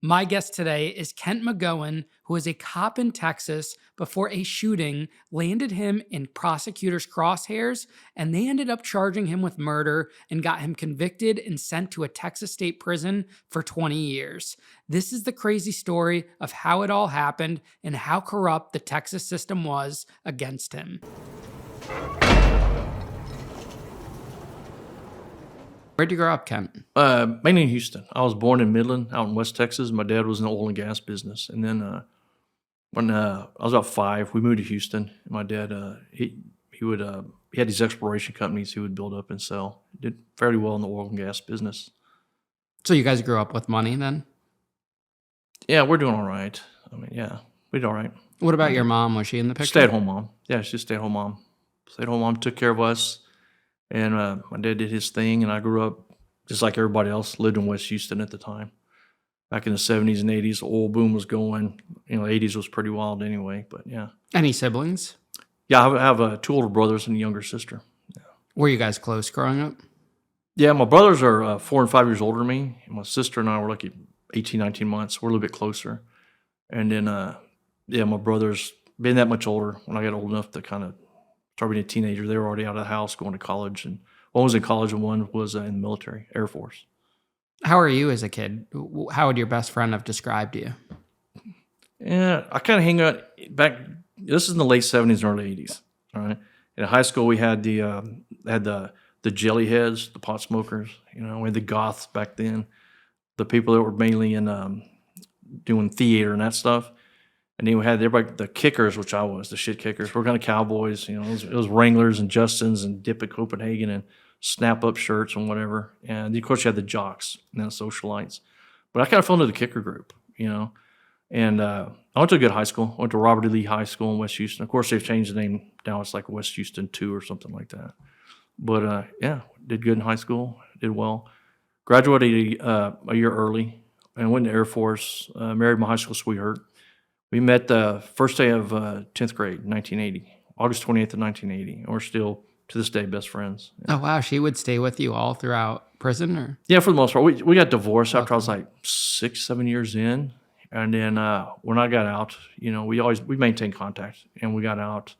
My guest today is Kent McGowen, who is a cop in Texas before a shooting landed him in prosecutors' crosshairs, and they ended up charging him with murder and got him convicted and sent to a Texas state prison for 20 years. This is the crazy story of how it all happened and how corrupt the Texas system was against him. Where'd you grow up, Kent? Mainly in Houston. I was born in Midland, out in West Texas. My dad was in the oil and gas business. And then when I was about 5, we moved to Houston. My dad, he had these exploration companies he would build up and sell. Did fairly well in the oil and gas business. So you guys grew up with money then? Yeah, we're doing all right. I mean, yeah, we did all right. What about your mom? Was she in the picture? Stay-at-home mom. Yeah, she's a stay-at-home mom. Stay-at-home mom took care of us. And my dad did his thing, and I grew up just like everybody else, lived in West Houston at the time. Back in the 70s and 80s, the oil boom was going. You know, 80s was pretty wild anyway, but yeah. Any siblings? Yeah, I have 2 older brothers and a younger sister. Yeah. Were you guys close growing up? Yeah, my brothers are 4 and 5 years older than me. My sister and I were like 18, 19 months. We're a little bit closer. And then, my brothers, being that much older, when I got old enough to kind of start being a teenager, they were already out of the house going to college. And one was in college and one was in the military, Air Force. How are you as a kid? How would your best friend have described you? Yeah, I kind of hang out back. This is in the late 70s and early 80s. All right. In high school, we had the jelly heads, the pot smokers. You know, we had the goths back then, the people that were mainly in doing theater and that stuff. And then we had everybody, the kickers, which I was, the shit kickers. We're kind of cowboys. You know, it was Wranglers and Justins and Dip at Copenhagen and snap-up shirts and whatever. And, of course, you had the jocks and then socialites. But I kind of fell into the kicker group, you know. And I went to a good high school. I went to Robert E. Lee High School in West Houston. Of course, they've changed the name. Now it's like West Houston 2 or something like that. But, did good in high school. Did well. Graduated a year early and went to Air Force. Married my high school sweetheart. We met the first day of 10th grade, 1980, August 28th of 1980. And we're still, to this day, best friends. Yeah. Oh, wow. She would stay with you all throughout prison? Or? Yeah, for the most part. We got divorced after I was like 6, 7 years in. And then when I got out, you know, we maintained contact. And we got out.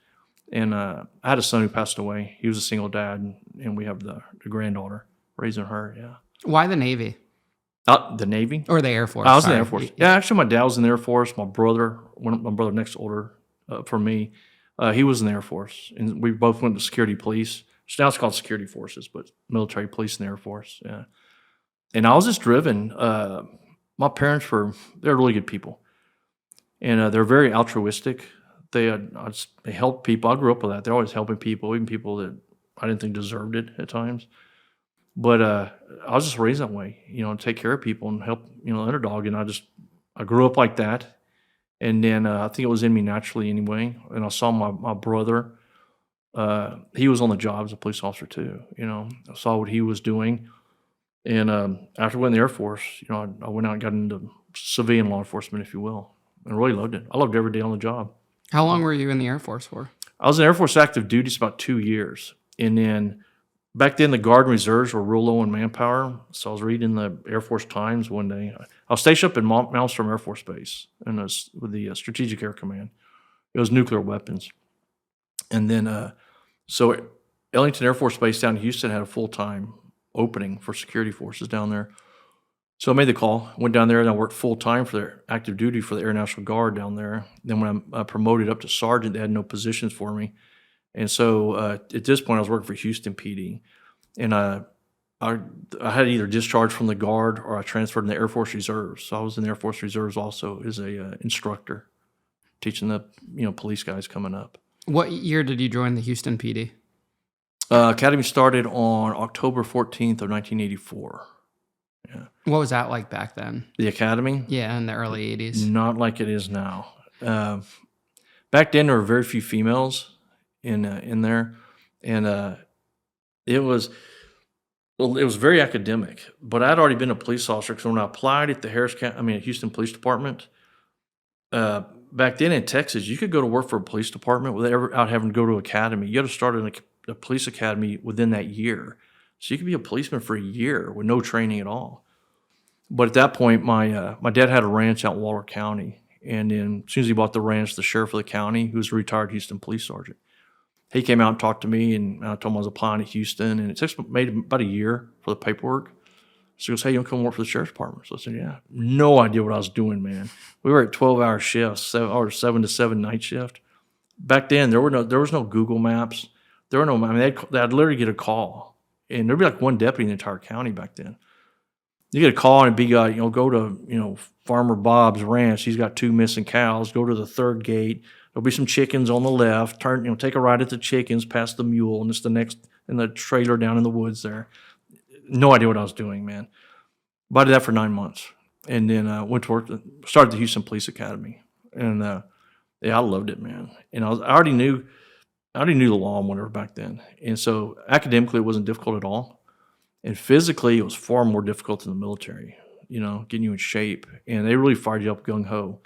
And I had a son who passed away. He was a single dad. And we have the granddaughter, raising her, yeah. Why the Navy? The Navy? Or the Air Force. I was in the Air Force. Yeah, actually, my dad was in the Air Force. My brother next older from me, he was in the Air Force. And we both went to security police. So now it's called security forces, but military police in the Air Force, yeah. And I was just driven. My parents they're really good people. And they're very altruistic. They help people. I grew up with that. They're always helping people, even people that I didn't think deserved it at times. But I was just raised that way, you know, to take care of people and help, you know, the underdog. And I grew up like that. And then I think it was in me naturally anyway. And I saw my brother. He was on the job as a police officer too, you know. I saw what he was doing. And after I went in the Air Force, you know, I went out and got into civilian law enforcement, if you will. And really loved it. I loved every day on the job. How long were you in the Air Force for? I was in Air Force active duty for about 2 years. And then back then, the Guard and Reserves were real low in manpower, so I was reading the Air Force Times one day. I was stationed up in Malmstrom Air Force Base and with the Strategic Air Command. It was nuclear weapons. And then, so Ellington Air Force Base down in Houston had a full-time opening for security forces down there. So I made the call, went down there, and I worked full-time for their active duty for the Air National Guard down there. Then when I promoted up to sergeant, they had no positions for me. And so at this point, I was working for Houston PD, and I had either discharged from the Guard or I transferred in the Air Force Reserves. So I was in the Air Force Reserves also as a instructor, teaching the police guys coming up. What year did you join the Houston PD? Academy started on October 14th of 1984. Yeah. What was that like back then? The Academy? Yeah, in the early 80s. Not like it is now. Back then, there were very few females in there, and it was very academic. But I'd already been a police officer because when I applied at the Houston Police Department, back then in Texas, you could go to work for a police department without having to go to academy. You had to start in a police academy within that year, so you could be a policeman for a year with no training at all. But at that point, my dad had a ranch out in Waller County, and then as soon as he bought the ranch, the sheriff of the county, who was a retired Houston police sergeant, he came out and talked to me, and I told him I was applying to Houston, and it took made about a year for the paperwork. So he goes, "Hey, you want to come work for the sheriff's department?" So I said, "Yeah." No idea what I was doing, man. We were at 12-hour shifts, 7 to 7 night shift. Back then, there was no Google Maps. There were no. I mean, they'd literally get a call, and there'd be like one deputy in the entire county back then. You get a call and it'd be, go to, Farmer Bob's ranch. He's got 2 missing cows. Go to the third gate. There'll be some chickens on the left. Turn, take a ride at the chickens, past the mule, and it's the next in the trailer down in the woods there. No idea what I was doing, man. But I did that for 9 months, and then went to work. Started the Houston Police Academy, and yeah, I loved it, man. And I already knew the law and whatever back then, and so academically it wasn't difficult at all. And physically, it was far more difficult in the military, getting you in shape. And they really fired you up gung ho.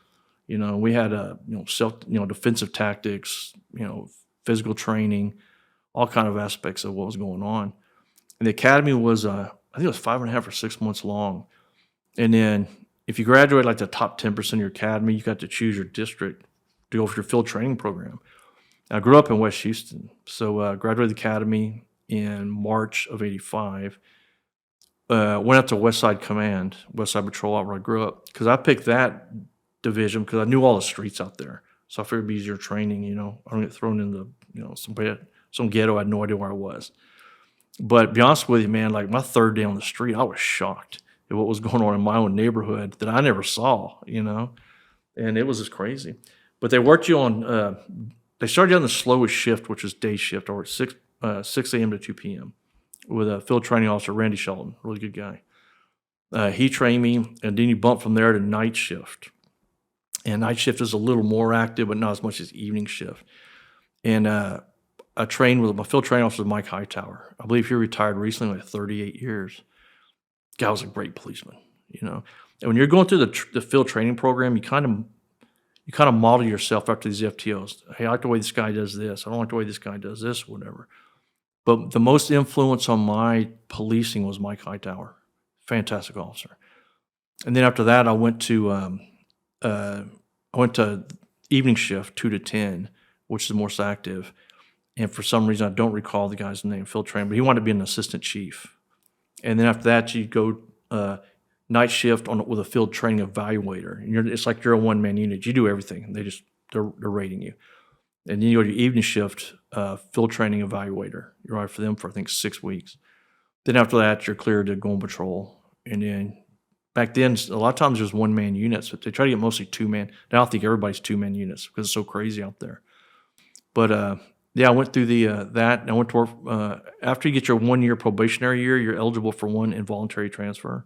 We had, defensive tactics, physical training, all kind of aspects of what was going on. And the academy was, I think it was 5.5 or 6 months long. And then if you graduate like the top 10% of your academy, you got to choose your district to go for your field training program. I grew up in West Houston, so graduated the academy in March of '85. Went up to West Side Command, West Side Patrol, out where I grew up, because I picked that division because I knew all the streets out there. So I figured it'd be easier training. I don't get thrown into some ghetto. I had no idea where I was. But to be honest with you, man, like my third day on the street, I was shocked at what was going on in my own neighborhood that I never saw. And it was just crazy. But they worked you on. They started you on the slowest shift, which was day shift, or 6 a.m. to 2 p.m. with a field training officer, Randy Shelton, really good guy. He trained me, and then you bump from there to night shift. And night shift is a little more active, but not as much as evening shift. And I trained with my field training officer, Mike Hightower. I believe he retired recently, like 38 years. Guy was a great policeman, And when you're going through the field training program, you kind of model yourself after these FTOs. Hey, I like the way this guy does this. I don't like the way this guy does this, whatever. But the most influence on my policing was Mike Hightower, fantastic officer. And then after that, I went to evening shift, 2 to 10, which is the most active. And for some reason, I don't recall the guy's name, field trainer, but he wanted to be an assistant chief. And then after that, you go night shift with a field training evaluator. And it's like you're a one-man unit. You do everything. They're rating you. And then you go to your evening shift, field training evaluator. You're right for them for, I think, 6 weeks. Then after that, you're cleared to go on patrol. And then back then, a lot of times there's one-man units, but they try to get mostly two-man. Now I think everybody's two-man units because it's so crazy out there. But yeah, I went through that. And I went to work. After you get your 1-year probationary year, you're eligible for 1 involuntary transfer.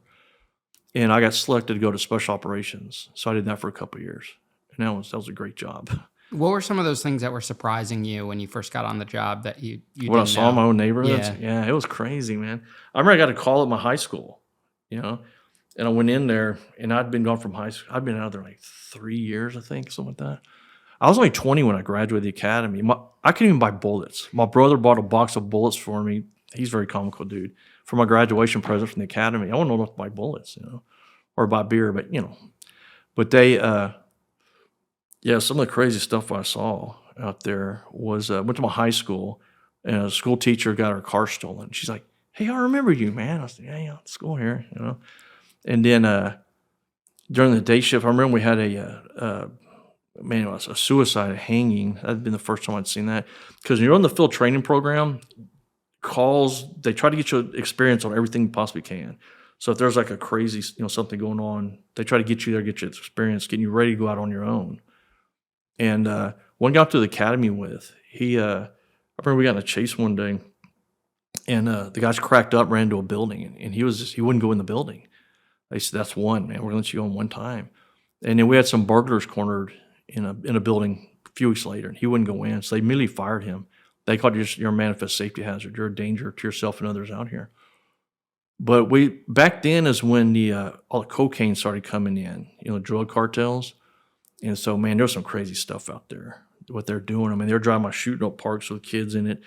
And I got selected to go to special operations. So I did that for a couple of years. And that was a great job. What were some of those things that were surprising you when you first got on the job that you What I didn't saw in know? my own neighborhoods? Yeah. Yeah, it was crazy, man. I remember I got a call at my high school, and I went in there, and I'd been gone from high school. I'd been out there like 3 years, I think, something like that. I was only 20 when I graduated the academy. I couldn't even buy bullets. My brother bought a box of bullets for me. He's a very comical dude. For my graduation present from the academy, I wasn't old enough to buy bullets, or buy beer, but But they, some of the crazy stuff I saw out there was went to my high school, and a school teacher got her car stolen. She's like, "Hey, I remember you, man." I said, "Yeah, school here, And then during the day shift, I remember we had a suicide, a hanging. That'd been the first time I'd seen that. Because when you're on the field training program, they try to get you experience on everything you possibly can. So if there's like a crazy, something going on, they try to get you there, get you experience, getting you ready to go out on your own. And one guy to the academy with, I remember we got in a chase one day, and the guys cracked up, ran into a building, and he wouldn't go in the building. They said, "That's one, man. We're gonna let you go in one time." And then we had some burglars cornered in a building a few weeks later, and he wouldn't go in. So they immediately fired him. They called you're a manifest safety hazard. You're a danger to yourself and others out here. But back then is when all the cocaine started coming in, drug cartels. And so, man, there's some crazy stuff out there, what they're doing. I mean, they're driving by shooting up parks with kids in it.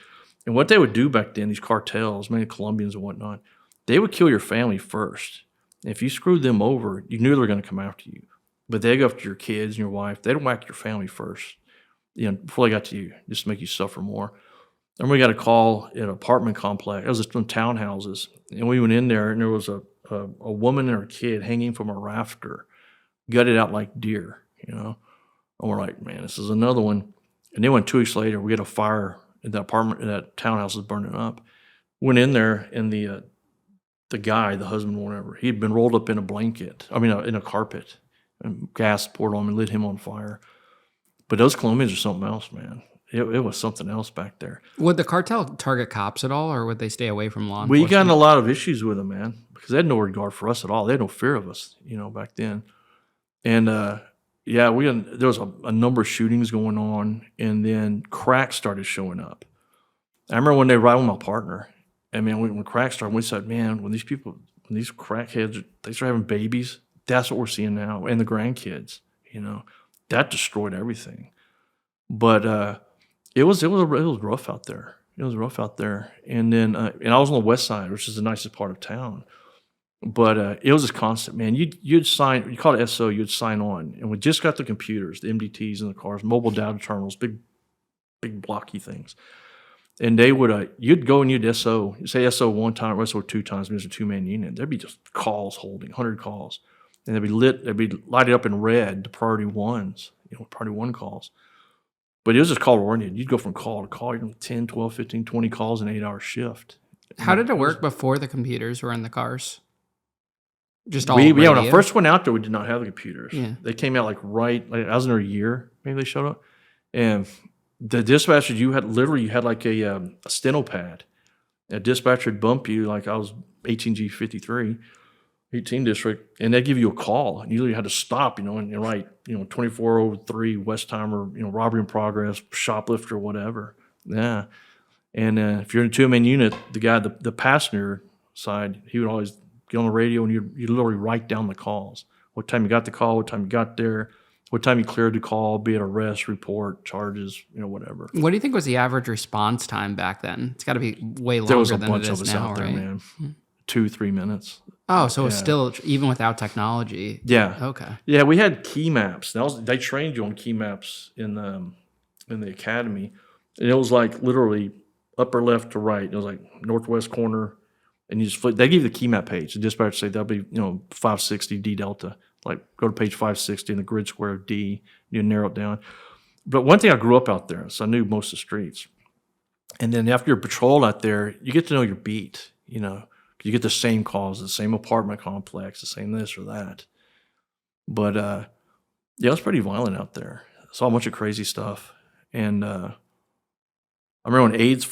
And what they would do back then, these cartels, many Colombians and whatnot, they would kill your family first. If you screwed them over, you knew they were going to come after you. But they go after your kids and your wife. They don't whack your family first, before they got to you, just to make you suffer more. And we got a call in an apartment complex. It was just some townhouses. And we went in there, and there was a woman and her kid hanging from a rafter, gutted out like deer, And we're like, man, this is another one. And then 2 weeks later, we had a fire in that apartment, that townhouse was burning up. Went in there, and the guy, the husband, whatever, he had been rolled up in a blanket, in a carpet, and gas poured on him and lit him on fire. But those Colombians are something else, man. It was something else back there. Would the cartel target cops at all, or would they stay away from law We enforcement? got in a lot of issues with them, man, because they had no regard for us at all. They had no fear of us, back then. And there was a number of shootings going on, and then crack started showing up. I remember when they ride with my partner, and man, when crack started, we said, man, when these crackheads, they start having babies, that's what we're seeing now, and the grandkids, that destroyed everything. But it was rough out there. It was rough out there, and then and I was on the west side, which is the nicest part of town. But it was just constant, man. You'd sign, you call it SO, you'd sign on, and we just got the computers, the MDTs in the cars, mobile data terminals, big blocky things. And they would, you'd go and you'd SO, you say SO one time, or SO two times, there's a 2-man unit. There'd be just calls holding, 100 calls. And they'd be lighted up in red, the priority ones, priority one calls. But it was just call oriented. You'd go from call to call, 10, 12, 15, 20 calls in an 8-hour shift. How did it work before the computers were in the cars? Just all when radio? I first went out there, we did not have the computers. Yeah. They came out like I was in there a year, maybe they showed up. And the dispatcher, you had like a steno pad. A dispatcher would bump you, like I was 18G 53, 18 district, and they'd give you a call. And you literally had to stop, and you write, 2403 Westheimer, robbery in progress, shoplifter, whatever. Yeah. And if you're in a 2-man unit, the guy, the passenger side, he would always get on the radio, and you literally write down the calls. What time you got the call, what time you got there, what time you cleared the call, be it arrest, report, charges, whatever. What do you think was the average response time back then? It's got to be way longer There was a than bunch it of is us now, out there, right? man. 2-3 minutes. Oh, so it's still, even without technology. Yeah. Okay. Yeah, we had key maps. They trained you on key maps in the academy. And it was like literally upper left to right. It was like northwest corner. And you just flip. They give you the key map page. The dispatcher say that'll be 560 D Delta. Like go to page 560 in the grid square of D. You narrow it down. But one thing, I grew up out there, so I knew most of the streets. And then after your patrol out there, you get to know your beat. You get the same calls, the same apartment complex, the same this or that. But it was pretty violent out there. Saw a bunch of crazy stuff. And I remember when AIDS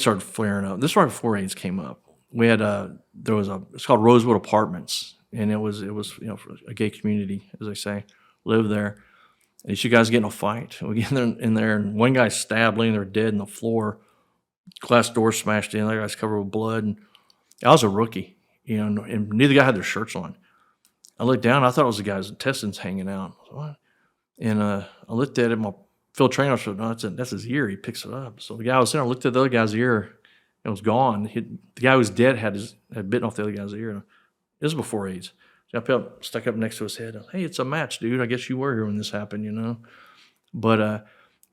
started flaring up. This was right before AIDS came up. We had it's called Rosewood Apartments, and it was for a gay community, as they say, lived there. And these two guys get in a fight. And we get in there, and one guy stabbed, laying there dead on the floor. Glass door smashed in. The other guy's covered with blood. And I was a rookie, and neither guy had their shirts on. I looked down. I thought it was the guy's intestines hanging out. I was like, what? And I looked at it. My field trainer said, no, that's his ear. He picks it up. So the guy was there. I looked at the other guy's ear. It was gone. The guy who was dead had bitten off the other guy's ear. This was before AIDS. So I stuck up next to his head. Hey, it's a match, dude. I guess you were here when this happened, But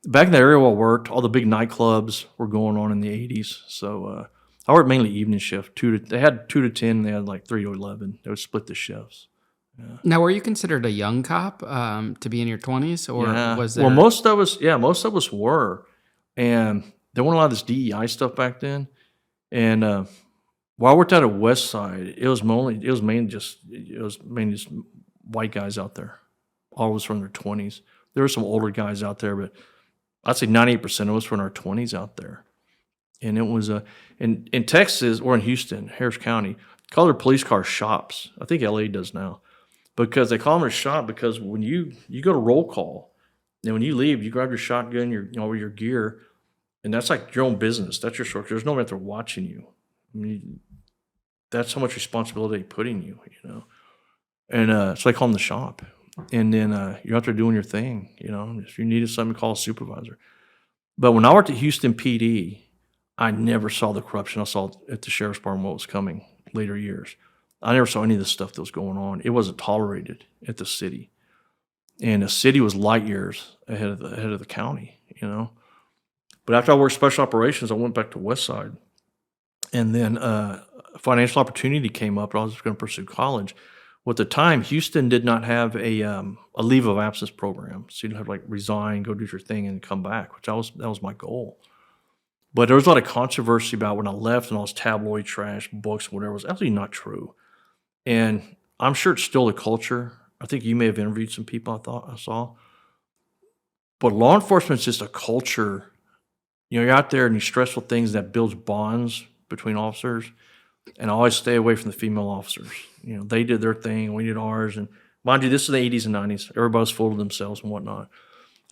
back in the area where I worked, all the big nightclubs were going on in the 80s. So I worked mainly evening shift. They had 2 to 10. They had like 3 to 11. They would split the shifts. Yeah. Now, were you considered a young cop to be in your 20s, or was there? Well, most of us were, and there wasn't a lot of this DEI stuff back then. And while I worked out at West Side, it was mainly just white guys out there, all of us from their 20s. There were some older guys out there, but I'd say 98% of us were in our 20s out there. And it was in Texas or in Houston, Harris County, call their police cars shops. I think LA does now. Because they call them a shop because when you go to roll call, and when you leave, you grab your shotgun, your gear, and that's like your own business. That's your structure. There's no one out there watching you. I mean, that's how much responsibility they put in you, And so they call them the shop. And then you're out there doing your thing, If you needed something, call a supervisor. But when I worked at Houston PD, I never saw the corruption I saw at the sheriff's department what was coming later years. I never saw any of the stuff that was going on. It wasn't tolerated at the city. And the city was light years ahead of the county, you know. But after I worked special operations, I went back to West Side. And then a financial opportunity came up. I was going to pursue college. Well, at the time, Houston did not have a leave of absence program. So you'd have to like resign, go do your thing, and come back, which that was my goal. But there was a lot of controversy about when I left and all this tabloid trash, books, whatever. It was absolutely not true. And I'm sure it's still the culture. I think you may have interviewed some people I saw. But law enforcement is just a culture. You know, you're out there and you stressful things that builds bonds between officers. And I always stay away from the female officers. You know, they did their thing, we did ours. And mind you, this is the 80s and 90s. Everybody's full of themselves and whatnot.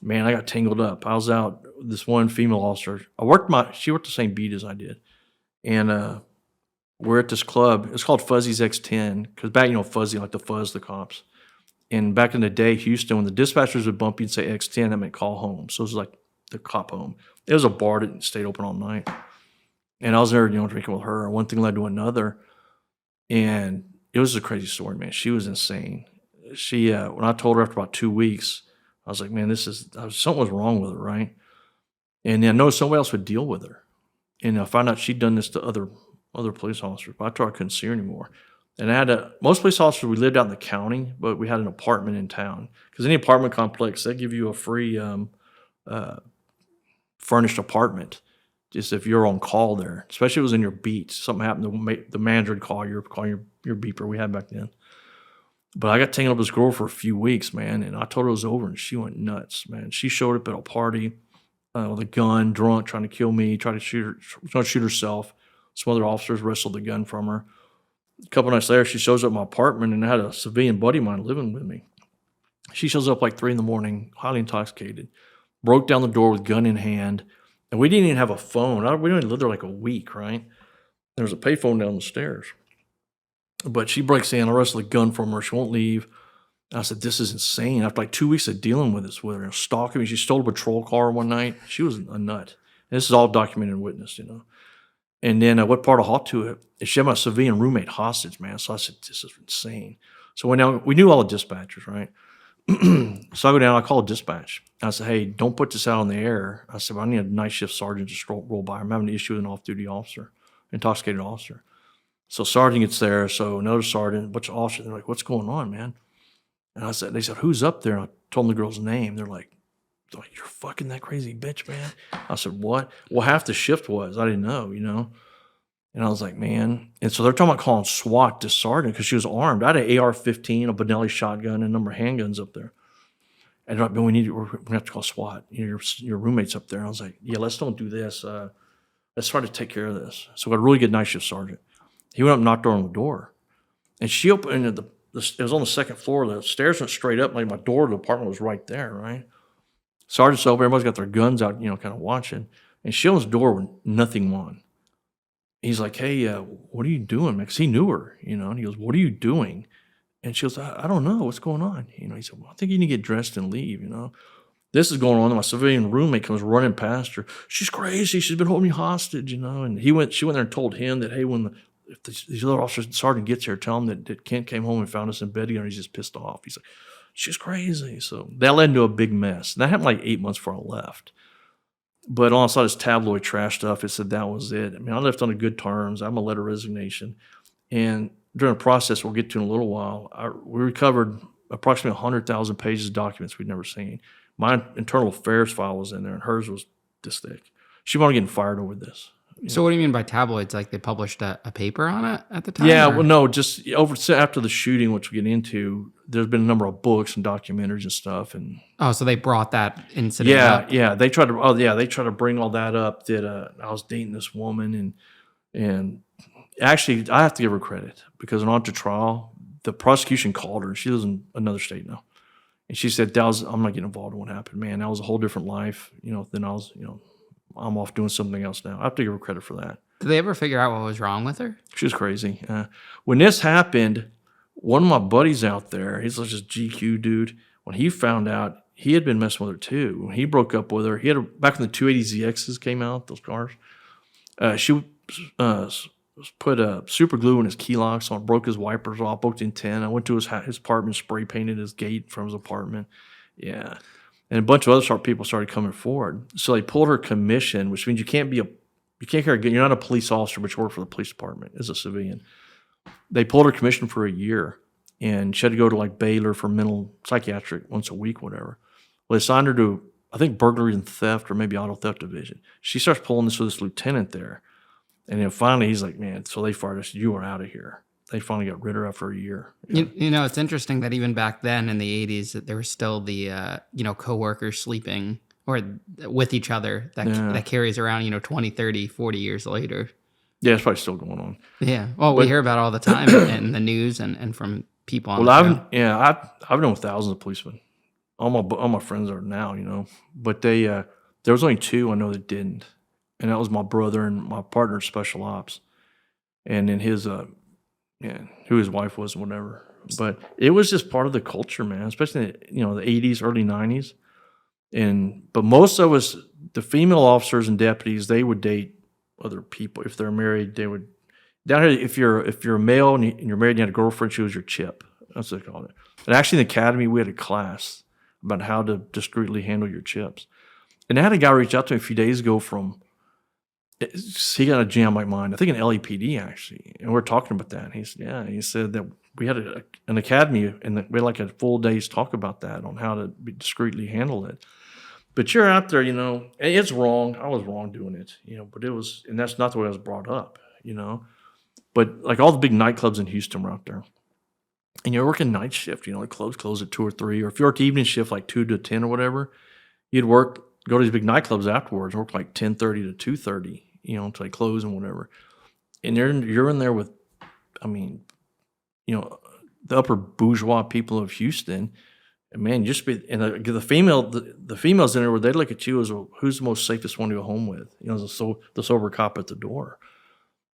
Man, I got tangled up. I was out, this one female officer. She worked the same beat as I did. And we're at this club. It's called Fuzzy's X10. Because back, you know, Fuzzy, like the fuzz, the cops. And back in the day, Houston, when the dispatchers would bump you and say X10, that meant call home. So it was like the cop home. It was a bar that stayed open all night. And I was there, you know, drinking with her. One thing led to another. And it was a crazy story, man. She was insane. She, when I told her after about 2 weeks, I was like, man, something was wrong with her, right? And then I noticed somebody else would deal with her. And I found out she'd done this to other police officers. But I told her I couldn't see her anymore. And I had most police officers, we lived out in the county, but we had an apartment in town. Because any apartment complex, they give you a free furnished apartment, just if you're on call there. Especially if it was in your beat. Something happened, the manager would call your beeper we had back then. But I got tangled up with this girl for a few weeks, man, and I told her it was over, and she went nuts, man. She showed up at a party with a gun, drunk, trying to kill me, trying to shoot herself. Some other officers wrestled the gun from her. A couple nights later, she shows up at my apartment, and I had a civilian buddy of mine living with me. She shows up like 3 a.m, highly intoxicated, broke down the door with gun in hand, and we didn't even have a phone. We didn't even live there like a week, right? There was a payphone down the stairs. But she breaks in, I wrestle the gun from her, she won't leave. And I said, this is insane. After like 2 weeks of dealing with this, with her, stalking me, she stole a patrol car one night. She was a nut. And this is all documented and witnessed, you know. And then what part of hot to it is she had my civilian roommate hostage, man. So I said, this is insane. So we knew all the dispatchers, right? So I go down, I call a dispatch. I said, hey, don't put this out on the air. I said, I need a night shift sergeant to just roll by. I'm having an issue with an off-duty officer, intoxicated officer. So sergeant gets there, so another sergeant, a bunch of officers, they're like, what's going on, man? And they said, who's up there? And I told them the girl's name. They're like, you're fucking that crazy bitch, man. I said, what? Well, half the shift was. I didn't know, you know. And I was like, man. And so they're talking about calling SWAT to sergeant because she was armed. I had an AR-15, a Benelli shotgun, and a number of handguns up there. And they're like, man, we're going to have to call SWAT. You know, your roommate's up there. And I was like, yeah, let's don't do this. Let's try to take care of this. So we got a really good night shift sergeant. He went up and knocked on the door. And she opened it. It was on the second floor. The stairs went straight up. Like my door to the apartment was right there, right? Sergeant's over. Everybody's got their guns out, you know, kind of watching. And she opens the door with nothing on. He's like, hey, what are you doing, man? Because he knew her, you know. And he goes, what are you doing? And she goes, I don't know. What's going on? You know, he said, well, I think you need to get dressed and leave, you know. This is going on. And my civilian roommate comes running past her. She's crazy. She's been holding me hostage, you know. And she went there and told him that, hey, if these other officers, the sergeant gets here, tell him that Kent came home and found us in bed together. He's just pissed off. He's like, she's crazy. So that led into a big mess. And that happened like 8 months before I left. But on all this tabloid trash stuff, it said that was it. I mean, I left on good terms. I'm a letter of resignation. And during the process we'll get to in a little while, we recovered approximately 100,000 pages of documents we'd never seen. My internal affairs file was in there, and hers was this thick. She wanted to get fired over this. So what do you mean by tabloids? Like they published a paper on it at the time? Yeah, or? well, no, just after the shooting, which we get into, there's been a number of books and documentaries and stuff. And so they brought that incident up? Yeah, they tried to bring all that up, that I was dating this woman. And actually, I have to give her credit, because on to trial, the prosecution called her. She lives in another state now. And she said, I'm not getting involved in what happened, man. That was a whole different life, you know, than I was, you know. I'm off doing something else now. I have to give her credit for that. Did they ever figure out what was wrong with her? She was crazy. When this happened, one of my buddies out there, he's like this GQ dude. When he found out, he had been messing with her too. When he broke up with her, back when the 280ZXs came out, those cars, she put super glue in his key locks, so I broke his wipers off, broke the antenna. I went to his apartment, spray painted his gate from his apartment. Yeah. And a bunch of other people started coming forward. So they pulled her commission, which means you can't carry a gun. You're not a police officer, but you work for the police department as a civilian. They pulled her commission for a year, and she had to go to like Baylor for mental psychiatric once a week, whatever. Well, they signed her to, I think, burglary and theft or maybe auto theft division. She starts pulling this with this lieutenant there. And then finally he's like, man, so they fired us. You are out of here. They finally got rid of her after a year. Yeah. You know, it's interesting that even back then in the 80s, that there was still the, coworkers sleeping or with each other that carries around, 20, 30, 40 years later. Yeah, it's probably still going on. Yeah. Well, we hear about it all the time in the news and from people on the show. I've known thousands of policemen. All my friends are now, but there was only 2 I know that didn't. And that was my brother and my partner in special ops. And then his, who his wife was, whatever. But it was just part of the culture, man, especially in the 80s, early 90s. But most of us, the female officers and deputies, they would date other people. If they're married, they would. Down here, if you're a male and you're married and you had a girlfriend, she was your chip. That's what they called it. And actually in the academy, we had a class about how to discreetly handle your chips. And I had a guy reach out to me a few days ago he got a jam like mine, I think an LAPD actually, and we're talking about that. And he said that we had an academy and we had like a full day's talk about that on how to discreetly handle it. But you're out there, and it's wrong. I was wrong doing it, but it was, and that's not the way I was brought up, But like all the big nightclubs in Houston were out there, and you're working night shift, the clubs close at 2 or 3, or if you worked evening shift like 2 to 10 or whatever, you'd go to these big nightclubs afterwards, work like 10:30 to 2:30. Until they close and whatever. And you're in there with, the upper bourgeois people of Houston. And man, the females in there where they look at you as, well, who's the most safest one to go home with? The sober cop at the door.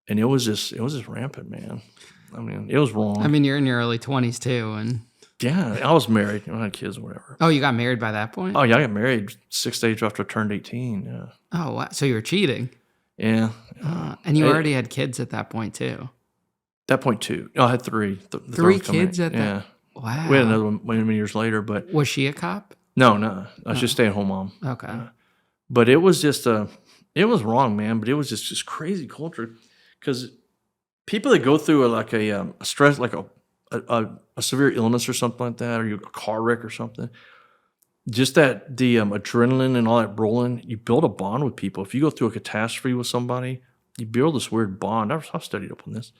And it was just rampant, man. It was wrong. You're in your early 20s too, and yeah, I was married. I had kids or whatever. Oh, you got married by that point? Oh yeah, I got married 6 days after I turned 18. Yeah. Oh, wow. So you were cheating. Yeah. And you already had kids at that point, too? That point, too. No, I had 3. 3 kids at that? Yeah. Wow. We had another one many years later, but... Was she a cop? No. I was just stay-at-home mom. Okay. But it was just... it was wrong, man, but it was just crazy culture. Because people that go through a stress, like a severe illness or something like that, or a car wreck or something... Just that the adrenaline and all that rolling, you build a bond with people. If you go through a catastrophe with somebody, you build this weird bond. I've studied up on this.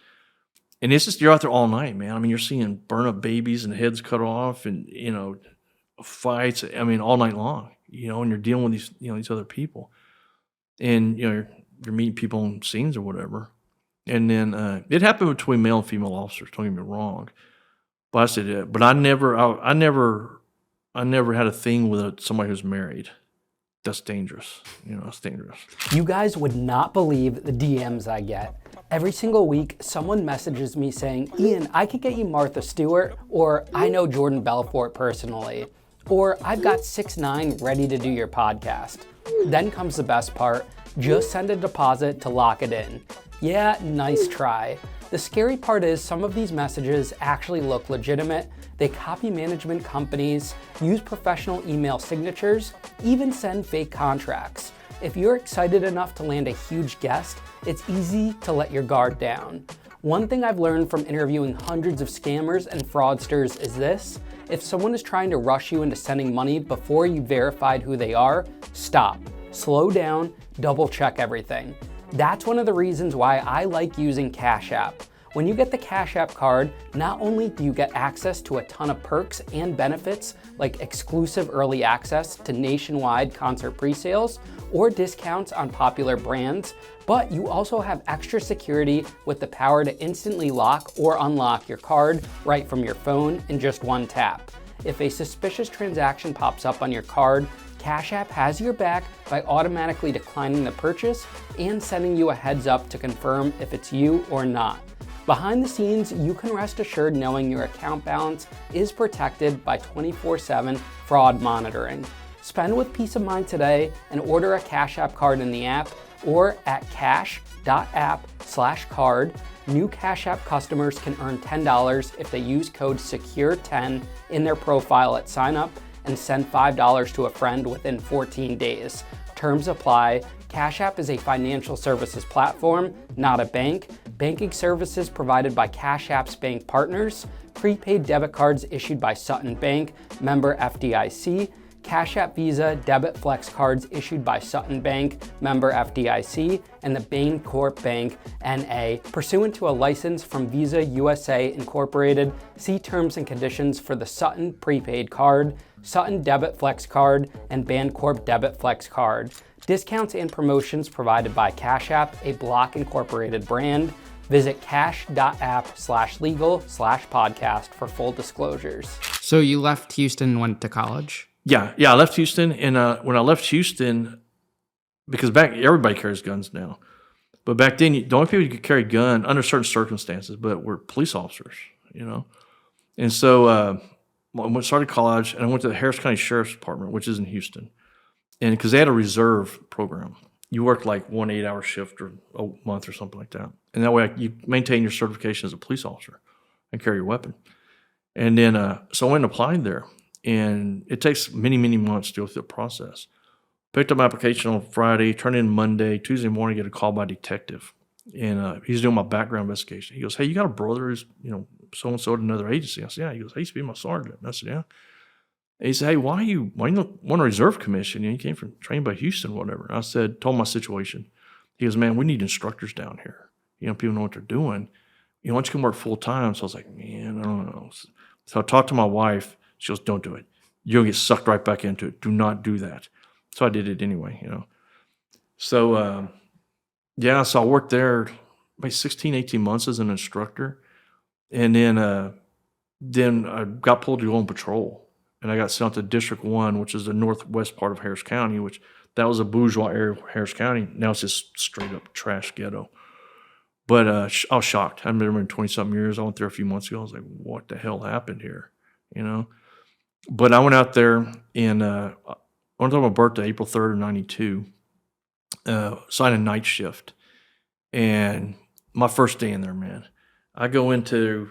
And it's just, you're out there all night, man. You're seeing burn up babies and heads cut off and, fights, all night long, and you're dealing with these other people. And, you're meeting people on scenes or whatever. And then it happened between male and female officers, don't get me wrong. But I said, but I never had a thing with somebody who's married. That's dangerous. It's dangerous. You guys would not believe the DMs I get. Every single week, someone messages me saying, Ian, I could get you Martha Stewart, or I know Jordan Belfort personally, or I've got 6ix9ine ready to do your podcast. Then comes the best part, just send a deposit to lock it in. Yeah, nice try. The scary part is some of these messages actually look legitimate. They copy management companies, use professional email signatures, even send fake contracts. If you're excited enough to land a huge guest, it's easy to let your guard down. One thing I've learned from interviewing hundreds of scammers and fraudsters is this: if someone is trying to rush you into sending money before you verified who they are, stop, slow down, double check everything. That's one of the reasons why I like using Cash App. When you get the Cash App card, not only do you get access to a ton of perks and benefits like exclusive early access to nationwide concert pre-sales or discounts on popular brands, but you also have extra security with the power to instantly lock or unlock your card right from your phone in just one tap. If a suspicious transaction pops up on your card, Cash App has your back by automatically declining the purchase and sending you a heads up to confirm if it's you or not. Behind the scenes, you can rest assured knowing your account balance is protected by 24/7 fraud monitoring. Spend with peace of mind today and order a Cash App card in the app or at cash.app/card. New Cash App customers can earn $10 if they use code SECURE10 in their profile at sign up and send $5 to a friend within 14 days. Terms apply. Cash App is a financial services platform, not a bank. Banking services provided by Cash App's bank partners. Prepaid debit cards issued by Sutton Bank, member FDIC. Cash App Visa Debit Flex cards issued by Sutton Bank, member FDIC, and the Bain Corp Bank, NA, pursuant to a license from Visa USA Incorporated. See terms and conditions for the Sutton Prepaid Card, Sutton Debit Flex Card, and Bancorp Debit Flex Card. Discounts and promotions provided by Cash App, a Block Incorporated brand. Visit cash.app/legal/podcast for full disclosures. So you left Houston and went to college? Yeah, I left Houston, and when I left Houston, because back everybody carries guns now, but back then the only people you could carry a gun under certain circumstances, but were police officers, And so I started college, and I went to the Harris County Sheriff's Department, which is in Houston, and because they had a reserve program, you worked like 1 8-hour shift or a month or something like that, and that way you maintain your certification as a police officer and carry your weapon. And then so I went and applied there. And it takes many, many months to go through the process. Picked up my application on Friday, turned in Monday, Tuesday morning, get a call by a detective. And he's doing my background investigation. He goes, "Hey, you got a brother who's, so-and-so at another agency?" I said, "Yeah." He goes, "He used to be my sergeant." And I said, "Yeah." And he said, "Hey, why you not want a reserve commission? You came from trained by Houston, whatever." And I told him my situation. He goes, "Man, we need instructors down here. People know what they're doing. Why don't you come work full time?" So I was like, "Man, I don't know." So I talked to my wife. She goes, "Don't do it. You're going to get sucked right back into it. Do not do that." So I did it anyway, So, so I worked there maybe 16, 18 months as an instructor. And then I got pulled to go on patrol. And I got sent out to District 1, which is the northwest part of Harris County, which that was a bourgeois area of Harris County. Now it's just straight up trash ghetto. But I was shocked. I've been there in 20-something years. I went there a few months ago. I was like, what the hell happened here, But I went out there and I went on my birthday, April 3rd of 92, signed a night shift. And my first day in there, man, I go into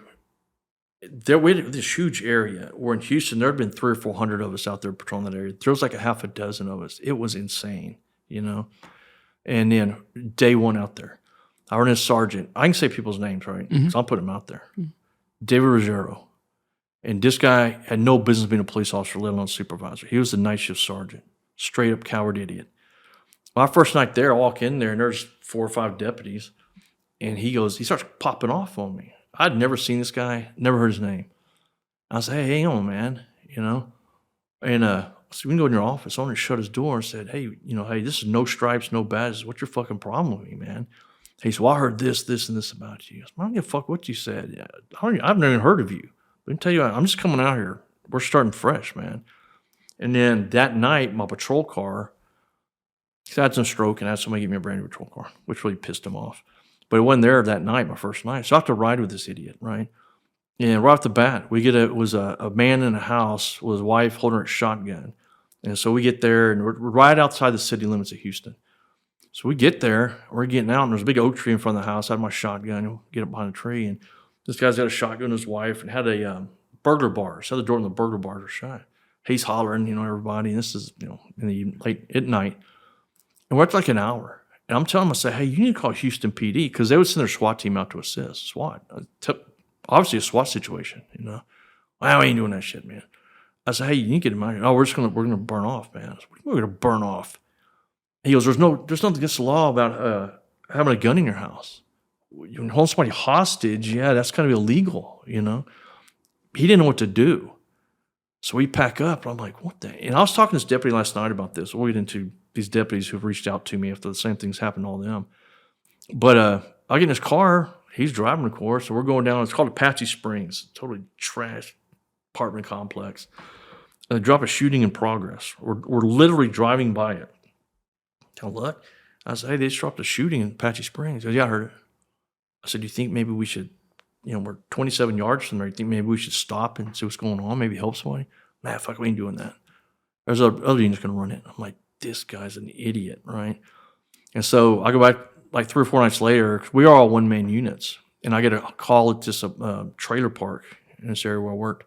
there. We had this huge area. Where in Houston, there had been 300 or 400 of us out there patrolling that area. There was like a half a dozen of us. It was insane, And then day one out there, I ran a sergeant. I can say people's names, right? So I'll put them out there. David Ruggiero. And this guy had no business being a police officer, let alone supervisor. He was the night shift sergeant. Straight up coward idiot. My first night there, I walk in there, and there's 4 or 5 deputies. And he starts popping off on me. I'd never seen this guy, never heard his name. I said, "Hey, hang on, man," And so we can go in your office. I shut his door and said, "Hey, hey, this is no stripes, no badges. What's your fucking problem with me, man?" He said, "Well, I heard this, and this about you." I said, "I don't give a fuck what you said. I've never even heard of you. Let me tell you, I'm just coming out here. We're starting fresh, man." And then that night, my patrol car, he had some stroke and had somebody give me a brand new patrol car, which really pissed him off. But it wasn't there that night, my first night. So I have to ride with this idiot, right? And right off the bat, it was a man in a house with his wife holding a shotgun. And so we get there, and we're right outside the city limits of Houston. So we get there, we're getting out, and there's a big oak tree in front of the house. I had my shotgun, we'll get up behind a tree, and this guy's got a shotgun, his wife, and had a burglar bar. So the door and the burglar bars are shut. He's hollering, everybody. And this is, in the evening, late at night. And we're at like an hour. And I'm telling him, I say, "Hey, you need to call Houston PD," because they would send their SWAT team out to assist. SWAT. Obviously a SWAT situation, Well, I ain't doing that shit, man. I said, "Hey, you need to get him out here." "Oh, we're gonna burn off, man." I said, "What are we gonna burn off?" He goes, there's nothing against the law about having a gun in your house. You hold somebody hostage, yeah, that's kind of illegal, He didn't know what to do. So we pack up, and I'm like, what the? And I was talking to this deputy last night about this. We'll get into these deputies who've reached out to me after the same things happened to all them. But I get in his car. He's driving, of course, so we're going down. It's called Apache Springs, totally trash apartment complex. And they drop a shooting in progress. We're literally driving by it. I look. I said, "Hey, they just dropped a shooting in Apache Springs." He goes, "Yeah, I heard it." I said, "Do you think maybe we should, we're 27 yards from there. You think maybe we should stop and see what's going on? Maybe help somebody?" "Nah, fuck, we ain't doing that." There's other units going to run it. I'm like, this guy's an idiot, right? And so I go back like 3 or 4 nights later. 'Cause we are all one-man units. And I get a call at this trailer park in this area where I worked.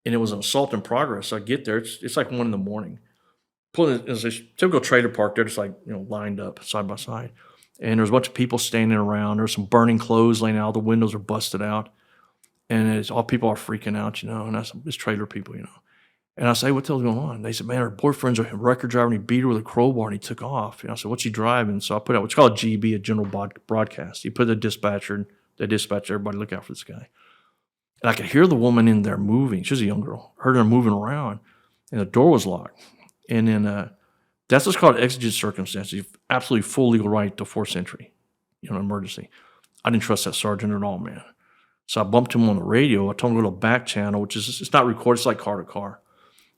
And it was an assault in progress. So I get there. It's like 1 in the morning. It's a typical trailer park. They're just like, lined up side by side. And there's a bunch of people standing around. There's some burning clothes laying out. The windows are busted out. And it's all people are freaking out, and it's trailer people, And I say, what the hell's going on? They said, man, her boyfriend's a record driver and he beat her with a crowbar and he took off. I said, what's he driving? So I put out what's called GB, a general broadcast. You put the dispatcher and they dispatch everybody, look out for this guy. And I could hear the woman in there moving. She was a young girl. Heard her moving around and the door was locked. And then that's what's called exigent circumstances. You have absolutely full legal right to forced entry, emergency. I didn't trust that sergeant at all, man. So I bumped him on the radio. I told him to go to the back channel, which is, it's not recorded. It's like car to car.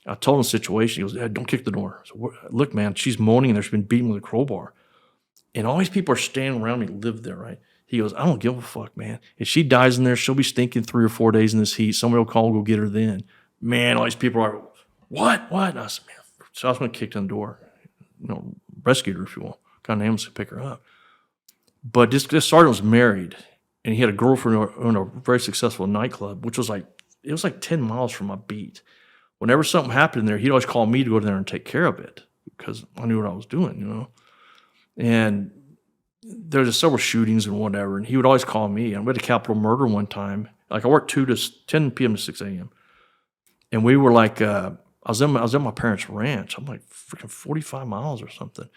I told him the situation. He goes, hey, don't kick the door. So, look, man, she's moaning and she's been beaten with a crowbar. And all these people are standing around me, live there, right? He goes, I don't give a fuck, man. If she dies in there, she'll be stinking 3 or 4 days in this heat. Somebody will call and go get her then. Man, all these people are, what? And I said, man. So I was going to kick down the door, rescued her, if you will. Got an ambulance to pick her up. But this sergeant was married. And he had a girlfriend in a very successful nightclub, which was like 10 miles from my beat. Whenever something happened there, he'd always call me to go there and take care of it because I knew what I was doing, And there was several shootings and whatever, and he would always call me. And we had a capital murder one time. Like I worked 10 p.m. to 6 a.m. And we were like, I was at my parents' ranch. I'm like freaking 45 miles or something.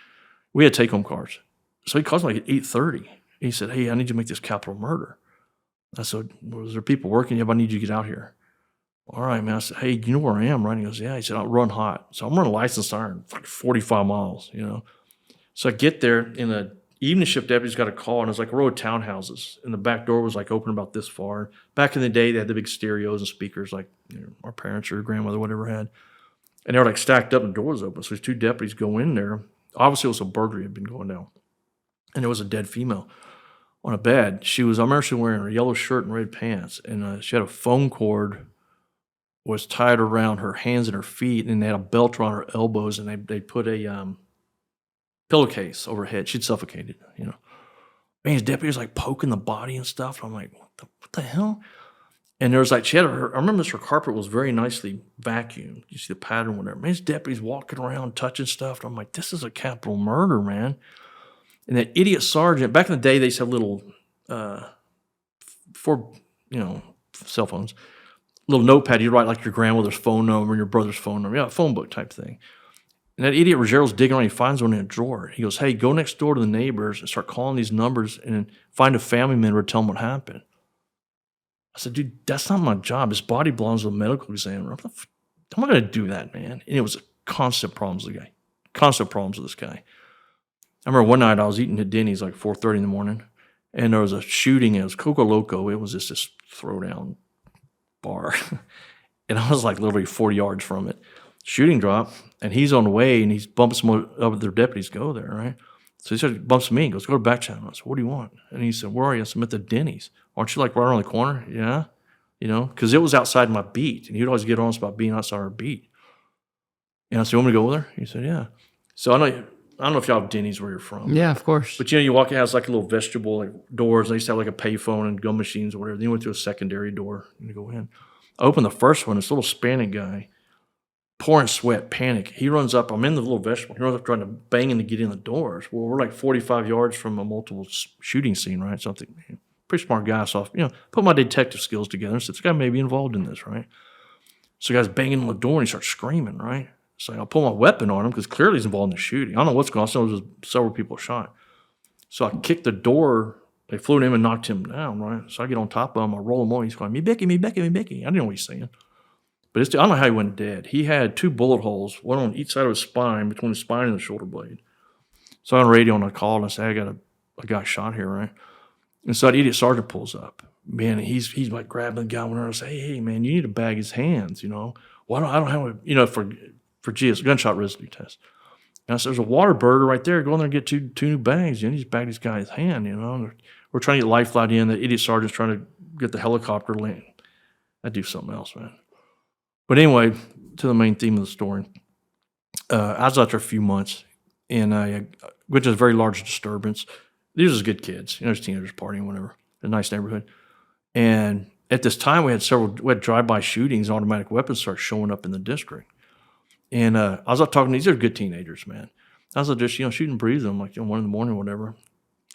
We had take-home cars. So he calls me like at 8:30. He said, hey, I need you to make this capital murder. I said, was there people working? Yeah, but I need you to get out here. All right, man. I said, hey, you know where I am, right? He goes, yeah. He said, I'll run hot. So I'm running a licensed siren, like 45 miles, So I get there, and the evening shift deputy's got a call, and it's like a row of townhouses. And the back door was like open about this far. Back in the day, they had the big stereos and speakers like our parents or grandmother, whatever had. And they were like stacked up and the door was open. So these 2 deputies go in there. Obviously, it was a burglary had been going down. And there was a dead female on a bed. I remember she was wearing a yellow shirt and red pants. And she had a phone cord was tied around her hands and her feet, and they had a belt around her elbows, and they put a pillowcase over her head. She'd suffocated, Man, his deputy was like poking the body and stuff. I'm like, what the hell? And there was like, I remember her carpet was very nicely vacuumed. You see the pattern, whatever. Man, his deputy's walking around touching stuff. I'm like, this is a capital murder, man. And that idiot sergeant, back in the day, they used to have little, cell phones, little notepad. You'd write like your grandmother's phone number and your brother's phone number. Yeah, phone book type thing. And that idiot Rogero's digging around. He finds one in a drawer. He goes, hey, go next door to the neighbors and start calling these numbers and find a family member to tell them what happened. I said, dude, that's not my job. His body belongs to a medical examiner. I'm not going to do that, man. And it was constant problems with the guy. Constant problems with this guy. I remember one night I was eating at Denny's like 4:30 in the morning, and there was a shooting. It was Coco Loco. It was just this throwdown bar. And I was like literally 40 yards from it. Shooting drop, and he's on the way, and he's bumping some other deputies go there, right? So he started bumps me and goes, go to the back channel. I said, what do you want? And he said, where are you? I said, I'm at the Denny's. Aren't you like right around the corner? Yeah. Because it was outside my beat, and he'd always get on us about being outside our beat. And I said, you want me to go over there? He said, yeah. So I don't know if y'all have Denny's where you're from. Yeah, of course. But you walk, it has like a little vestibule, like doors. They used to have like a payphone and gun machines or whatever. Then you went to a secondary door and you go in. I opened the first one, this little Hispanic guy, pouring sweat, panic. He runs up, I'm in the little vestibule. He runs up trying to bang in to get in the doors. Well, we're like 45 yards from a multiple shooting scene, right? So I think, man, pretty smart guy. So I, put my detective skills together and said, this guy may be involved in this, right? So the guy's banging on the door and he starts screaming, right? So I'll pull my weapon on him because clearly he's involved in the shooting. I don't know what's going on. So just several people shot. So I kicked the door. They flew him and knocked him down, right? So I get on top of him. I roll him on. He's going, me Bicky, me Bicky, me Bicky. I didn't know what he's saying. But I don't know how he went dead. He had 2 bullet holes, one on each side of his spine, between the spine and the shoulder blade. So on the radio, and I called and I said, I got a guy shot here, right? And so that idiot sergeant pulls up. Man, he's like grabbing the guy and I say, hey, man, you need to bag his hands, Well, I don't have for GS, gunshot residue test. And I said, there's a water birder right there. Go in there and get two new bags. And he just bagged this guy's hand, We're trying to get life flight in. The idiot sergeant's trying to get the helicopter land. I'd do something else, man. But anyway, to the main theme of the story. I was out there a few months, and I went to a very large disturbance. These was good kids, there's teenagers partying, whatever. A nice neighborhood. And at this time, we had drive-by shootings, automatic weapons started showing up in the district. And I was out talking, these are good teenagers, man. I was just, shooting breeze them, like, 1 in the morning or whatever.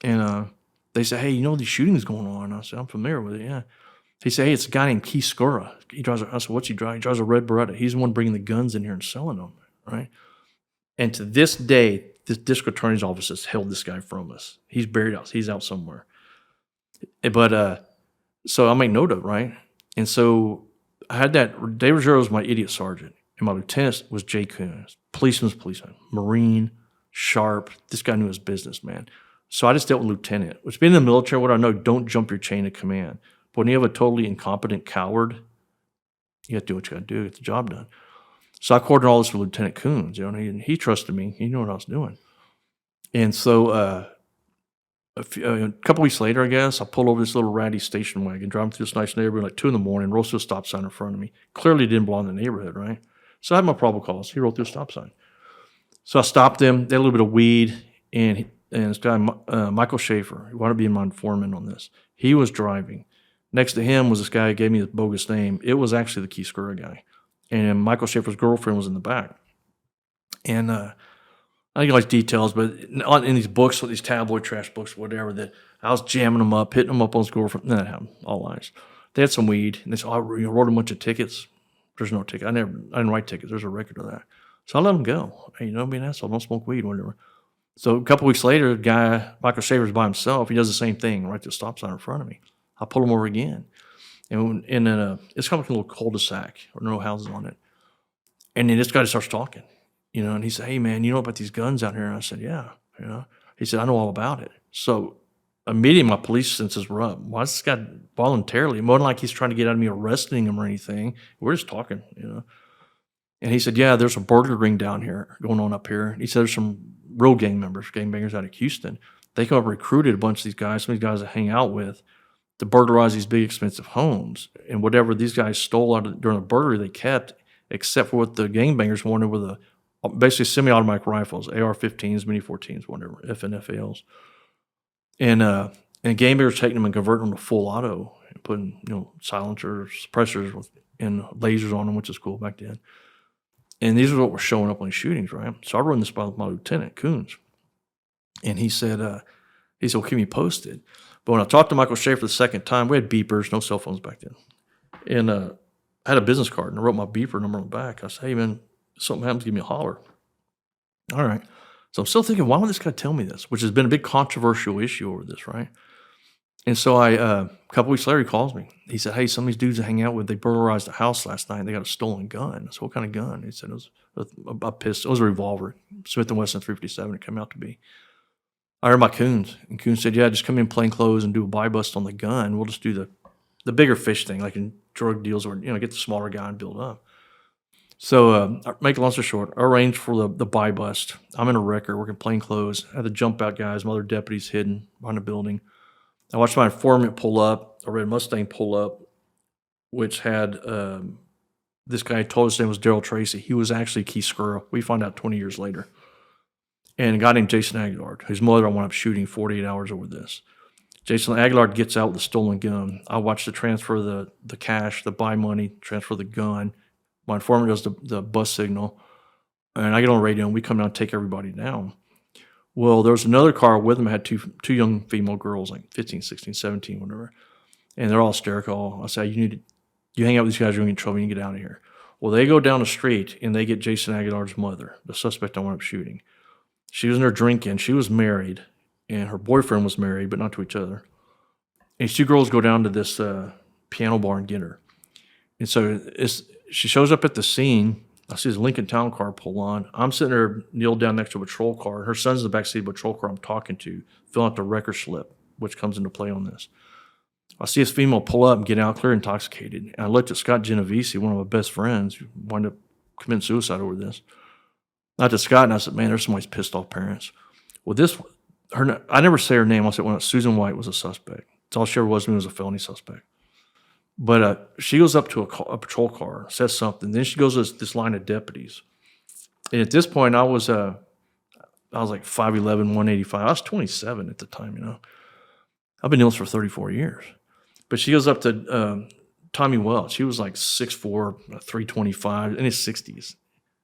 And they said, hey, these shootings going on? I said, I'm familiar with it, yeah. He said, hey, it's a guy named Keith Skura. I said, what's he drive? He drives a red Beretta. He's the one bringing the guns in here and selling them, right? And to this day, the district attorney's office has held this guy from us. He's buried out. He's out somewhere. But so I make note of it, right? And so I had that. David Ruggiero was my idiot sergeant, and my lieutenant was Jay Coons. Policeman's policeman, Marine, sharp. This guy knew his business, man. So I just dealt with lieutenant, which being in the military, what I know, don't jump your chain of command. But when you have a totally incompetent coward, you have to do what you got to do to get the job done. So I coordinated all this with Lieutenant Coons, and he trusted me. He knew what I was doing. And so a couple weeks later, I guess, I pull over this little ratty station wagon, driving through this nice neighborhood, like 2 in the morning, rolls through a stop sign in front of me. Clearly didn't belong in the neighborhood, right? So I had my probable cause. He rolled through a stop sign. So I stopped him. They had a little bit of weed, and this guy, Michael Schaefer, who wanted to be my informant on this, he was driving. Next to him was this guy who gave me this bogus name. It was actually the Keith Skura guy. And Michael Schaefer's girlfriend was in the back. And I think all these details, but in these books, these tabloid trash books, whatever, that I was jamming them up, hitting them up on his girlfriend. That happened, all lies. They had some weed, and they said, I wrote a bunch of tickets. There's no ticket. I didn't write tickets. There's a record of that. So I let them go. Hey, be an asshole. Don't smoke weed, whatever. So a couple weeks later, the guy, Michael Schaefer's by himself. He does the same thing, right to the stop sign in front of me. I pull him over again. And then it's kind of like a little cul-de-sac or no houses on it. And then this guy starts talking, and he said, hey, man, you know about these guns out here? And I said, yeah, He said, I know all about it. So immediately my police senses were up. Why is this guy voluntarily? More than like he's trying to get out of me arresting him or anything. We're just talking, And he said, yeah, there's a burglary ring down here, going on up here. He said there's some real gangbangers out of Houston. They come up and recruited a bunch of these guys, some of these guys I hang out with, to burglarize these big, expensive homes. And whatever these guys stole during the burglary, they kept, except for what the gangbangers wanted with basically semi-automatic rifles, AR-15s, Mini-14s, whatever, FNFALs. And gangbangers taking them and converting them to full auto and putting, silencers, suppressors, and lasers on them, which is cool back then. And these are what were showing up on these shootings, right? So I run this by my lieutenant, Coons. And he said, well, keep me posted. But when I talked to Michael Schaefer the second time, we had beepers, no cell phones back then. And I had a business card, and I wrote my beeper number on the back. I said, hey, man, if something happens, give me a holler. All right. So I'm still thinking, why would this guy tell me this? Which has been a big controversial issue over this, right? And so a couple weeks later, he calls me. He said, hey, some of these dudes I hang out with, they burglarized a house last night, and they got a stolen gun. I said, what kind of gun? He said, it was a pistol. It was a revolver, Smith & Wesson 357 it came out to be. I heard my Coons, and Coons said, yeah, just come in plain clothes and do a buy bust on the gun. We'll just do the bigger fish thing, like in drug deals, or, get the smaller guy and build up. So make a long story short, I arranged for the buy bust. I'm in a wrecker, working plain clothes. I had the jump out guys, my other deputies hidden behind the building. I watched my informant pull up, a red Mustang pull up, which had this guy told us his name was Daryl Tracy. He was actually Keith Skura. We found out 20 years later. And a guy named Jason Aguilar, whose mother I wound up shooting 48 hours over this. Jason Aguilar gets out with a stolen gun. I watch the transfer of the cash, the buy money, transfer the gun. My informant does the bus signal. And I get on the radio, and we come down and take everybody down. Well, there was another car with them that had two young female girls, like 15, 16, 17, whatever. And they're all hysterical. I say, you hang out with these guys, you're going to get in trouble, you can get out of here. Well, they go down the street, and they get Jason Aguilar's mother, the suspect I wound up shooting. She was in there drinking. She was married, and her boyfriend was married, but not to each other. And these two girls go down to this piano bar and get her. And so she shows up at the scene. I see this Lincoln Town car pull on. I'm sitting there, kneeled down next to a patrol car. Her son's in the backseat of a patrol car I'm talking to, filling out the record slip, which comes into play on this. I see this female pull up and get out, clear intoxicated. And I looked at Scott Genovese, one of my best friends, who wound up committing suicide over this. I looked at Scott, and I said, man, there's somebody's pissed off parents. Well, I never say her name. I said, Susan White was a suspect. That's all she ever was to me, was a felony suspect. But she goes up to a patrol car, says something. Then she goes to this line of deputies. And at this point, I was like 5'11", 185. I was 27 at the time, you know. I've been doing this for 34 years. But she goes up to Tommy Welch. He was like 6'4", 325, in his 60s.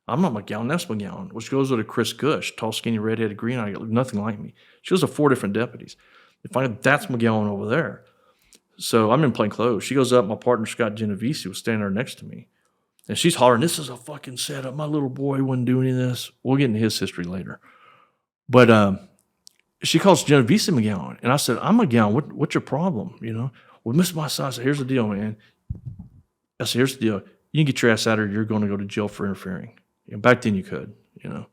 I'm not McGowen, that's McGowen. Well, she goes to Chris Gush, tall, skinny, redheaded, green-eyed, looked nothing like me. She goes to 4 different deputies. They find out that's McGowen over there. So I'm in plain clothes. She goes up, my partner Scott Genovese was standing there next to me. And she's hollering, "This is a fucking setup. My little boy wouldn't do any of this." We'll get into his history later. But she calls Genovese McGowen. And I said, "I'm McGowen. What's your problem?" You know? "Well, Miss My Son," I said, "Here's the deal, man." I said, "Here's the deal. You can get your ass out of here. You're going to go to jail for interfering." And back then you could, you know.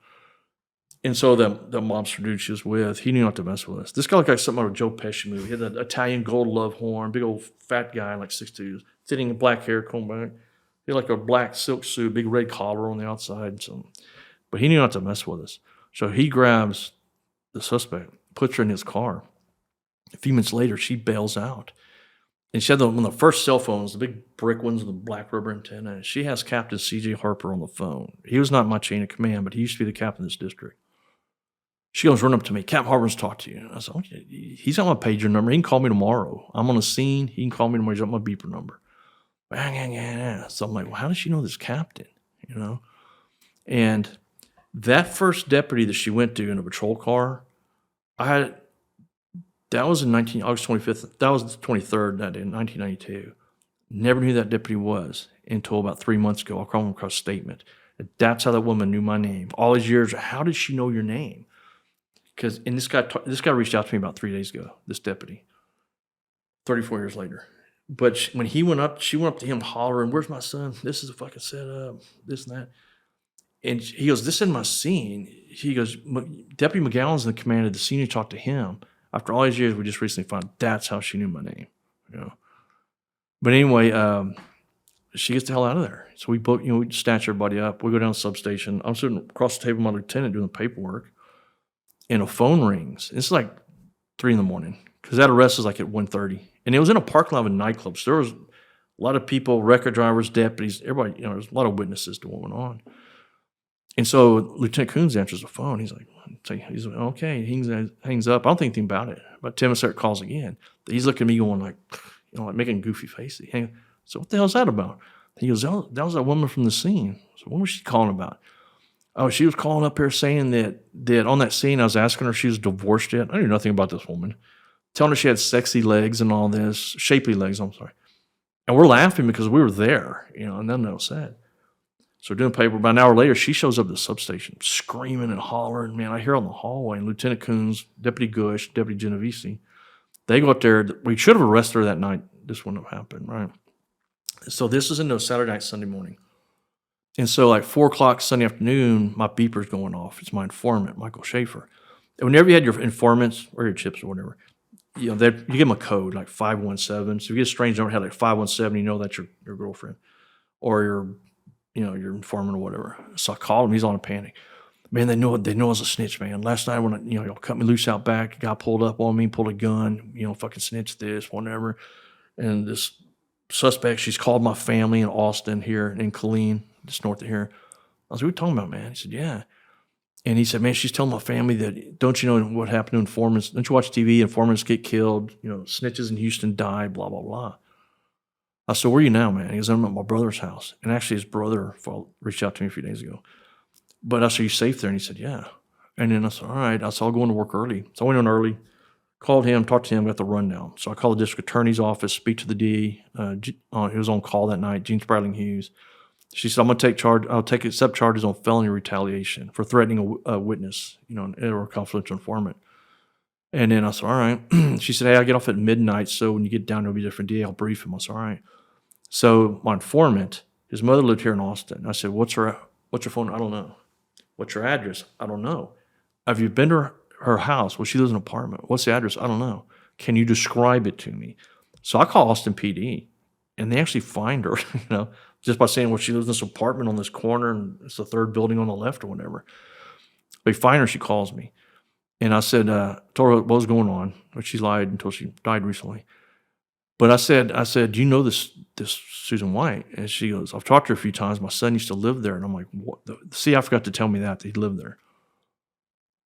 And so the mobster dude she was with, he knew not to mess with us. This guy looked like something out of a Joe Pesci movie. He had that Italian gold love horn, big old fat guy, like 6'2", sitting in black hair, combed back. He had like a black silk suit, big red collar on the outside. So, but he knew not to mess with us. So he grabs the suspect, puts her in his car. A few minutes later, she bails out. And she had one of the first cell phones, the big brick ones with the black rubber antenna. She has Captain C.J. Harper on the phone. He was not my chain of command, but he used to be the captain of this district. She goes running up to me, "Captain Harper's talk to you." And I said, "Okay, he's got my pager number. He can call me tomorrow. I'm on the scene. He can call me tomorrow. He's got my beeper number." So I'm like, well, how does she know this captain? You know? And that first deputy that she went to in a patrol car, that was in August 25th. That was the 23rd that day in 1992. Never knew who that deputy was until about 3 months ago. I called him across a statement. That's how that woman knew my name. All these years, how did she know your name? And this guy reached out to me about 3 days ago, this deputy, 34 years later. But when he went up, she went up to him hollering, "Where's my son? This is a fucking setup, this and that." And he goes, "This isn't my scene." He goes, "Deputy McGowan's in the command of the scene. You talked to him. After all these years, we just recently found that's how she knew my name." You know. But anyway, she gets the hell out of there. So we book, we snatch everybody up. We go down to the substation. I'm sitting across the table with my lieutenant doing the paperwork, and a phone rings. It's like 3 in the morning because that arrest is like at 1:30. And it was in a parking lot of a nightclub. So there was a lot of people, record drivers, deputies, everybody, there's a lot of witnesses to what went on. And so Lieutenant Coons answers the phone. He's like, okay. He hangs up. I don't think anything about it. About 10 minutes later, calls again. He's looking at me going like, like making a goofy face. So what the hell is that about? He goes, that was that woman from the scene. So what was she calling about? Oh, she was calling up here saying that on that scene, I was asking her if she was divorced yet. I knew nothing about this woman. Telling her she had sexy legs and all this, shapely legs, I'm sorry. And we're laughing because we were there, and nothing else said. So we're doing paper. About an hour later, she shows up at the substation screaming and hollering. Man, I hear her on the hallway. And Lieutenant Coons, Deputy Gush, Deputy Genovese, they go up there. We should have arrested her that night. This wouldn't have happened, right? So this is into Saturday night, Sunday morning. And so like 4 o'clock Sunday afternoon, my beeper's going off. It's my informant, Michael Schaefer. And whenever you had your informants or your chips or whatever, you give them a code like 517. So if you get a strange number, had like 517, that's your girlfriend or your informant or whatever. So I called him. He's on a panic. Man, they know I was a snitch, man. Last night when y'all cut me loose out back, a guy pulled up on me, pulled a gun, fucking snitched this, whatever. And this suspect, she's called my family in Austin here in Killeen, just north of here. I was like, "What are you talking about, man?" He said, "Yeah." And he said, "Man, she's telling my family that, don't you know what happened to informants? Don't you watch TV? Informants get killed. Snitches in Houston die, blah, blah, blah." I said, "Where are you now, man?" He goes, "I'm at my brother's house." And actually his brother reached out to me a few days ago. But I said, "You safe there?" And he said, "Yeah." And then I said, "All right." I said, "I'll go into work early." So I went in early, called him, talked to him, got the rundown. So I called the district attorney's office, speak to the DA. He was on call that night, Gene Spradling Hughes. She said, "I'm going to take charge. I'll accept charges on felony retaliation for threatening a witness, or a confidential informant." And then I said, "All right." She said, "Hey, I get off at midnight, so when you get down, it'll be a different DA. I'll brief him." I said, "All right." So my informant, his mother lived here in Austin. I said, what's her phone? "I don't know." "What's your address?" "I don't know." "Have you been to her house?" "Well, she lives in an apartment." "What's the address?" "I don't know." "Can you describe it to me?" So I call Austin PD, and they actually find her, just by saying, "Well, she lives in this apartment on this corner, and it's the third building on the left," or whatever. They find her, she calls me. And I said, told her what was going on, which she lied until she died recently. But I said, do you know this Susan White? And she goes, I've talked to her a few times. My son used to live there. And I'm like, what? See, I forgot to tell me that he lived there.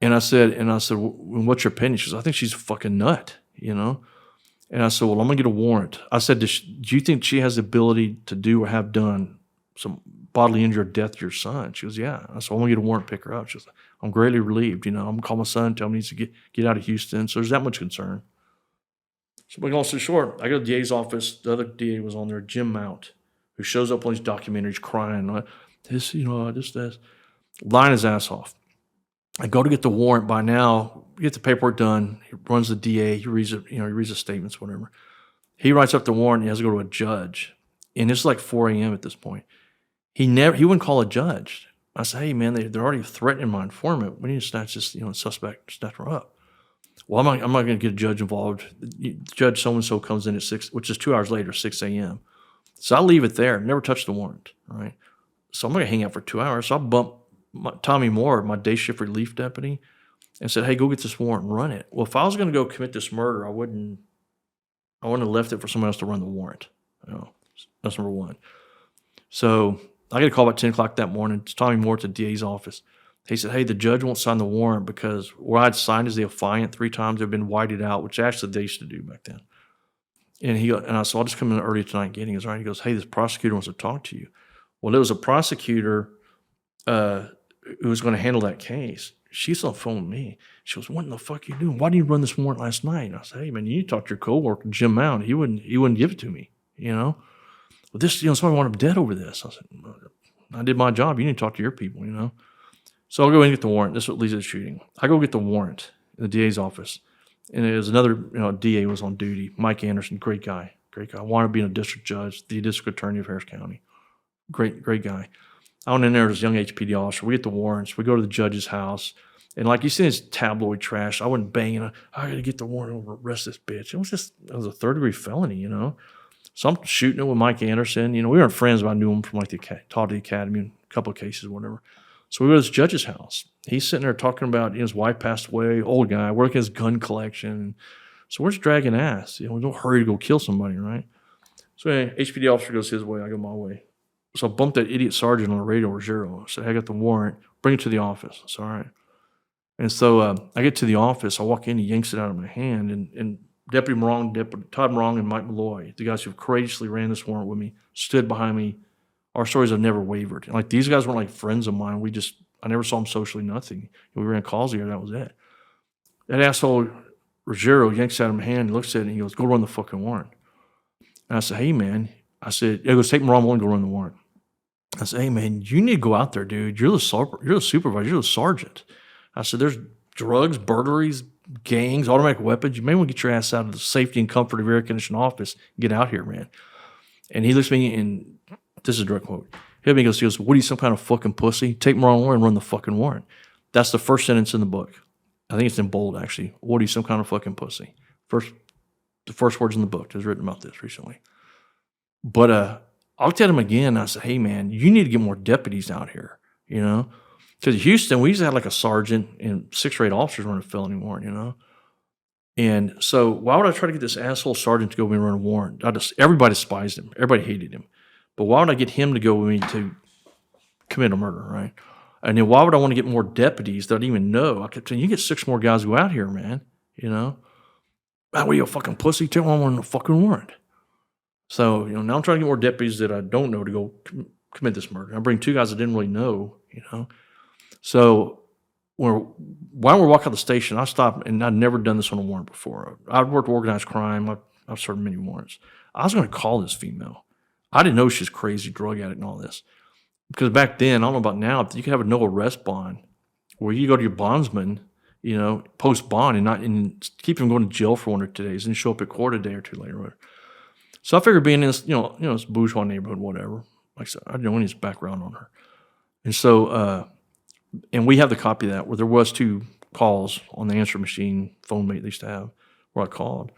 And I said, well, what's your opinion? She goes, I think she's a fucking nut, you know? And I said, well, I'm going to get a warrant. I said, do you think she has the ability to do or have done some bodily injury or death to your son? She goes, yeah. I said, I'm going to get a warrant, pick her up. She goes, I'm greatly relieved. You know, I'm going to call my son, tell him he needs to get out of Houston. So there's that much concern. So long story short, I go to the DA's office. The other DA was on there, Jim Mount, who shows up on these documentaries crying, this, lying his ass off. I go to get the warrant. By now, we get the paperwork done. He runs the DA. He reads it, he reads the statements, whatever. He writes up the warrant. He has to go to a judge. And it's like 4 a.m. at this point. He wouldn't call a judge. I said, hey, man, they're already threatening my informant. We need to snatch this, suspect, snatch her up. Well, I'm not going to get a judge involved. Judge so-and-so comes in at 6, which is 2 hours later, 6 a.m. So I leave it there, never touch the warrant, right? So I'm going to hang out for 2 hours. So I bump Tommy Moore, my day shift relief deputy, and said, hey, go get this warrant and run it. Well, if I was going to go commit this murder, I wouldn't have left it for someone else to run the warrant. That's number one. So I get a call about 10 o'clock that morning. It's Tommy Moore at the DA's office. He said, hey, the judge won't sign the warrant because where I'd signed as the affiant 3 times, they've been whited out, which actually they used to do back then. And I said, I'll just come in early tonight and get him. He goes, all right. He goes, hey, this prosecutor wants to talk to you. Well, there was a prosecutor who was going to handle that case. She's on the phone with me. She goes, what in the fuck are you doing? Why didn't you run this warrant last night? And I said, hey, man, you need to talk to your coworker, Jim Mount. He wouldn't give it to me, Well, this, somebody wanted him dead over this. I said, I did my job. You need to talk to your people, So I'll go in and get the warrant. This is what leads to the shooting. I go get the warrant in the DA's office. And it was another, DA was on duty. Mike Anderson, great guy. Wanted to be a district judge, the district attorney of Harris County. Great guy. I went in there as a young HPD officer. We get the warrants. We go to the judge's house. And like you see this tabloid trash, I wasn't banging. I got to get the warrant over, arrest this bitch. It was a third-degree felony, So I'm shooting it with Mike Anderson. We weren't friends, but I knew him from taught at the academy in a couple of cases, whatever. So we go to this judge's house. He's sitting there talking about his wife passed away, old guy, working his gun collection. So we're just dragging ass. We don't hurry to go kill somebody, right? So anyway, HPD officer goes his way, I go my way. So I bumped that idiot sergeant on the radio over zero. I said, hey, I got the warrant. Bring it to the office. It's all right. And so I get to the office. I walk in. He yanks it out of my hand. And Deputy Todd Morong and Mike Malloy, the guys who courageously ran this warrant with me, stood behind me. Our stories have never wavered. Like, these guys weren't like friends of mine. I never saw them socially, nothing. We ran calls here, that was it. That asshole, Ruggiero, yanks out of my hand, looks at it, and he goes, go run the fucking warrant. And I said, hey, man. He goes, take Morong and go run the warrant. I said, hey, man, you need to go out there, dude. You're the supervisor. You're the sergeant. I said, there's drugs, burglaries, gangs, automatic weapons. You may want to get your ass out of the safety and comfort of your air-conditioned office. Get out here, man. And he looks at me, and this is a direct quote. He goes, what are you, some kind of fucking pussy? Take Morong and run the fucking warrant. That's the first sentence in the book. I think it's in bold, actually. What are you, some kind of fucking pussy? The first words in the book. It was written about this recently. But I looked at him again, and I said, hey, man, you need to get more deputies out here, Because Houston, we used to have like a sergeant and 6 or 8 officers run a felony warrant, And so why would I try to get this asshole sergeant to go with me and run a warrant? Everybody despised him. Everybody hated him. But why would I get him to go with me to commit a murder, right? And then why would I want to get more deputies that I didn't even know? I kept saying, you get 6 more guys to go out here, man, What are you, a fucking pussy? Tell them on a fucking warrant. So, now I'm trying to get more deputies that I don't know to go commit this murder. I bring 2 guys I didn't really know, So while we're walking out the station, I stopped, and I'd never done this on a warrant before. I'd worked organized crime. I've served many warrants. I was going to call this female. I didn't know she's crazy, drug addict and all this. Because back then, I don't know about now, you could have a no arrest bond where you go to your bondsman, post bond and keep him going to jail for 1 or 2 days and show up at court a day or 2 later. So I figured being in this, this bourgeois neighborhood, whatever. Like I said, I didn't know any background on her. And so, and we have the copy of that where there was 2 calls on the answer machine, phone mate they used to have, where I called.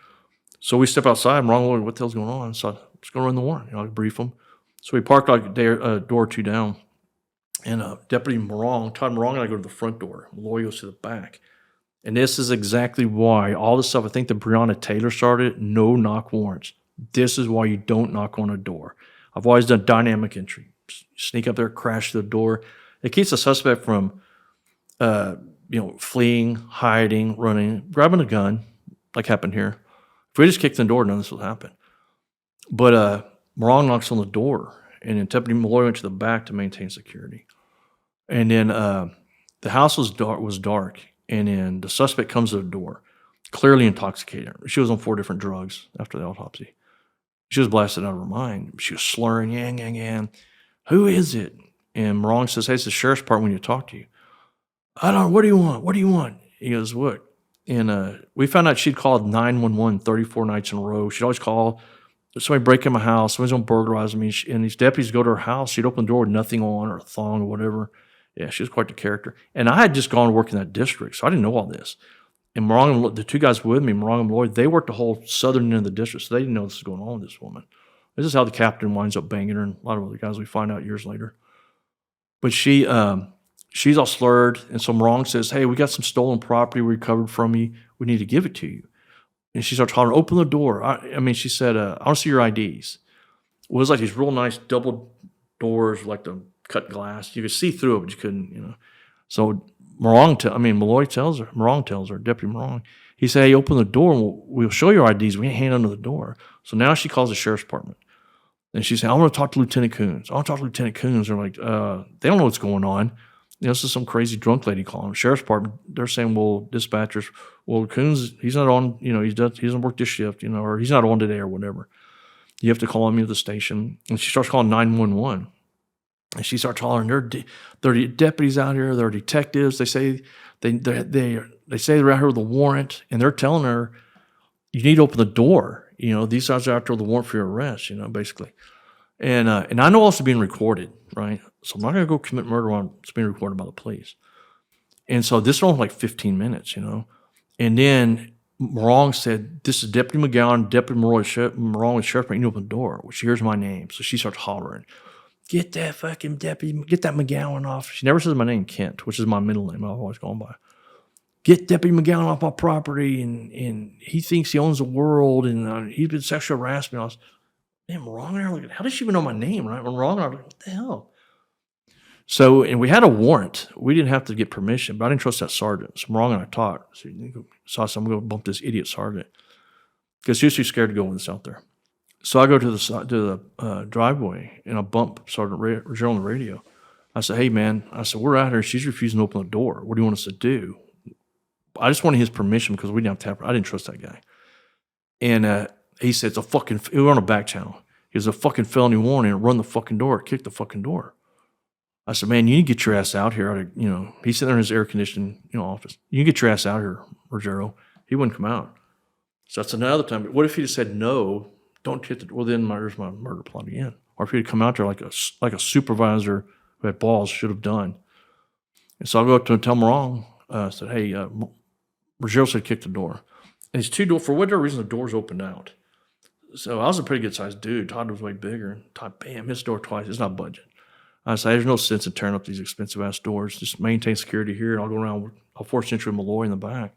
So we step outside, I'm wrong, what the hell's going on? So I was going to run the warrant, I brief them. So we parked like a door or 2 down. And Deputy Todd Morong and I go to the front door. Malloy goes to the back. And this is exactly why all this stuff, I think that Breonna Taylor started, no knock warrants. This is why you don't knock on a door. I've always done dynamic entry. Sneak up there, crash the door. It keeps the suspect from, fleeing, hiding, running, grabbing a gun, like happened here. If we just kicked in the door, none of this would happen. But Morong knocks on the door, and then Deputy Malloy went to the back to maintain security. And then the house was dark, and then the suspect comes to the door, clearly intoxicated. She was on 4 different drugs after the autopsy. She was blasted out of her mind. She was slurring, yang, yang, yang. Who is it? And Morong says, hey, it's the sheriff's department when you talk to you. I don't know. What do you want? What do you want? He goes, what? And we found out she'd called 911 34 nights in a row. She'd always call, somebody break in my house, somebody's going to burglarize me. And these deputies go to her house. She'd open the door with nothing on or a thong or whatever. Yeah, she was quite the character. And I had just gone to work in that district, so I didn't know all this. And Morong, the 2 guys with me, Morong and Lloyd, they worked the whole southern end of the district, so they didn't know this was going on with this woman. This is how the captain winds up banging her, and a lot of other guys we find out years later. But she's all slurred, and so Morong says, hey, we got some stolen property we recovered from you. We need to give it to you. And she starts hollering, open the door. She said, I want to see your IDs. It was like these real nice double doors, like the cut glass. You could see through it, but you couldn't, So Malloy tells her, Morong tells her, Deputy Morong, he said, hey, open the door and we'll show you our IDs. We ain't hand under the door. So now she calls the sheriff's department. And she said, I want to talk to Lieutenant Coons. I want to talk to Lieutenant Coons. They're like, they don't know what's going on. This is some crazy drunk lady calling. Sheriff's department, they're saying, well, dispatchers, well, Coons, he's not on, he doesn't work this shift, or he's not on today or whatever. You have to call him at the station. And she starts calling 911. And she starts hollering, there are deputies out here, there are detectives. They say they're out here with a warrant, and they're telling her, you need to open the door. These guys are out there with a warrant for your arrest, basically. And I know it's being recorded, right? So I'm not going to go commit murder while it's being recorded by the police. And so this went on like 15 minutes, And then Morong said, this is Deputy McGowen, Deputy Morong with Sheriff, you need to open the door. Well, she hears my name. So she starts hollering, get that fucking deputy, get that McGowen off. She never says my name, Kent, which is my middle name I've always gone by. Get Deputy McGowen off my property, and he thinks he owns the world, and he's been sexually harassed me. I was, man, Morong and I were like, how does she even know my name, right? Morong and I were like, what the hell? So, and we had a warrant. We didn't have to get permission, but I didn't trust that sergeant. So Morong and I talked. So I'm going to bump this idiot sergeant because she was too scared to go with us out there. So I go to the driveway, and I bump Sergeant Roger on the radio. I said, hey, man, we're out here. She's refusing to open the door. What do you want us to do? I just wanted his permission because we didn't have to I didn't trust that guy. And he said, we were on a back channel. He was a fucking felony warning, run the fucking door, kick the fucking door. I said, man, you need to get your ass out here. He's sitting there in his air conditioning office. You can get your ass out here, Rogero. He wouldn't come out. So that's another time. What if he just said no? Don't hit the. Well, then there's my murder plot again. Or if he'd come out there like a supervisor who had balls should have done. And so I go up to him and tell Morong. I said, hey, Rogero said kick the door. And his 2 doors, for whatever reason, the doors opened out. So I was a pretty good sized dude. Todd was way bigger. Todd, bam, his door twice. It's not budging. I said, there's no sense in tearing up these expensive ass doors. Just maintain security here, and I'll go around. I'll force entry with Malloy in the back.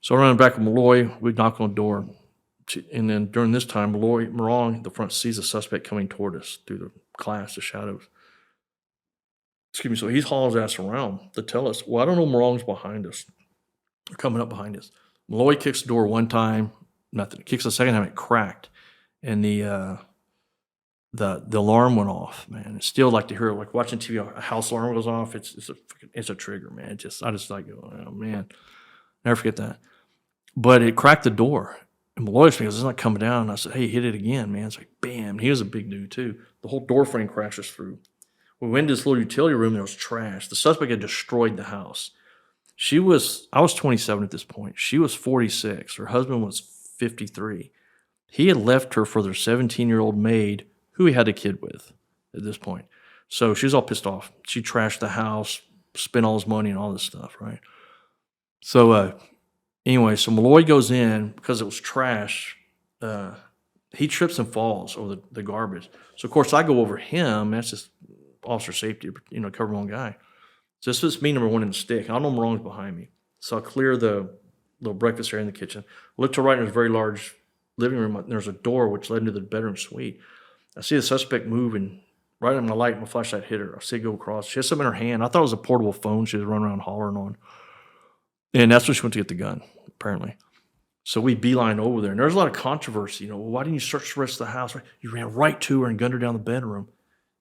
So I run in the back of Malloy. We knock on the door. And then during this time, Morong, the front, sees a suspect coming toward us through the glass, the shadows. Excuse me. So he hauls his ass around to tell us, well, I don't know, Morong's behind us. They're coming up behind us. Malloy kicks the door one time, nothing. Kicks the second time, it cracked. And the alarm went off, man. It's still like to hear, like watching TV, a house alarm goes off. It's a trigger, man. I just like, oh man, never forget that. But it cracked the door. And Malloy goes, it's not coming down. And I said, hey, hit it again, man. It's like, bam. He was a big dude, too. The whole door frame crashes through. We went into this little utility room. There was trash. The suspect had destroyed the house. I was 27 at this point. She was 46. Her husband was 53. He had left her for their 17-year-old maid, who he had a kid with at this point. So she was all pissed off. She trashed the house, spent all his money and all this stuff, right? So, anyway, so Malloy goes in because it was trash. He trips and falls over the garbage. So, of course, I go over him. That's just officer safety, cover my own guy. So this was me, number one, in the stick. I don't know Morong's behind me. So I clear the little breakfast area in the kitchen. Look to the right, and there's a very large living room. There's a door which led into the bedroom suite. I see the suspect moving right on my flashlight hit her. I see it go across. She has something in her hand. I thought it was a portable phone she was running around hollering on. And that's when she went to get the gun, apparently. So we beeline over there. And there's a lot of controversy. Well, why didn't you search the rest of the house? You ran right to her and gunned her down the bedroom.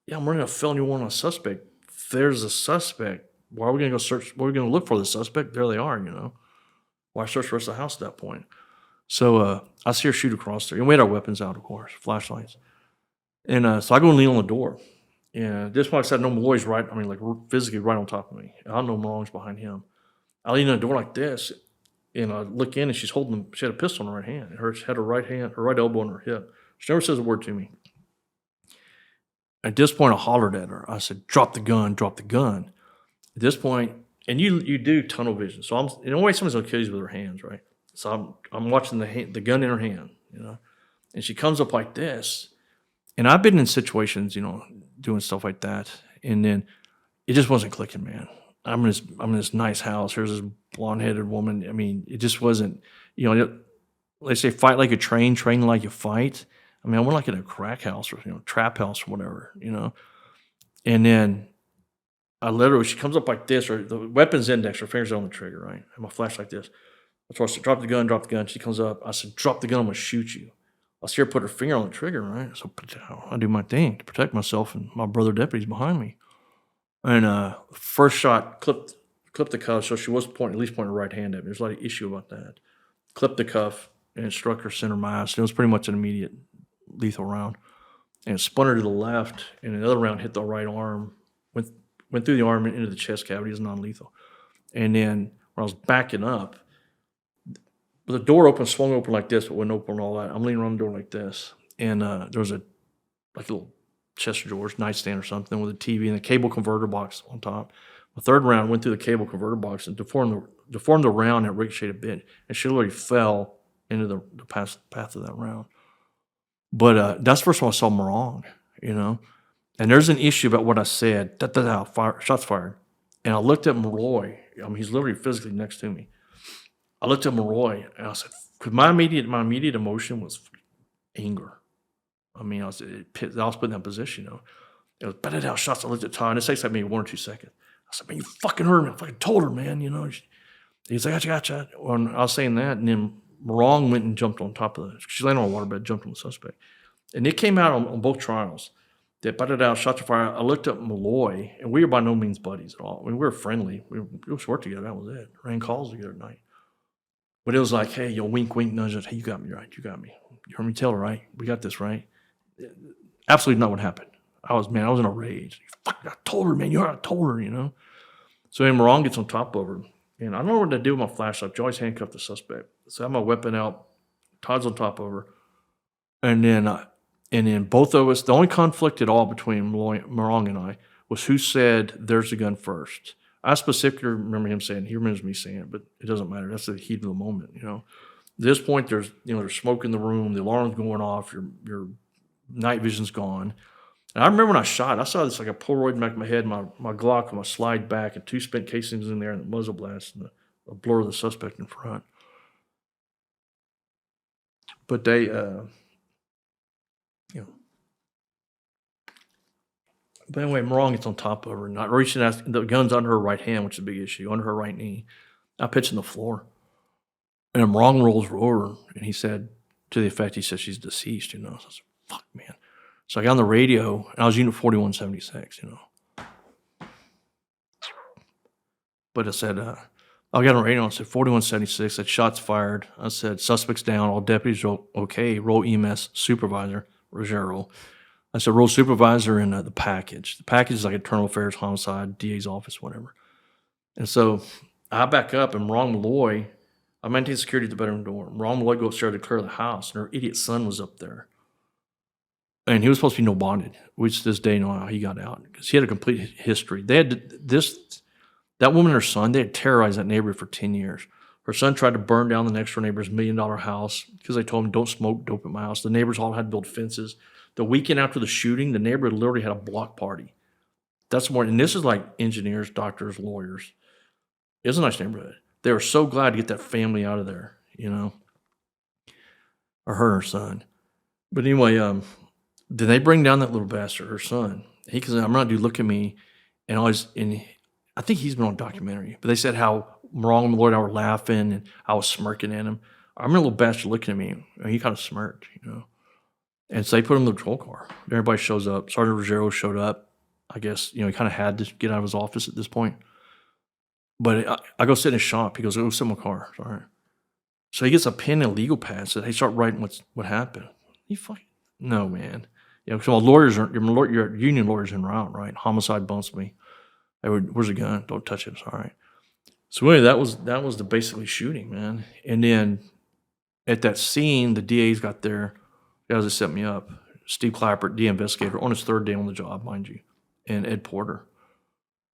Yeah, I'm running a felony warrant on a suspect. If there's a suspect, why are we going to go search? Why are we going to look for the suspect? There they are, Why search the rest of the house at that point? So I see her shoot across there. And we had our weapons out, of course, flashlights. And so I go and lean on the door. And this point I said, no, Malloy's right. Physically right on top of me. I know Malloy's behind him. I lean on the door like this. And I look in, and she had a pistol in her right hand. She had her right elbow on her hip. She never says a word to me. At this point, I hollered at her. I said, drop the gun, drop the gun. At this point, and you do tunnel vision. So in a way, somebody's going to kill you with her hands, right? So I'm watching the gun in her hand, And she comes up like this. And I've been in situations, doing stuff like that. And then it just wasn't clicking, man. I'm in this nice house. Here's this blonde-headed woman. I mean, it just wasn't, they say fight like a train like you fight. I mean, I went like in a crack house or, trap house or whatever, And then I literally, she comes up like this, or the weapon's index, her fingers on the trigger, right? I have my flash like this. So I said, drop the gun. She comes up. I said, drop the gun, I'm going to shoot you. I see her put her finger on the trigger, right? So I do my thing to protect myself, and my brother deputy's behind me. And first shot clipped the cuff, so she was at least pointing her right hand at me. There's a lot of issue about that. Clipped the cuff, and it struck her center mass. And it was pretty much an immediate lethal round. And it spun her to the left, and another round hit the right arm, went through the arm and into the chest cavity. It was non-lethal. And then when I was backing up, the door swung open like this, but wouldn't open all that. I'm leaning on the door like this. And there was a little chest of drawers, nightstand or something with a TV and a cable converter box on top. The third round went through the cable converter box and deformed the round and ricocheted a bit. And she literally fell into the path of that round. But that's the first time I saw Morong, And there's an issue about what I said. Shots fired. And I looked at Malloy. I mean, he's literally physically next to me. I looked at Malloy and I said, because my immediate emotion was anger. I mean, I was put in that position, It was better out shots. I looked at Todd, and it takes like maybe 1 or 2 seconds. I said, man, you fucking heard me. I fucking told her, man, He's like, gotcha. Well, I was saying that, and then Morong went and jumped on top of she landed on a waterbed, jumped on the suspect. And it came out on both trials that better out shots of fire. I looked at Malloy, and we were by no means buddies at all. I mean, we were friendly. We worked together. That was it. Ran calls together at night. But it was like, hey, wink, wink, nudge. Hey, you got me, right? You got me. You heard me tell her, right? We got this, right? Absolutely not what happened. I was in a rage. Fuck, I told her, man. I told her, So then Morong gets on top of her. And I don't know what to do with my flashlight. I always handcuffed the suspect. So I have my weapon out. Todd's on top of her. And then both of us, the only conflict at all between Morong and I was who said, there's the gun first. I specifically remember him saying, he remembers me saying it, but it doesn't matter. That's the heat of the moment, At this point, there's smoke in the room, the alarm's going off, your night vision's gone. And I remember when I shot, I saw this like a Polaroid in the back of my head, my Glock with my slide back and 2 spent casings in there and the muzzle blast and the blur of the suspect in front. But they, But anyway, Morong gets on top of her, not reaching out. The gun's under her right hand, which is a big issue, under her right knee. I pitch in the floor. And then Morong rolls over, and he said, to the effect, she's deceased, So I said, fuck, man. So I got on the radio, and I was Unit 4176, But I said, I got on the radio and said, 4176, said, shots fired. I said, suspects down, all deputies are okay, roll EMS supervisor, Rogero. I said, roll supervisor in the package. The package is like internal affairs, homicide, DA's office, whatever. And so I back up, and Morong Malloy, I maintain security at the bedroom door. Morong Malloy goes upstairs to clear the house, and her idiot son was up there. And he was supposed to be no bonded, which to this day, know how he got out, because he had a complete history. They had that woman and her son, they had terrorized that neighborhood for 10 years. Her son tried to burn down the next door neighbor's $1 million house because they told him, don't smoke dope at my house. The neighbors all had to build fences. The weekend after the shooting, the neighborhood literally had a block party. That's more, and this is like engineers, doctors, lawyers. It's a nice neighborhood. They were so glad to get that family out of there, or her and her son. But anyway, then they bring down that little bastard, her son. He goes, I'm not, dude, look at me. And I think he's been on documentary, but they said how wrong the Lord and I were laughing and I was smirking at him. I remember the little bastard looking at me and he kind of smirked, And so they put him in the patrol car. Everybody shows up. Sergeant Ruggiero showed up. I guess, he kind of had to get out of his office at this point. But I go sit in his shop. He goes, go sit in my car. All right. So he gets a pen and a legal pad. Said, hey, start writing what happened. No, man. So your union lawyers in route, right? Homicide bumps me. Where's the gun? Don't touch it. It's all right. So anyway, that was the basically shooting, man. And then at that scene, the DA's got there. Guys that set me up. Steve Clapper, DA investigator, on his third day on the job, mind you, and Ed Porter.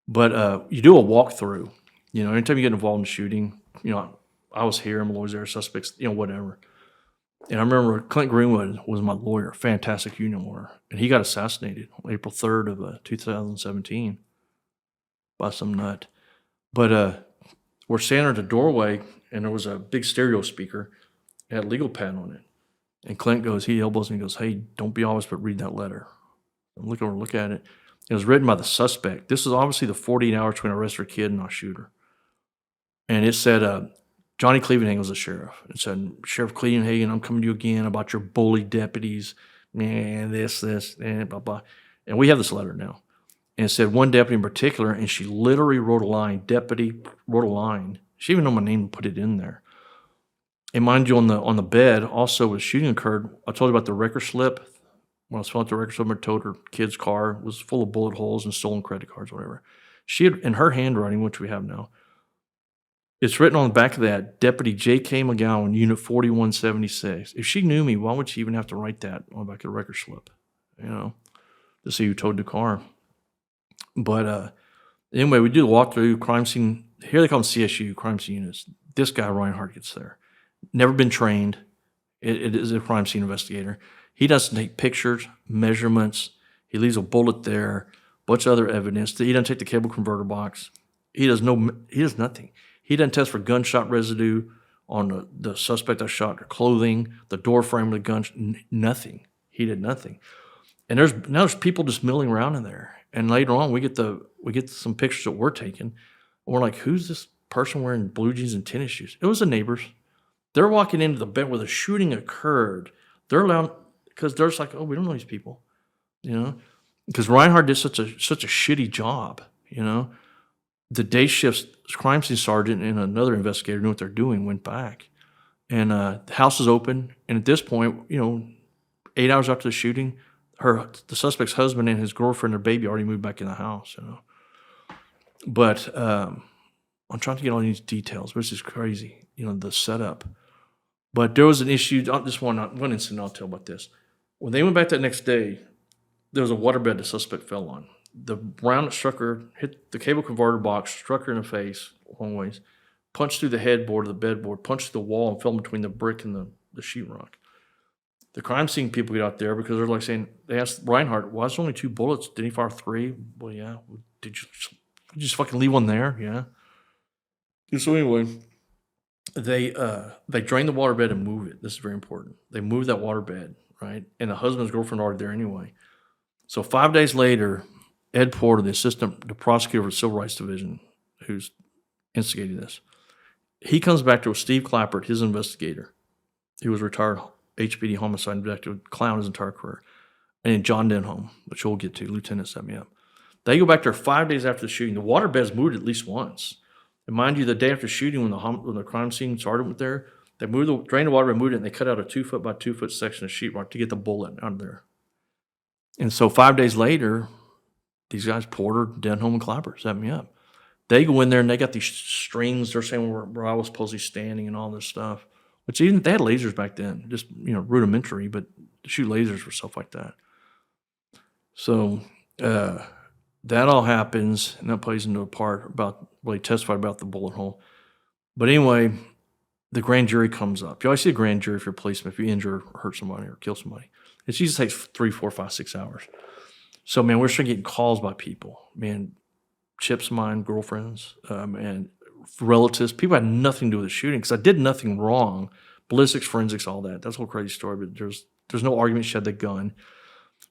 But you do a walkthrough. Anytime you get involved in shooting, I was here, I'm always there, suspects, whatever. And I remember Clint Greenwood was my lawyer, fantastic union lawyer, and he got assassinated on April 3rd of 2017 by some nut. But we're standing at the doorway, and there was a big stereo speaker. It had a legal pad on it. And Clint he elbows me and goes, hey, don't be honest, but read that letter. I'm looking over, look at it. It was written by the suspect. This is obviously the 48 hours between arrest for a kid and not shooter. And it said, Johnny Clevenhagen was the sheriff. It said, Sheriff Clevenhagen, I'm coming to you again about your bully deputies. Man, this, and blah, blah. And we have this letter now. And it said one deputy in particular, and she literally wrote a line. Deputy wrote a line. She even knew my name and put it in there. And mind you, on the bed, also when the shooting occurred, I told you about the record slip. When I was filling out the record slip, I told her kid's car was full of bullet holes and stolen credit cards, whatever. She had, in her handwriting, which we have now, it's written on the back of that, Deputy J.K. McGowen, Unit 4176. If she knew me, why would she even have to write that on the back of the record slip? To see who towed the car. But anyway, we do the walkthrough, crime scene. Here they call them CSU, crime scene units. This guy, Reinhardt, gets there. Never been trained. It is a crime scene investigator. He doesn't take pictures, measurements. He leaves a bullet there, a bunch of other evidence. He doesn't take the cable converter box. He does nothing. He doesn't test for gunshot residue on the suspect that shot, their clothing, the door frame of the gun, nothing. He did nothing. And there's people just milling around in there. And later on, we get some pictures that we're taking. And we're like, who's this person wearing blue jeans and tennis shoes? It was the neighbors. They're walking into the bed where the shooting occurred. They're allowed, because they're just like, oh, we don't know these people, because Reinhardt did such a shitty job, The day shift crime scene sergeant and another investigator knew what they're doing, went back, and the house was open. And at this point, 8 hours after the shooting, the suspect's husband and his girlfriend and their baby already moved back in the house, But I'm trying to get all these details, which is crazy, the setup. But there was an issue, just one incident I'll tell about this. When they went back that next day, there was a waterbed the suspect fell on. The round that struck her, hit the cable converter box, struck her in the face long ways, punched through the headboard of the bedboard, punched through the wall, and fell between the brick and the sheetrock. The crime scene people get out there because they're like saying, they asked Reinhardt, why is there only 2 bullets? Did he fire 3? Well, yeah. Did you just fucking leave one there? Yeah. And so anyway, they drain the waterbed and move it. This is very important. They move that waterbed, right? And the husband's girlfriend are already there anyway. So 5 days later, Ed Porter, the prosecutor of the Civil Rights Division, who's instigating this, he comes back to Steve Clapper, his investigator. He was retired HPD homicide investigator, clown his entire career. And John Denholm, which we'll get to, Lieutenant set me up. They go back there 5 days after the shooting. The waterbed's moved at least once. And mind you, the day after shooting, when the crime scene sergeant went there, they drained the water, moved it, and they cut out a 2-foot by 2-foot section of sheetrock to get the bullet out of there. And so 5 days later, these guys, Porter, Denholm, and Clapper, set me up. They go in there and they got these strings. They're saying where I was supposedly standing and all this stuff. Which even they had lasers back then, just rudimentary, but to shoot lasers for stuff like that. So that all happens, and that plays into a part about what he testified about the bullet hole. But anyway, the grand jury comes up. You always see a grand jury if you're a policeman, if you injure or hurt somebody or kill somebody. It usually takes 3, 4, 5, 6 hours. So, man, we're starting getting calls by people. Man, Chip's of mine, girlfriends, and relatives. People had nothing to do with the shooting because I did nothing wrong, ballistics, forensics, all that. That's a whole crazy story, but there's no argument she had the gun.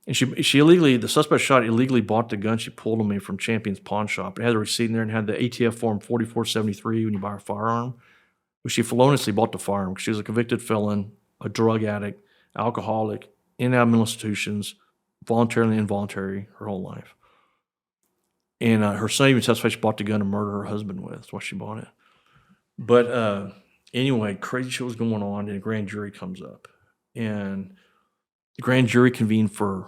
And she illegally, the suspect shot illegally bought the gun she pulled on me from Champion's Pawn Shop. It had the receipt in there and had the ATF form 4473 when you buy a firearm. But she feloniously bought the firearm because she was a convicted felon, a drug addict, alcoholic, in and out of mental institutions, voluntarily and involuntary her whole life. And her son even testified she bought the gun to murder her husband with. That's why she bought it. But anyway, crazy shit was going on, and a grand jury comes up. And the grand jury convened for,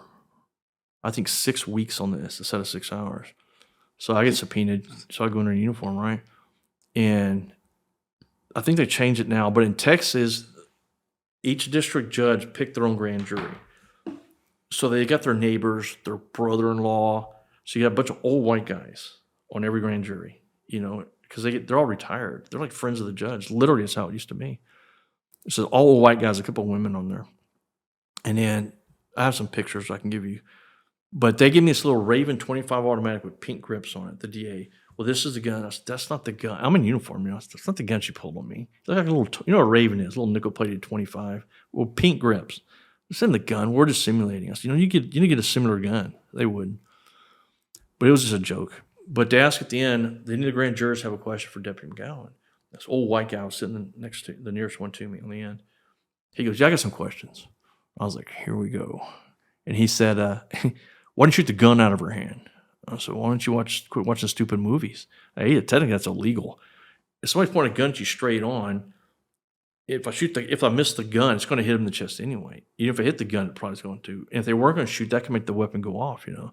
I think, 6 weeks on this instead of 6 hours. So I get subpoenaed, so I go in a uniform, right? And I think they changed it now, but in Texas, each district judge picked their own grand jury. So they got their neighbors, their brother-in-law. So you got a bunch of old white guys on every grand jury, because they're all retired. They're like friends of the judge. Literally, that's how it used to be. So all old white guys, a couple of women on there. And then I have some pictures I can give you. But they give me this little Raven 25 automatic with pink grips on it, the DA. Well, this is the gun. That's not the gun. I'm in uniform, That's not the gun she pulled on me. It's like a little, what a Raven is, a little nickel-plated 25. Well, pink grips. It's in the gun. We're just simulating us. You need to get a similar gun. They wouldn't. But it was just a joke. But they asked at the end, they need the grand jurors have a question for Deputy McGowen. This old white guy was sitting next to the nearest one to me on the end. He goes, yeah, I got some questions. I was like, here we go. And he said, why don't you shoot the gun out of her hand? I said, why don't you quit watching stupid movies? Hey, technically that's illegal. If somebody's pointing a gun at you straight on, if I miss the gun, it's going to hit him in the chest anyway. Even if I hit the gun, it probably is going to. And if they were going to shoot, that can make the weapon go off, Then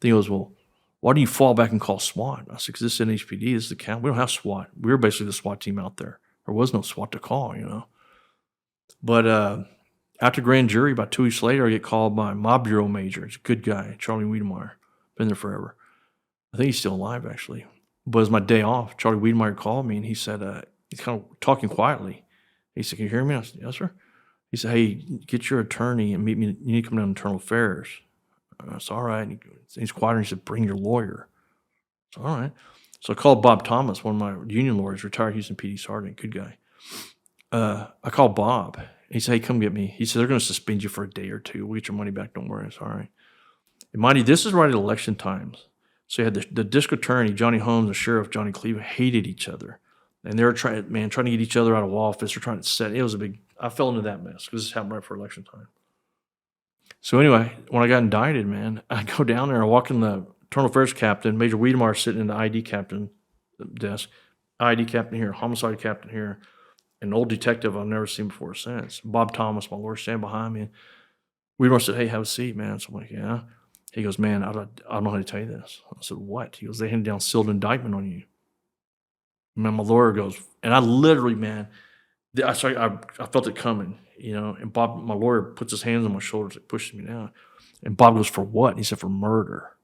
he goes, well, why do you fall back and call SWAT? I said, because this is NHPD, this is the county. We don't have SWAT. We were basically the SWAT team out there. There was no SWAT to call, But after grand jury, about 2 weeks later, I get called by my bureau major. He's a good guy, Charlie Wiedemeyer. Been there forever. I think he's still alive, actually. But it was my day off. Charlie Wiedemeyer called me, and he said, he's kind of talking quietly. He said, can you hear me? I said, yes, sir. He said, hey, get your attorney and meet me. You need to come down to internal affairs. I said, all right. And he's quiet, and he said, bring your lawyer. I said, all right. So I called Bob Thomas, one of my union lawyers, retired Houston PD sergeant, good guy. I called Bob. He said, hey, come get me. He said, they're going to suspend you for a day or two. We'll get your money back. Don't worry. It's all right. And mind you, this is right at election times. So you had the district attorney, Johnny Holmes, and sheriff, Johnny Cleveland, hated each other. And they were trying to get each other out of office. They're trying to set. It was I fell into that mess because this happened right for election time. So anyway, when I got indicted, man, I go down there. I walk in the internal affairs captain, Major Wiedemeyer sitting in the ID captain desk. ID captain here, homicide captain here. An old detective I've never seen before or since. Bob Thomas, my lawyer, standing behind me. And Wiedemeyer said, hey, have a seat, man. So I'm like, yeah. He goes, man, I don't know how to tell you this. I said, what? He goes, they handed down sealed indictment on you. Man, my lawyer goes, and I literally, man, I felt it coming, and Bob, my lawyer, puts his hands on my shoulders and pushes me down. And Bob goes, for what? And he said, for murder,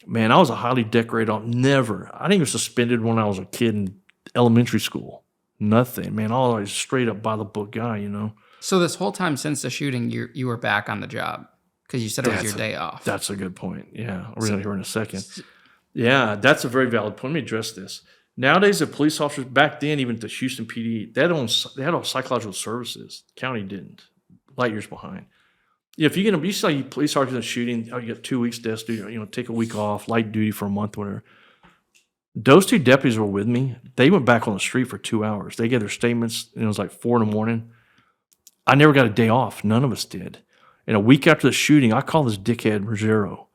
Man, I was a highly decorated, I didn't even suspended when I was a kid in elementary school. Nothing, man. I was straight up by the book guy, So this whole time since the shooting, you were back on the job because you said it was your day off. That's a good point. Yeah, we're going to hear in a second. Yeah, that's a very valid point. Let me address this. Nowadays, the police officers, back then, even the Houston PD, they had all psychological services. The county didn't. Light years behind. If you see police officers in a shooting, you get 2 weeks desk duty, take a week off, light duty for a month, whatever. Those two deputies were with me. They went back on the street for 2 hours. They gave their statements, and it was like 4 a.m. I never got a day off. None of us did. And a week after the shooting, I called this dickhead Rogero.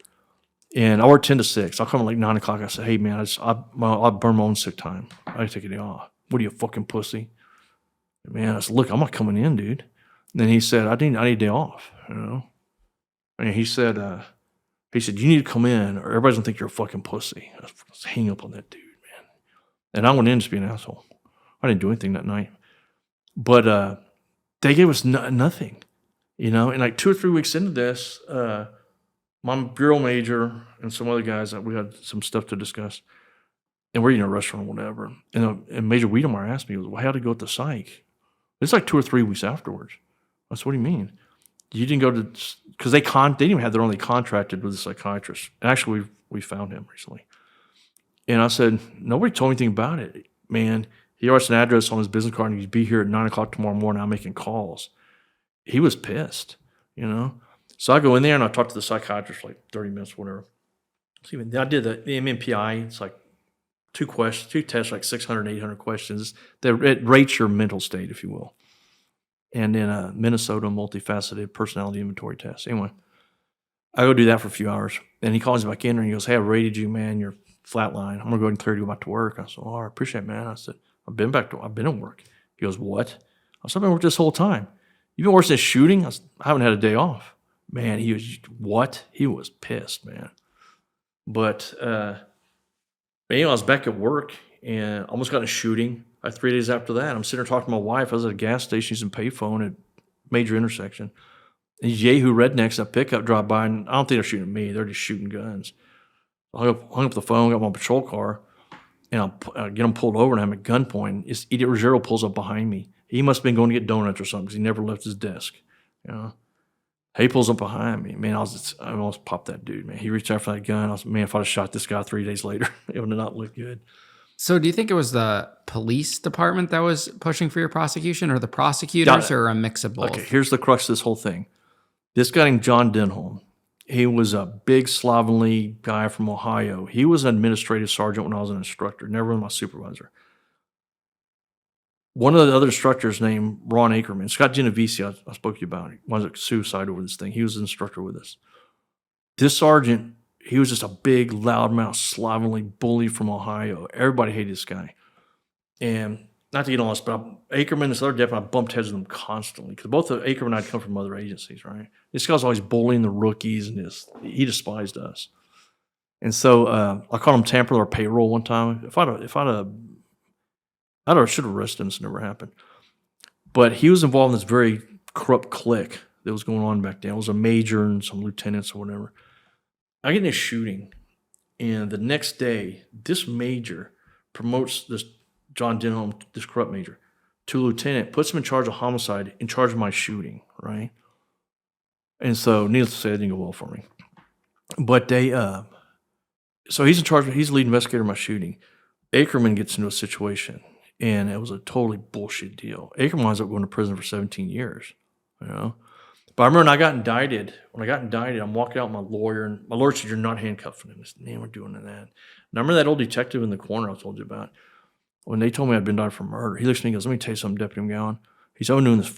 And I worked 10 to 6. I'll come at like 9 o'clock. I said, hey, man, I'll burn my own sick time. I got to take a day off. What are you, a fucking pussy? Man, I said, look, I'm not coming in, dude. And then he said, I need a day off, And he said, you need to come in or everybody's going to think you're a fucking pussy. I was hang up on that dude, man. And I went in just being an asshole. I didn't do anything that night. But they gave us nothing, And like 2 or 3 weeks into this, my bureau major and some other guys, we had some stuff to discuss. And we're eating a restaurant or whatever. And Major Wiedemeyer asked me, well, how'd it go at the psych? It's like 2 or 3 weeks afterwards. I said, what do you mean? You didn't go to, because they didn't even have their own, they contracted with a psychiatrist. And actually, we found him recently. And I said, nobody told me anything about it. Man, He writes an address on his business card and he'd be here at 9 o'clock tomorrow morning. I'm making calls. He was pissed, you know? So I go in there and I talk to the psychiatrist for like 30 minutes, whatever. So even I did the MMPI. It's like two tests, like 600, 800 questions. It rates your mental state, if you will. And then a Minnesota multifaceted personality inventory test. Anyway, I go do that for a few hours. And he calls me back in and he goes, hey, I rated you, man. You're flatline. I'm going to go ahead and clear you back to work. I said, oh, I appreciate it, man. I said, I've been at work. He goes, what? I said, I've been at work this whole time. You've been worse than shooting? I said, I haven't had a day off. Man, he was, what? He was pissed, man. But anyway, I was back at work and almost got in a shooting. 3 days after that, I'm sitting there talking to my wife. I was at a gas station using payphone at major intersection. And these Yahoo rednecks in a pickup drive by, and I don't think they're shooting at me. They're just shooting guns. I hung up the phone, got my patrol car, and I get them pulled over and I'm at gunpoint. This idiot Ruggiero pulls up behind me. He must have been going to get donuts or something because he never left his desk. You know, he pulls up behind me. Man, I almost popped that dude, man. He reached out for that gun. I was, man, if I'd have shot this guy 3 days later, it would have not looked good. So do you think it was the police department that was pushing for your prosecution or the prosecutors or a mix of both? Okay, here's the crux of this whole thing. This guy named John Denholm, he was a big slovenly guy from Ohio. He was an administrative sergeant when I was an instructor, never my supervisor. One of the other instructors named Ron Ackerman, Scott Genovese, I spoke to you about. He was a suicide over this thing. He was an instructor with us. This sergeant, he was just a big, loudmouth, slovenly bully from Ohio. Everybody hated this guy. And not to get on this, but Ackerman and this other deputy, I bumped heads with them constantly because both Ackerman and I come from other agencies, right? This guy was always bullying the rookies and he despised us. And so I caught him tampering our payroll one time. I should have arrested him. This never happened. But he was involved in this very corrupt clique that was going on back then. It was a major and some lieutenants or whatever. I get in a shooting, and the next day, this major promotes this John Denholm, this corrupt major, to lieutenant, puts him in charge of homicide, in charge of my shooting, right? And so, needless to say, it didn't go well for me. But so he's in charge, he's the lead investigator of my shooting. Ackerman gets into a situation, and it was a totally bullshit deal. Ackerman winds up going to prison for 17 years, you know? But I remember when I got indicted, I'm walking out with my lawyer, and my lawyer said, you're not handcuffing him. I said, man, we're doing that. And I remember that old detective in the corner I told you about. When they told me I'd been indicted for murder, he looks at me and goes, let me tell you something, Deputy McGowen. He said, I've been doing this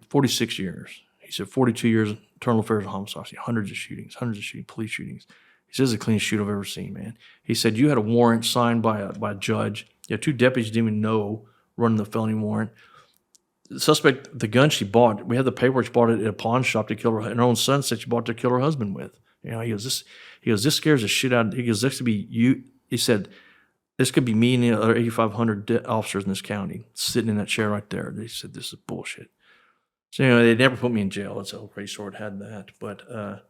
46 years. He said, 42 years internal affairs and homicide. Hundreds of shootings, police shootings. He says, the cleanest shoot I've ever seen, man. He said, you had a warrant signed by a judge. You had two deputies you didn't even know running the felony warrant. The suspect, the gun she bought, we had the paperwork, she bought it at a pawn shop to kill her, and her own son said she bought it to kill her husband with. You know, he goes, this scares the shit out of, he goes, this could be you. He said, this could be me and the other 8,500 officers in this county sitting in that chair right there. They said, this is bullshit. So, you know, they never put me in jail. It's a pretty sort had that. But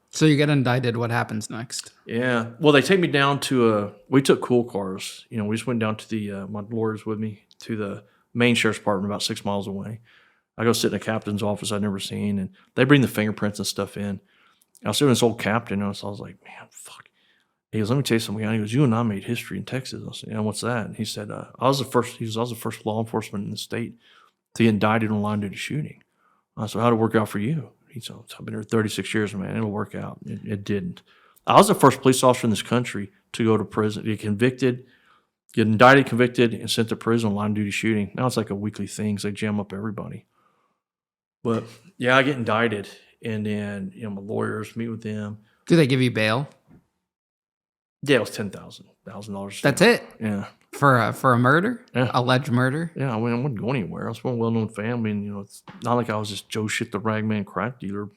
so you get indicted. What happens next? Yeah. Well, they take me down to we took cool cars. You know, we just went down to the my lawyers with me to the main sheriff's department about 6 miles away. I go sit in a captain's office I'd never seen, and they bring the fingerprints and stuff in. I was sitting with this old captain, and so I was like, man, fuck. He goes, let me tell you something. He goes, you and I made history in Texas. I said, yeah, what's that? And he said, I was the first law enforcement in the state to get indicted on line duty shooting. I said, how'd it work out for you? He said, I've been here 36 years, man. It'll work out. It didn't. I was the first police officer in this country to go to prison, get convicted, get indicted, convicted, and sent to prison on line duty shooting. Now it's like a weekly thing because they jam up everybody. But yeah, I get indicted, and then my lawyers meet with them. Do they give you bail? Yeah, it was $10,000. That's it. Yeah, for a murder, alleged murder. Yeah, I wouldn't go anywhere. I was from a well-known family, and it's not like I was just Joe shit the ragman crack dealer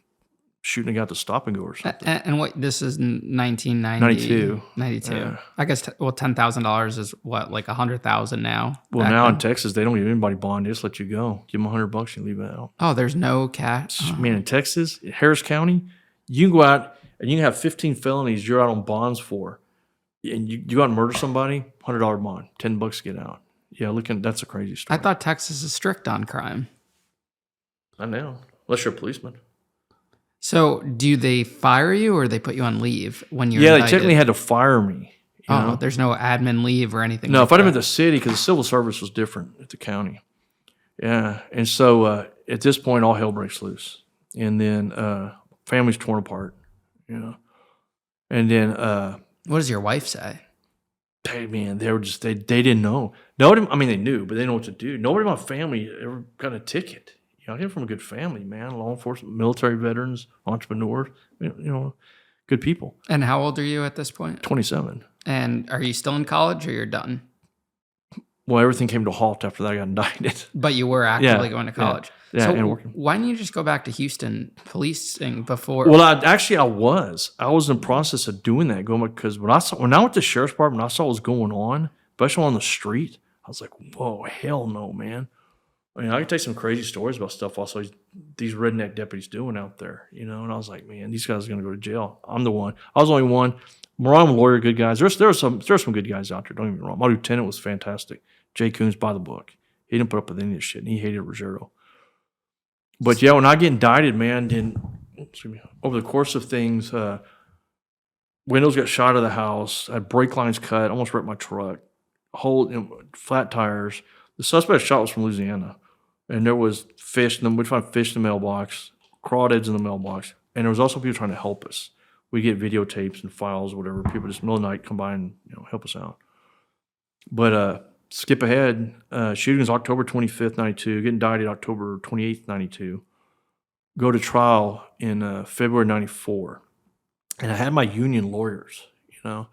shooting a guy at the stop and go or something. And what, this is 1992. 92. Yeah. I guess $10,000 is what, like $100,000 now. Well, now in Texas they don't give anybody bond. They just let you go. Give them $100 and leave it out. Oh, there's no cash. Oh. Man, in Texas, Harris County, you can go out and you can have 15 felonies you're out on bonds for, and you go out and murder somebody, $100 bond, $10 to get out. Yeah, that's a crazy story. I thought Texas is strict on crime. I know, unless you're a policeman. So do they fire you or they put you on leave when you're indicted? indicted? They technically had to fire me. You know? there's no admin leave or anything. No, like if I'd have been that. at the city, because the civil service was different at the county. Yeah, and so at this point, all hell breaks loose, and then family's torn apart, you know, and then What does your wife say? hey man, they were just they didn't know. Nobody, I mean, they knew, but they didn't know what to do. Nobody in my family ever got a ticket. You know, I came from a good family, man. Law enforcement, military veterans, entrepreneurs, you know, good people. And how old are you at this point? 27. And are you still in college or you're done? Well, everything came to a halt after that I got indicted. But you were actively Yeah, going to yeah, college. yeah, So and working. why didn't you just go back to Houston policing before? Well, I was in the process of doing that, going because when I went to the sheriff's department, I saw what was going on, especially on the street. I was like, "Whoa, hell no, man!" I mean, I could tell you some crazy stories about stuff also these redneck deputies doing out there, you know. And I was like, "Man, these guys are going to go to jail." I'm the one. I was the only one. I'm a lawyer, good guys. There's some good guys out there. Don't get me wrong. My lieutenant was fantastic. Jay Coons by the book. He didn't put up with any of this shit, and he hated Ruggiero. But yeah, when I get indicted, man, then over the course of things, windows got shot out of the house. I had brake lines cut. Almost wrecked my truck. Flat tires. The suspect shot was from Louisiana, and there was fish. And we'd find fish in the mailbox, crawdads in the mailbox, and there was also people trying to help us. We get videotapes and files, or whatever. People just middle of the night come by and help us out. But skip ahead. Shooting is October 25th, 92. Get indicted October 28th, 92. Go to trial in February 94. And I had my union lawyers, you know.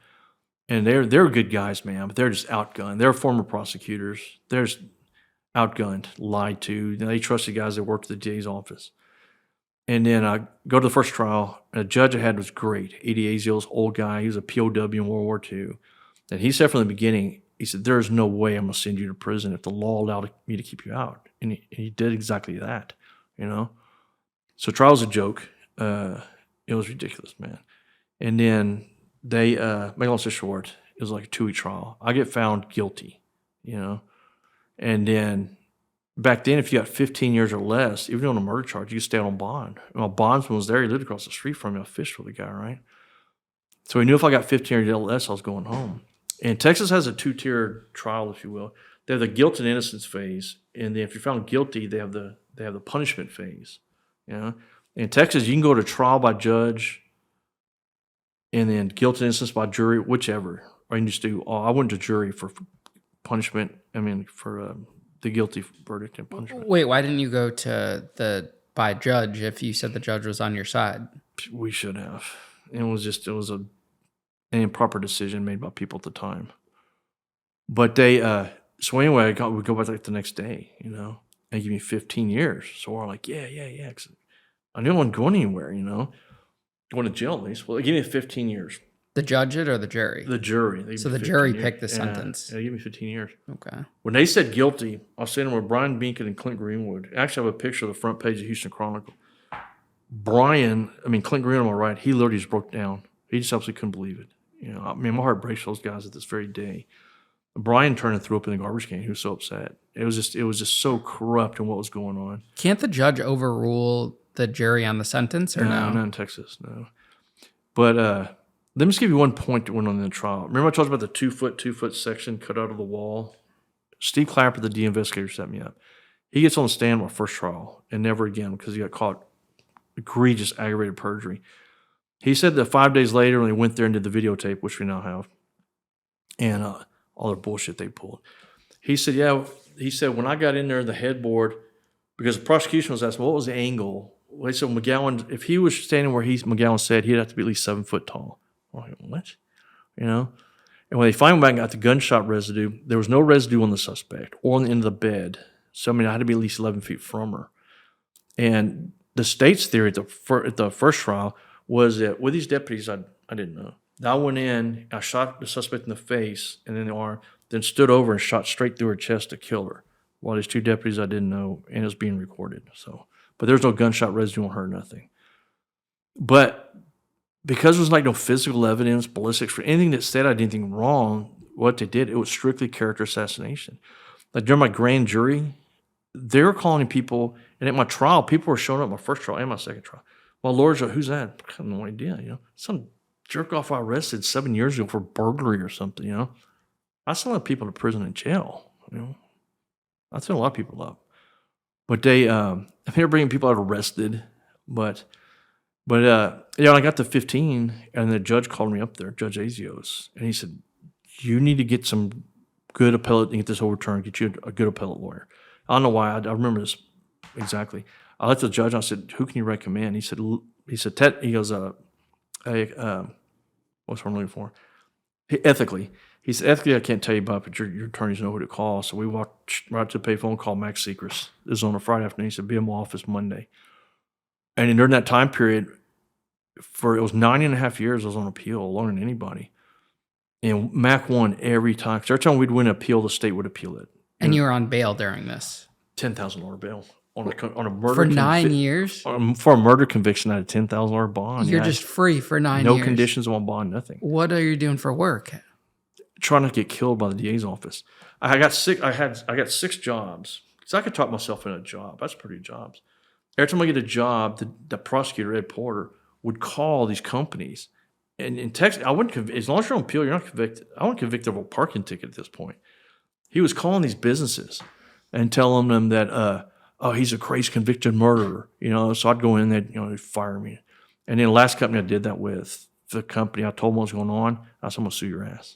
And they're good guys, man, but they're just outgunned. They're former prosecutors. They're just outgunned, lied to. They trusted guys that worked at the DA's office. And then I go to the first trial. And the judge I had was great. E.D. Aziel's old guy. He was a POW in World War II. And he said from the beginning, he said, "There's no way I'm going to send you to prison if the law allowed me to keep you out." And he did exactly that, you know. So trial's a joke. It was ridiculous, man. And then they, make a long story short, it was like a 2-week trial. I get found guilty, you know. And then back then, if you got 15 years or less, even on a murder charge, you could stay on bond. And my bondsman was there. He lived across the street from me. I fished with the guy, right? So he knew if I got 15 years or less, I was going home. And Texas has a 2-tiered trial, if you will. They have the guilt and innocence phase, and then if you're found guilty, they have the punishment phase. You know, in Texas, you can go to trial by judge, and then guilt and innocence by jury, whichever. Or you can just do. I went to jury for punishment. I mean, for the guilty verdict and punishment. Wait, why didn't you go to the by judge if you said the judge was on your side? We should have. It was an improper decision made by people at the time. But they, so anyway, we go back like the next day, you know, they give me 15 years. So we're like, yeah. I knew I wasn't going anywhere, you know, going to jail at least. Well, they gave me 15 years. The judge it or the jury? The jury. So the jury picked the sentence. Yeah, they gave me 15 years. Okay. When they said guilty, I was sitting with Brian Beacon and Clint Greenwood. Actually, I have a picture of the front page of Houston Chronicle. Clint Greenwood on my right, he literally just broke down. He just absolutely couldn't believe it. You know, I mean, my heart breaks for those guys at this very day. Brian turned and threw up in the garbage can. He was so upset. It was just so corrupt in what was going on. Can't the judge overrule the jury on the sentence or no? No, not in Texas, no. But let me just give you one point that went on in the trial. Remember I told you about the 2-foot section cut out of the wall? Steve Clapper, the D investigator, set me up. He gets on the stand my first trial, and never again because he got caught egregious aggravated perjury. He said that 5 days later when they went there and did the videotape, which we now have, and all the bullshit they pulled. He said, when I got in there, the headboard, because the prosecution was asking, what was the angle? Well, they said McGowen, if he was standing where McGowen said, he'd have to be at least 7 foot tall. I'm like, what? You know? And when they finally went back and got the gunshot residue, there was no residue on the suspect or on the end of the bed. So, I mean, I had to be at least 11 feet from her. And the state's theory at the first trial was that with these deputies, I didn't know. I went in, I shot the suspect in the face and in the arm, then stood over and shot straight through her chest to kill her. While these 2 deputies I didn't know, and it was being recorded. So, but there's no gunshot residue on her, nothing. But because there was like no physical evidence, ballistics, for anything that said I did anything wrong, what they did, it was strictly character assassination. Like during my grand jury, they were calling people, and at my trial, people were showing up, my first trial and my second trial. My lawyers are, who's that? I have no idea, you know. Some jerk off I arrested 7 years ago for burglary or something, you know. I sent a lot of people to prison and jail, you know. I sent a lot of people up. But they're bringing people out arrested, but you know, I got to 15, and the judge called me up there, Judge Azios, and he said, "You need to get some good appellate and get this overturned. Get you a good appellate lawyer." I don't know why. I remember this exactly. I looked at the judge. I said, "Who can you recommend?" He said, "Ted." He goes, what's what I'm looking for? Ethically." He said, "Ethically, I can't tell you about, but your attorneys know who to call." So we walked right to the payphone, called Max Sechrest. This was on a Friday afternoon. He said, "Be in my office Monday." And during that time period, it was 9.5 years I was on appeal, longer than anybody. And Mac won every time. Because every time we'd win an appeal, the state would appeal it. And you were on bail during this? $10,000 bail on a murder for 9 years? For a murder conviction, I had a $10,000 bond. You're just free for 9 years? No conditions on bond, nothing. What are you doing for work? Trying not to get killed by the DA's office. I got 6 jobs. Because I could talk myself into a job. That's pretty jobs. Every time I get a job, the prosecutor, Ed Porter, would call these companies. And in Texas, I wouldn't as long as you're on appeal, you're not convicted. I wasn't convicted of a parking ticket at this point. He was calling these businesses and telling them that, he's a crazy convicted murderer. You know, so I'd go in there, they'd fire me. And then the last company I did that with, the company, I told them what was going on. I said, "I'm going to sue your ass."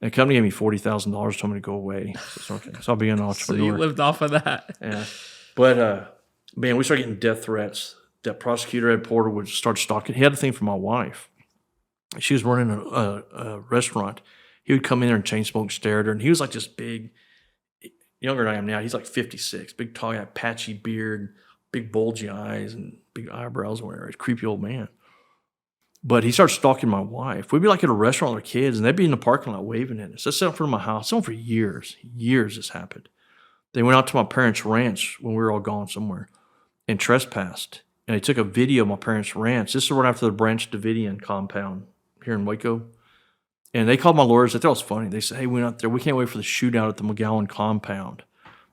And the company gave me $40,000, told me to go away. So, okay. So I'll be an entrepreneur. So you lived off of that. Yeah. But, man, we started getting death threats. That prosecutor, Ed Porter, would start stalking. He had a thing for my wife. She was running a restaurant. He would come in there and chain smoke, stare at her. And he was like this big, younger than I am now. He's like 56, big, tall guy, patchy beard, big, bulgy eyes, and big eyebrows or whatever. He's a creepy old man. But he started stalking my wife. We'd be like at a restaurant with our kids, and they'd be in the parking lot waving at us. That's sat in front of my house. It's on for years. Years this happened. They went out to my parents' ranch when we were all gone somewhere and trespassed. And they took a video of my parents' ranch. This is right after the Branch Davidian compound here in Waco. And they called my lawyers. They thought it was funny. They said, "Hey, we went out there. We can't wait for the shootout at the McGowen compound."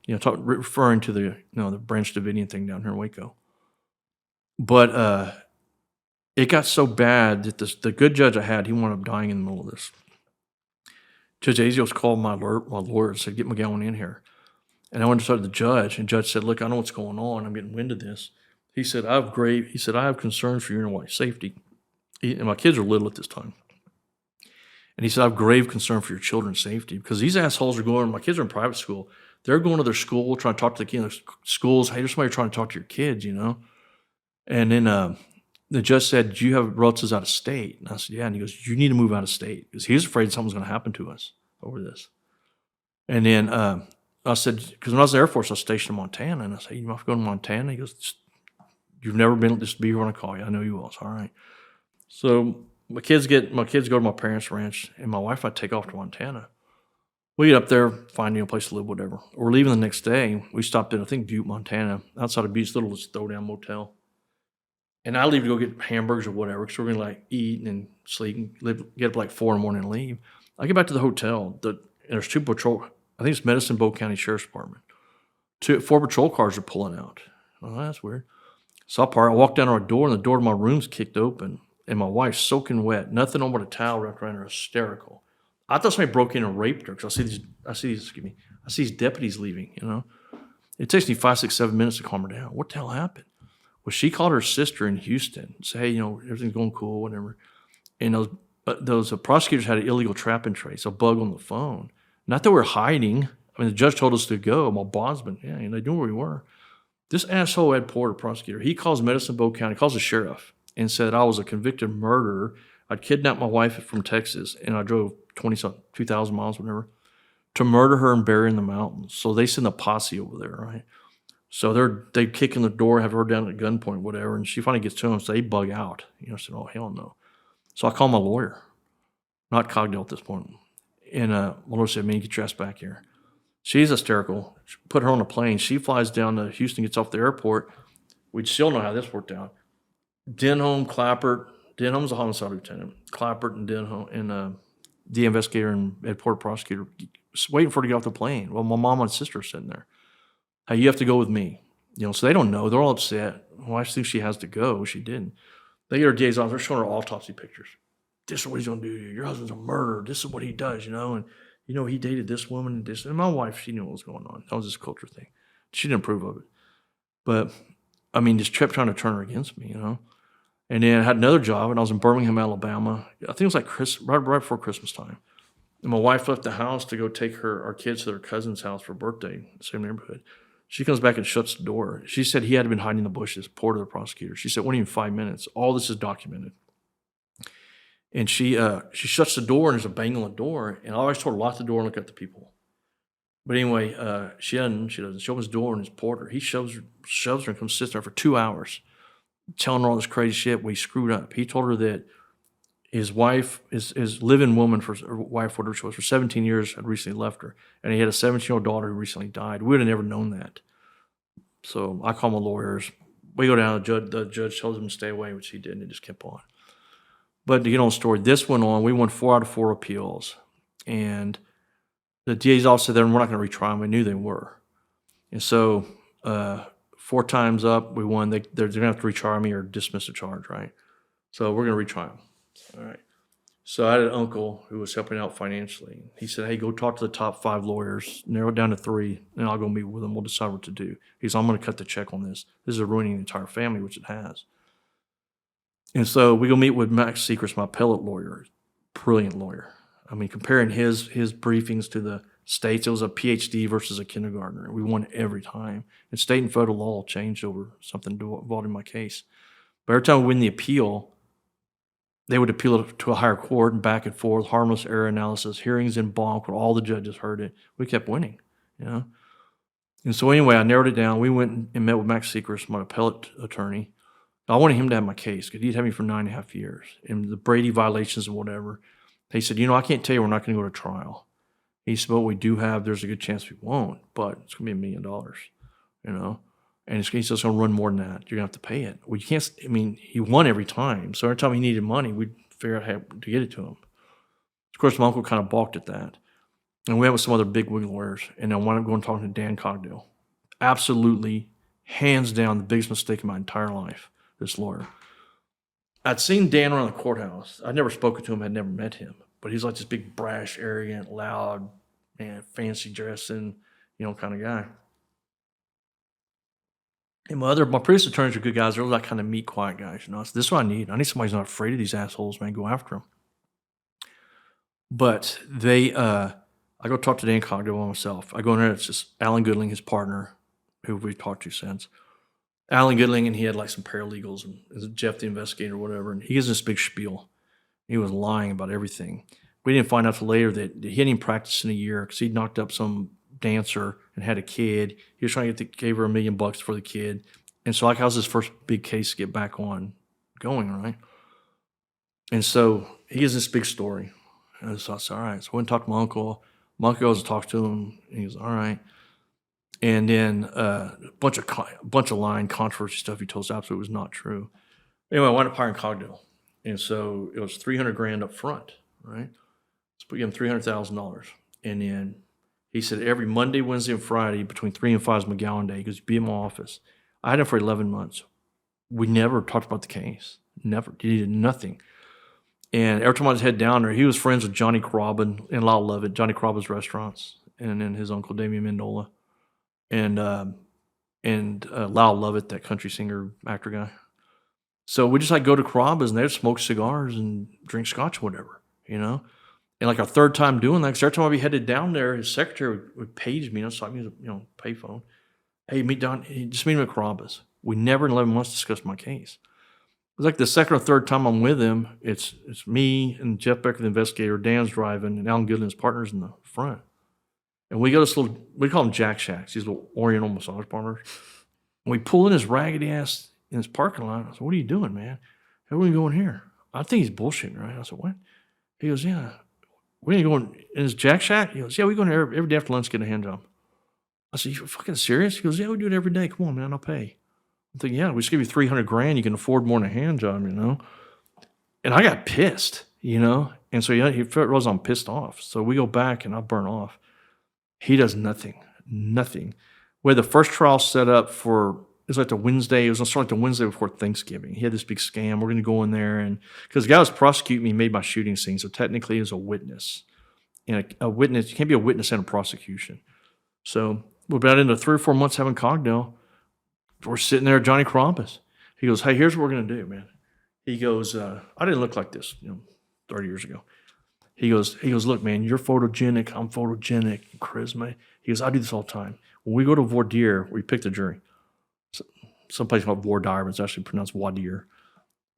Referring to the the Branch Davidian thing down here in Waco. But it got so bad that the good judge I had, he wound up dying in the middle of this. Judge Azios called my lawyer and said, "Get McGowen in here." And I went to talk to the judge, and the judge said, "Look, I know what's going on. I'm getting wind of this." He said, "I have concerns for your and wife's safety." And my kids were little at this time. And he said, "I have grave concern for your children's safety because these assholes are going, my kids are in private school. They're going to their school, trying to talk to the kids, schools. Hey, there's somebody trying to talk to your kids, And then the judge said, "Do you have relatives out of state?" And I said, "Yeah." And he goes, "You need to move out of state," because he was afraid something's going to happen to us over this. And then I said, because when I was in the Air Force, I was stationed in Montana. And I said, "You want to go to Montana?" He goes, "You've never been, just be here when I call you." "I know you will." It's all right. So my kids go to my parents' ranch, and my wife and I take off to Montana. We get up there, find a place to live, whatever. We're leaving the next day. We stopped at, I think, Butte, Montana, outside of Butte's little throwdown motel. And I leave to go get hamburgers or whatever, because we're going to eat and sleep and get up like 4 in the morning and leave. I get back to the hotel. And there's 2 patrol, I think it's Medicine Bow County Sheriff's Department. 4 patrol cars are pulling out. Oh, that's weird. So I walk down to our door, and the door to my room's kicked open. And my wife's soaking wet, nothing on but a towel wrapped around her, hysterical. I thought somebody broke in and raped her because I see these deputies leaving. It takes me 5, 6, 7 minutes to calm her down. What the hell happened? Well, she called her sister in Houston and said, "Hey, everything's going cool, whatever." And those prosecutors had an illegal trap and trace, a bug on the phone. Not that we're hiding. I mean, the judge told us to go. My bondsman, they knew where we were. This asshole Ed Porter, prosecutor, he calls Medicine Bow County, calls the sheriff, and said I was a convicted murderer. I'd kidnapped my wife from Texas, and I drove 2,000 miles, whatever, to murder her and bury her in the mountains. So they send a posse over there, right? So they kick in the door, have her down at gunpoint, whatever, and she finally gets to them, so they bug out. I said, "Oh, hell no." So I call my lawyer, not Cogdell at this point, and my lawyer said, "Man, get your ass back here." She's hysterical. Put her on a plane. She flies down to Houston, gets off the airport. We still know how this worked out. Denholm, Clappert. Denholm's a homicide lieutenant. Clappert and Denholm and the investigator and Ed Porter prosecutor waiting for her to get off the plane. Well, my mom and sister are sitting there. "Hey, you have to go with me." So they don't know. They're all upset. Well, I think she has to go. She didn't. They get her DA's office. They're showing her autopsy pictures. this is what he's going to do to you. Your husband's a murderer. This is what he does, And, he dated this woman and this. And my wife, she knew what was going on. That was this culture thing. She didn't approve of it. But, just kept trying to turn her against me, And then I had another job, and I was in Birmingham, Alabama. I think it was like right before Christmas time. And my wife left the house to go take our kids to their cousin's house for a birthday, same neighborhood. She comes back and shuts the door. She said he had been hiding in the bushes, poured to the prosecutor. She said, it wasn't even 5 minutes. All this is documented. And she shuts the door, and there's a bang on the door. And I always told her, lock the door and look at the people. But anyway, she doesn't. She opens the door, and it's Porter. He shoves her and comes sit there for 2 hours, telling her all this crazy shit. We screwed up. He told her that his wife, his live-in woman, wife, whatever she was, for 17 years, had recently left her. And he had a 17-year-old daughter who recently died. We would have never known that. So I call my lawyers. We go down, the judge tells him to stay away, which he did, and it just kept on. But to get on the story, this went on. We won 4 out of 4 appeals. And the DA's office said, we're not going to retry them. We knew they were. And so 4 times up, we won. They're going to have to retry me or dismiss the charge, right? So we're going to retry them. All right. So I had an uncle who was helping out financially. He said, hey, go talk to the top 5 lawyers, narrow it down to 3, and I'll go meet with them. We'll decide what to do. He said, I'm going to cut the check on this. This is ruining the entire family, which it has. And so we go meet with Max Sechrest, my appellate lawyer, brilliant lawyer. Comparing his briefings to the states, it was a PhD versus a kindergartner. We won every time. And state and federal law changed over something involved in my case. But every time we win the appeal, they would appeal it to a higher court and back and forth, harmless error analysis, hearings in bonk where all the judges heard it. We kept winning, And so anyway, I narrowed it down. We went and met with Max Sechrest, my appellate attorney. I wanted him to have my case because he'd had me for 9.5 years. And the Brady violations and whatever. He said, I can't tell you we're not going to go to trial. He said, what we do have, there's a good chance we won't, but it's going to be $1 million, And he said, it's going to run more than that. You're going to have to pay it. Well, you can't, he won every time. So every time he needed money, we'd figure out how to get it to him. Of course, my uncle kind of balked at that. And we went with some other big wig lawyers. And I wound up going and talking to Dan Cogdill. Absolutely, hands down, the biggest mistake of my entire life, this lawyer. I'd seen Dan around the courthouse. I'd never spoken to him. I'd never met him. But he's like this big, brash, arrogant, loud, fancy dressing, kind of guy. And my previous attorneys are good guys. They're like kind of meek, quiet guys. So this is what I need. I need somebody who's not afraid of these assholes, man. Go after them. But I go talk to Dan Cogdill by myself. I go in there. It's just Alan Goodling, his partner, who we've talked to since. Alan Goodling, and he had like some paralegals and Jeff the investigator or whatever. And he gives this big spiel. He was lying about everything. We didn't find out till later that he hadn't even practiced in a year because he'd knocked up some dancer and had a kid. He was trying to gave her $1 million for the kid. And so how's his first big case to get back on going, right? And so he gives this big story. And so I said, all right. So I went and talked to my uncle. My uncle goes and talks to him. And he goes, all right. And then a bunch of lying, controversy stuff he told us absolutely was not true. Anyway, I wound up hiring Cogdill. And so it was $300,000 up front, right? So we gave him $300,000. And then he said every Monday, Wednesday, and Friday between 3 and 5 is McGowen Day because he'd be in my office. I had him for 11 months. We never talked about the case. Never. He did nothing. And every time I was head down there, he was friends with Johnny Carabin and Lyle Lovett, Johnny Carabin's Restaurants, and then his uncle Damian Mendola, and Lyle Lovett, that country singer, actor guy. So we just go to Carabin's and they'd smoke cigars and drink scotch or whatever, And like our third time doing that, because every time I'd be headed down there, his secretary would page me, so I mean, payphone. Hey, just meet him at Carabin's. We never in 11 months discussed my case. It was like the second or third time I'm with him, it's me and Jeff Becker, the investigator, Dan's driving, and Alan Goodland's partners in the front. And we go to this little, we call them Jack Shacks, these little Oriental massage parlors. And we pull in his raggedy ass in his parking lot. I said, what are you doing, man? How are we going here? I think he's bullshitting, right? I said, what? He goes, yeah. We ain't going in his Jack Shack? He goes, yeah, we go in there every day after lunch, get a hand job. I said, you fucking serious? He goes, yeah, we do it every day. Come on, man, I'll pay. I'm thinking, yeah, we just give you $300,000. You can afford more than a hand job, And I got pissed, And so he realized I'm pissed off. So we go back and I burn off. He does nothing. We had the first trial set up for was like the Wednesday. It was sort of like the Wednesday before Thanksgiving. He had this big scam. We're going to go in there, and because the guy was prosecuting me made my shooting scene, so technically he was a witness. And a witness, you can't be a witness in a prosecution. So we're about into 3 or 4 months having cocktail. We're sitting there, Johnny Krampus. He goes, "Hey, here's what we're going to do, man." He goes, "I didn't look like this, 30 years ago." He goes, "Look, man, you're photogenic. I'm photogenic. Charisma." He goes, "I do this all the time. When we go to voir dire, we pick the jury. Someplace called voir dire, but it's actually pronounced voir dire.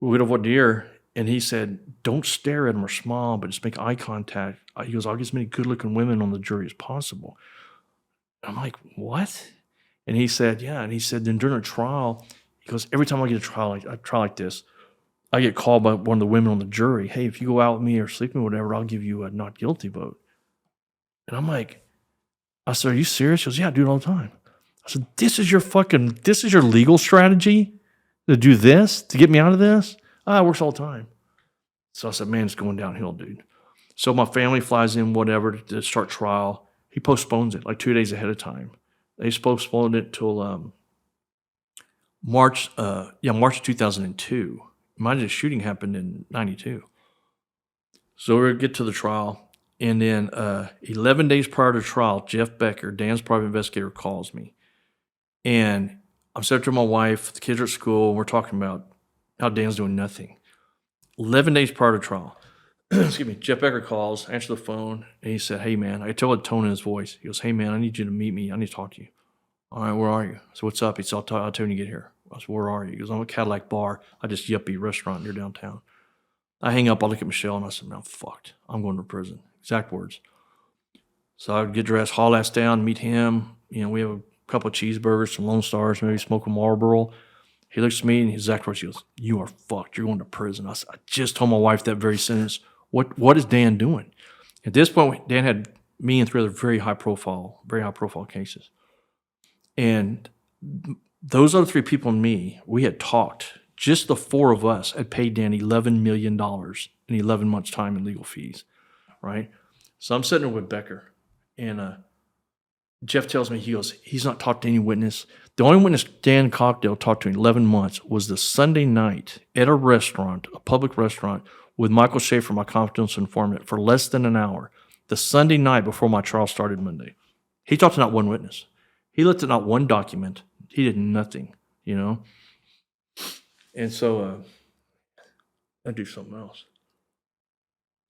We go to voir dire, and he said, don't stare at them or smile, but just make eye contact." He goes, "I'll get as many good-looking women on the jury as possible." I'm like, "What?" And he said, "Yeah." And he said, then during a trial, he goes, "Every time I get a trial like this, I get called by one of the women on the jury. Hey, if you go out with me or sleep with me or whatever, I'll give you a not guilty vote." And I'm like, I said, "Are you serious?" He goes, "Yeah, I do it all the time." I said, this is your legal strategy to do this, to get me out of this? It works all the time." So I said, "Man, it's going downhill, dude." So my family flies in, whatever, to start trial. He postpones it like 2 days ahead of time. They postponed it till March of 2002. Mind you, the shooting happened in 92. So we're going to get to the trial. And then 11 days prior to trial, Jeff Becker, Dan's private investigator, calls me. And I'm sitting to my wife, the kids are at school, and we're talking about how Dan's doing nothing. 11 days prior to trial, excuse me, Jeff Becker calls, answers the phone, and he said, "Hey, man," I could tell the tone in his voice. He goes, "Hey, man, I need you to meet me. I need to talk to you." "All right, where are you?" I said, "What's up?" He said, I'll tell you when you get here." I said, "Where are you?" He goes, "I'm at Cadillac Bar. I just yuppie restaurant near downtown." I hang up, I look at Michelle, and I said, "Man, I'm fucked. I'm going to prison." Exact words. So I would get dressed, haul ass down, meet him. We have a couple of cheeseburgers, some Lone Stars, maybe smoke a Marlboro. He looks at me, and his exact words, he goes, "You are fucked. You're going to prison." I said, I just told my wife that very sentence. What is Dan doing? At this point, Dan had me and 3 other very high profile cases. And those other 3 people and me, we had talked. Just the 4 of us had paid Dan $11 million in 11 months' time in legal fees, right? So I'm sitting there with Becker, and Jeff tells me, he goes, he's not talked to any witness. The only witness Dan Cockdale talked to in 11 months was the Sunday night at a restaurant, a public restaurant, with Michael Schaefer, my confidential informant, for less than an hour. The Sunday night before my trial started Monday. He talked to not one witness. He looked at not one document. He did nothing, And so I do something else.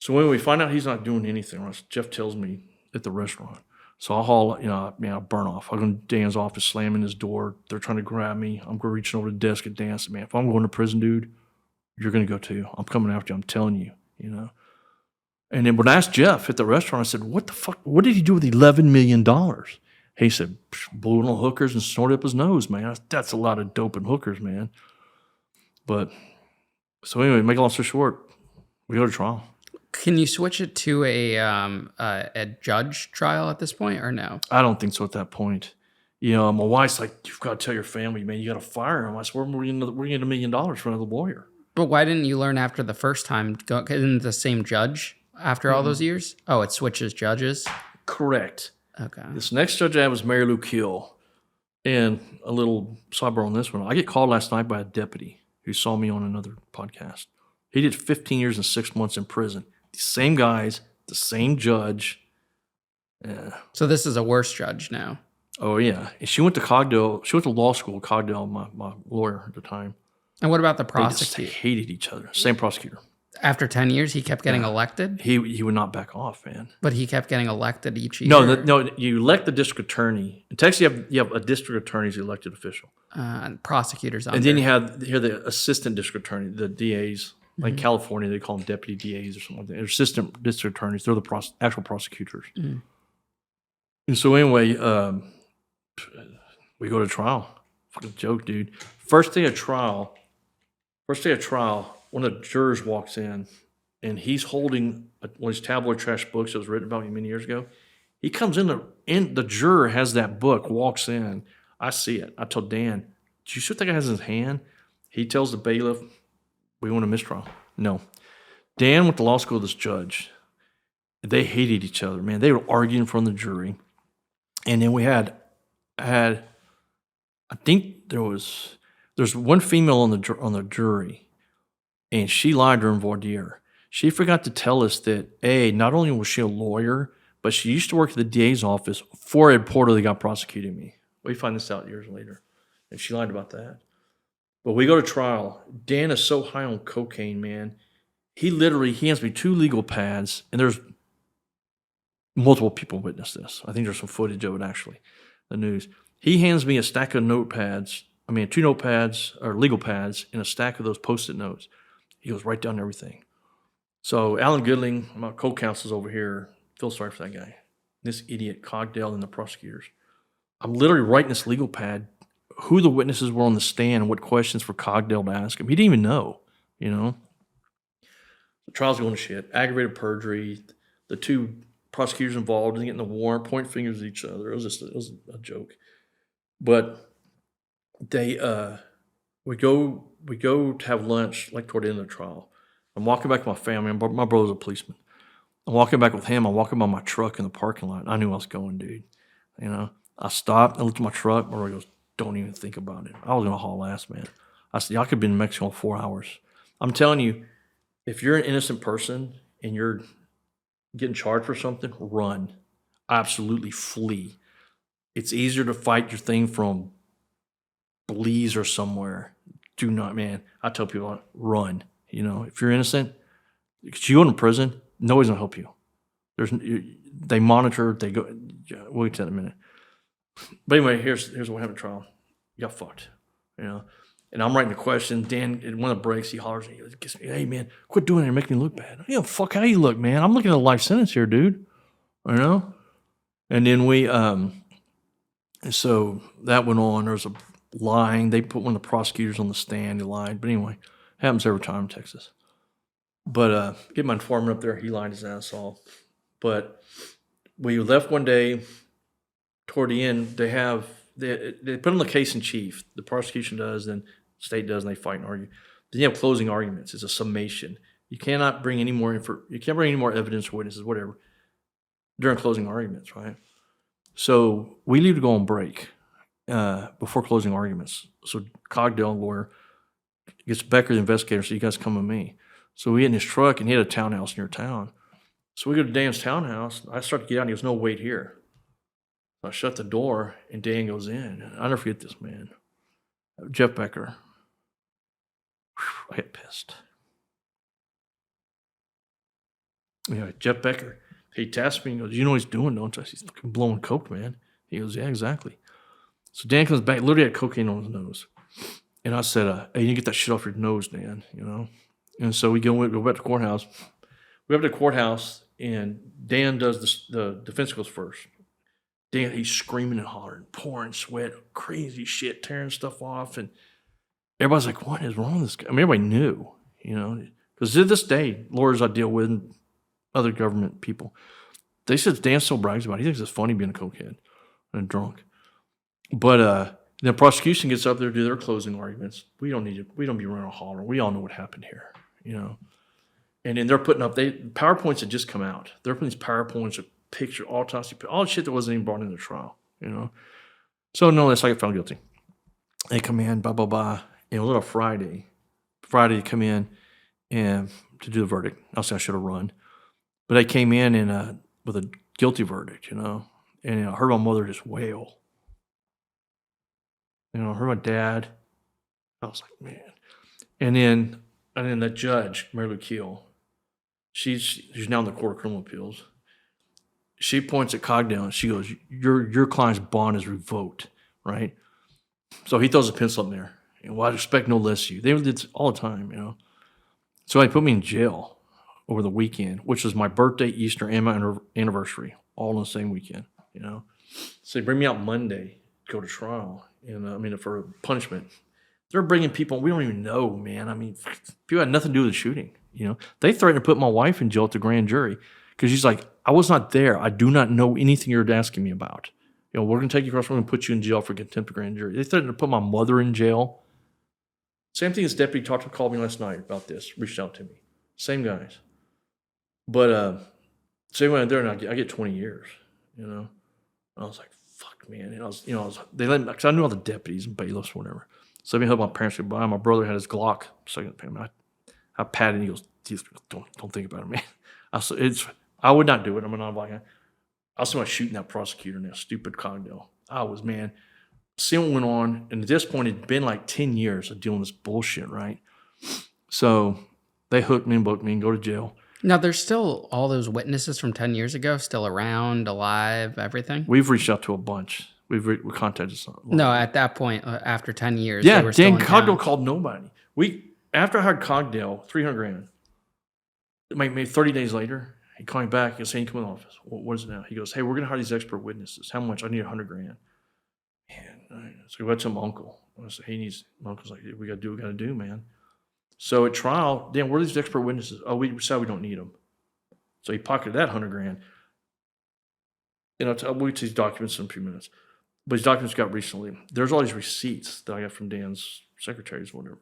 So when we find out he's not doing anything, Jeff tells me at the restaurant. So I'll haul, I burn off. I go to Dan's office, slamming his door. They're trying to grab me. I'm reaching over the desk at Dan and say, "Man, if I'm going to prison, dude, you're going to go too. I'm coming after you. I'm telling you, And then when I asked Jeff at the restaurant, I said, "What the fuck? What did he do with $11 million? He said, "Blew it on hookers and snorted up his nose, man." That's a lot of dope and hookers, man. But so anyway, make a long story short, we go to trial. Can you switch it to a judge trial at this point, or no? I don't think so at that point. My wife's like, "You've got to tell your family, man. You got to fire him." I said, "We're getting $1 million for another lawyer." But why didn't you learn after the first time? Isn't the same judge after all those years? Oh, it switches judges? Correct. Okay. This next judge I have is Mary Lou Kill. And a little sidebar on this one. I get called last night by a deputy who saw me on another podcast. He did 15 years and 6 months in prison. The same guys, the same judge. Yeah. So this is a worse judge now. Oh, yeah. And she went to Cogdell. She went to law school at Cogdell, my lawyer at the time. And what about the They prosecutor? just hated each other. Same prosecutor. After 10 years, he kept getting elected? He would not back off, man. But he kept getting elected each year? No, you elect the district attorney. In Texas, you have a district attorney as the elected official. Prosecutors under. And then you have the assistant district attorney, the DAs. Like California, they call them deputy DAs or something like that. They're assistant district attorneys. They're the actual prosecutors. Mm. And so anyway, we go to trial. Fucking joke, dude. First day of trial, one of the jurors walks in, and he's holding one of these tabloid trash books that was written about me many years ago. He comes in, the juror has that book, walks in. I see it. I tell Dan, "Do you see what that guy has in his hand?" He tells the bailiff, "We want a mistrial." No. Dan went to law school with this judge. They hated each other, man. They were arguing from the jury. And then I I think there's one female on the jury, and she lied during voir dire. She forgot to tell us that not only was she a lawyer, but she used to work at the DA's office before Ed Porter that got prosecuting me. We find this out years later, and she lied about that. But we go to trial. Dan is so high on cocaine, man. He hands me 2 legal pads, and there's multiple people witness this. I think there's some footage of it, actually, the news. He hands me a stack of 2 notepads, or legal pads, and a stack of those Post-it notes. He goes, write down everything. So Alan Goodling, my co-counsel's over here, feel sorry for that guy. This idiot, Cogdell, and the prosecutors. I'm literally writing this legal pad, who the witnesses were on the stand, and what questions for Cogdell to ask him. He didn't even know, The trial's going to shit. Aggravated perjury. The 2 prosecutors involved in getting the warrant, point fingers at each other. It was a joke. But we go to have lunch like toward the end of the trial. I'm walking back with my family. My brother's a policeman. I'm walking back with him. I'm walking by my truck in the parking lot. I knew I was going, dude. I stopped. I looked at my truck. My brother goes, don't even think about it. I was going to haul ass, man. I said, y'all could have been in Mexico in 4 hours. I'm telling you, if you're an innocent person and you're getting charged for something, run. Absolutely flee. It's easier to fight your thing from Belize or somewhere. Do not, man. I tell people, run. If you're innocent, because you go to prison, nobody's gonna help you. They monitor. They go. We'll get to that in a minute. But anyway, here's what happened at trial. You got fucked. And I'm writing the question. Dan, in one of the breaks, he hollers at me. He gets me, hey, man, quit doing it. You're making me look bad. Fuck how you look, man. I'm looking at a life sentence here, dude. And then so that went on. There was a lying. They put one of the prosecutors on the stand. He lied. But anyway, happens every time in Texas. But get my informant up there. He lied his ass off. But we left one day. Toward the end, they put on the case in chief. The prosecution does, then the state does, and they fight and argue. Then you have closing arguments. It's a summation. You cannot bring any more evidence or witnesses, whatever, during closing arguments, right? So we leave to go on break before closing arguments. So Cogdell, lawyer, gets Becker, the investigator, so you guys come with me. So we get in his truck, and he had a townhouse near town. So we go to Dan's townhouse. I start to get out, and he goes, no, wait here. I shut the door, and Dan goes in. I'll never forget this, man. Jeff Becker. Whew, I get pissed. Jeff Becker. He tasked me and goes, you know what he's doing, don't you? He's fucking blowing coke, man. He goes, yeah, exactly. So Dan comes back, literally had cocaine on his nose. And I said, hey, you need to get that shit off your nose, Dan, And so we go back to the courthouse. We go up to the courthouse, and Dan does the defense goes first. Dan, he's screaming and hollering, pouring sweat, crazy shit, tearing stuff off. And everybody's like, what is wrong with this guy? I mean, everybody knew, Because to this day, lawyers I deal with, and other government people, they said Dan still brags about it. He thinks it's funny being a cokehead and drunk. But the prosecution gets up there to do their closing arguments. We don't be running a holler. We all know what happened here, And then they're putting up, PowerPoints had just come out. They're putting these PowerPoints of picture, autopsy, all the shit that wasn't even brought into the trial, So nonetheless, I get found guilty. They come in, blah, blah, blah. And it was on a Friday. Friday, they come in and to do the verdict. I'll say I should have run. But they came in with a guilty verdict, And I heard my mother just wail. I heard my dad. I was like, man. And then the judge, Mary Lou Keel, she's now in the Court of Criminal Appeals. She points at Cogdell and she goes, your client's bond is revoked, right? So he throws a pencil up there. Well, I expect no less of you. They did this all the time, So they put me in jail over the weekend, which was my birthday, Easter, and my anniversary, all on the same weekend, So they bring me out Monday to go to trial, and for punishment. They're bringing people we don't even know, man. People had nothing to do with the shooting, They threatened to put my wife in jail at the grand jury because she's like, I was not there. I do not know anything you're asking me about. We're going to take you across. We're going to put you in jail for contempt of grand jury. They threatened to put my mother in jail. Same thing as deputy called me last night about this, reached out to me. Same guys. But so I went there and I get 20 years, I was like, fuck, man. And they let me, because I knew all the deputies and bailiffs, whatever. So let me help my parents get by. My brother had his Glock. So I patted him. He goes, don't think about it, man. I would not do it. I'm not like, I was about shooting that prosecutor in that stupid condo. Man, seeing what went on. And at this point, it'd been like 10 years of dealing with this bullshit, right? So they hooked me and booked me and go to jail. Now, there's still all those witnesses from 10 years ago still around, alive, everything? We've reached out to a bunch. We contacted some. No, at that point, after 10 years, Yeah, they were still Dan in Cogdell town. called nobody. After I hired Cogdell, $300,000. Maybe 30 days later, he called me back and said, "Come in the office. What is it now?" He goes, "Hey, we're going to hire these expert witnesses. How much? I need $100,000." Man, so we went to my uncle. I said, my uncle's like, "We got to do what we got to do, man." So at trial, Dan, where are these expert witnesses? Oh, we decided we don't need them. So he pocketed that $100,000. I'll read these documents in a few minutes. But these documents got recently. There's all these receipts that I got from Dan's secretaries or whatever.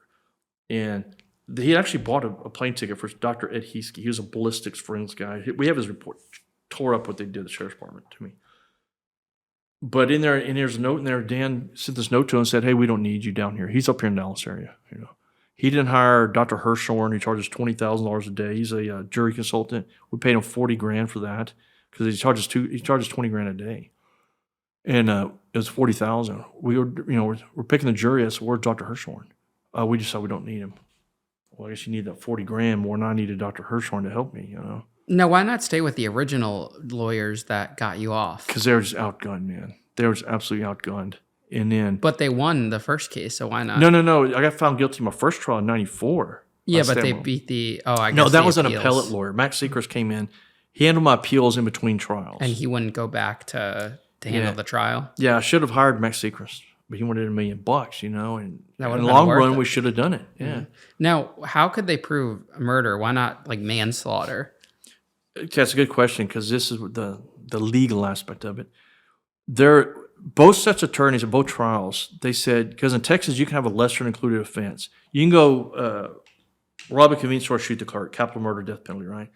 And he actually bought a plane ticket for Dr. Ed Heesky. He was a ballistics forensics guy. We have his report. Tore up what they did at the sheriff's department to me. But in there, and there's a note in there, Dan sent this note to him and said, "Hey, we don't need you down here." He's up here in the Dallas area, He didn't hire Dr. Hirschhorn, who charges $20,000 a day. He's a jury consultant. We paid him $40,000 for that because he charges $20,000 a day, and it was $40,000. We were, we're picking the jury. I said, "Where's Dr. Hirschhorn?" We just said we don't need him. Well, I guess you need that $40,000 more than I needed Dr. Hirschhorn to help me, No, why not stay with the original lawyers that got you off? Because they were just outgunned, man. They were just absolutely outgunned. And then, But they won the first case, so why not? No. I got found guilty in my first trial in '94. Yeah, but they beat the. Oh, I guess No, that the was an appeals. appellate lawyer. Max Seacrest came in. He handled my appeals in between trials. And he wouldn't go back to handle the trial. Yeah, I should have hired Max Seacrest, but he wanted $1 million, And That in would've the been long worth run, it. we should have done it. Yeah, Now, how could they prove murder? Why not like manslaughter? that's a good question because this is the legal aspect of it. Both sets of attorneys in both trials, they said, because in Texas you can have a lesser included offense. You can go rob a convenience store, shoot the clerk, capital murder, death penalty, right?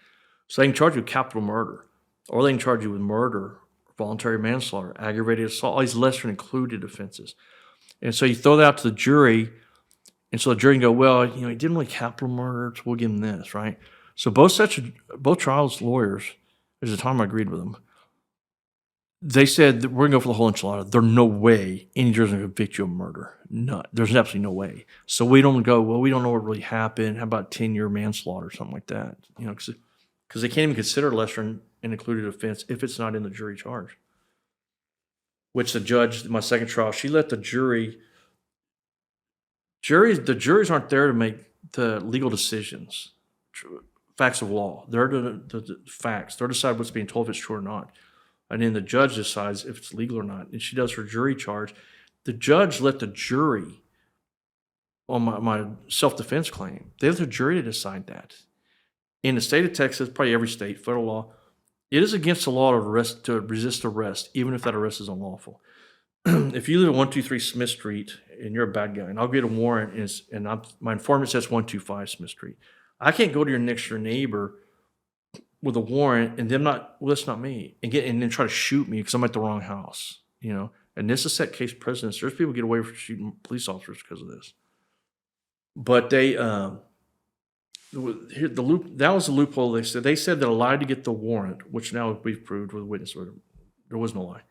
So they can charge you with capital murder, or they can charge you with murder, voluntary manslaughter, aggravated assault, all these lesser included offenses. And so you throw that out to the jury, and so the jury can go, well, he didn't really capital murder, so we'll give him this, right? So both trials lawyers, there's a time I agreed with them. They said that we're going to go for the whole enchilada. There's no way any juror's going to convict you of murder. No, there's absolutely no way. So we don't go, well, we don't know what really happened. How about 10-year manslaughter or something like that? Because they can't even consider lesser and included offense if it's not in the jury charge. Which the judge, my second trial, she let the juries aren't there to make the legal decisions, facts of law. They're the facts. They're decide what's being told if it's true or not. And then the judge decides if it's legal or not. And she does her jury charge. The judge let the jury, on my self-defense claim, they let the jury to decide that. In the state of Texas, probably every state, federal law, it is against the law to resist arrest, even if that arrest is unlawful. If you live at 123 Smith Street and you're a bad guy, and I'll get a warrant, my informant says 125 Smith Street, I can't go to your next door neighbor with a warrant and that's not me, and then try to shoot me because I'm at the wrong house, And this is set case precedence. There's people get away with shooting police officers because of this. But they, that was the loophole. They said that I lied to get the warrant, which now we've proved with a witness. There was no lie.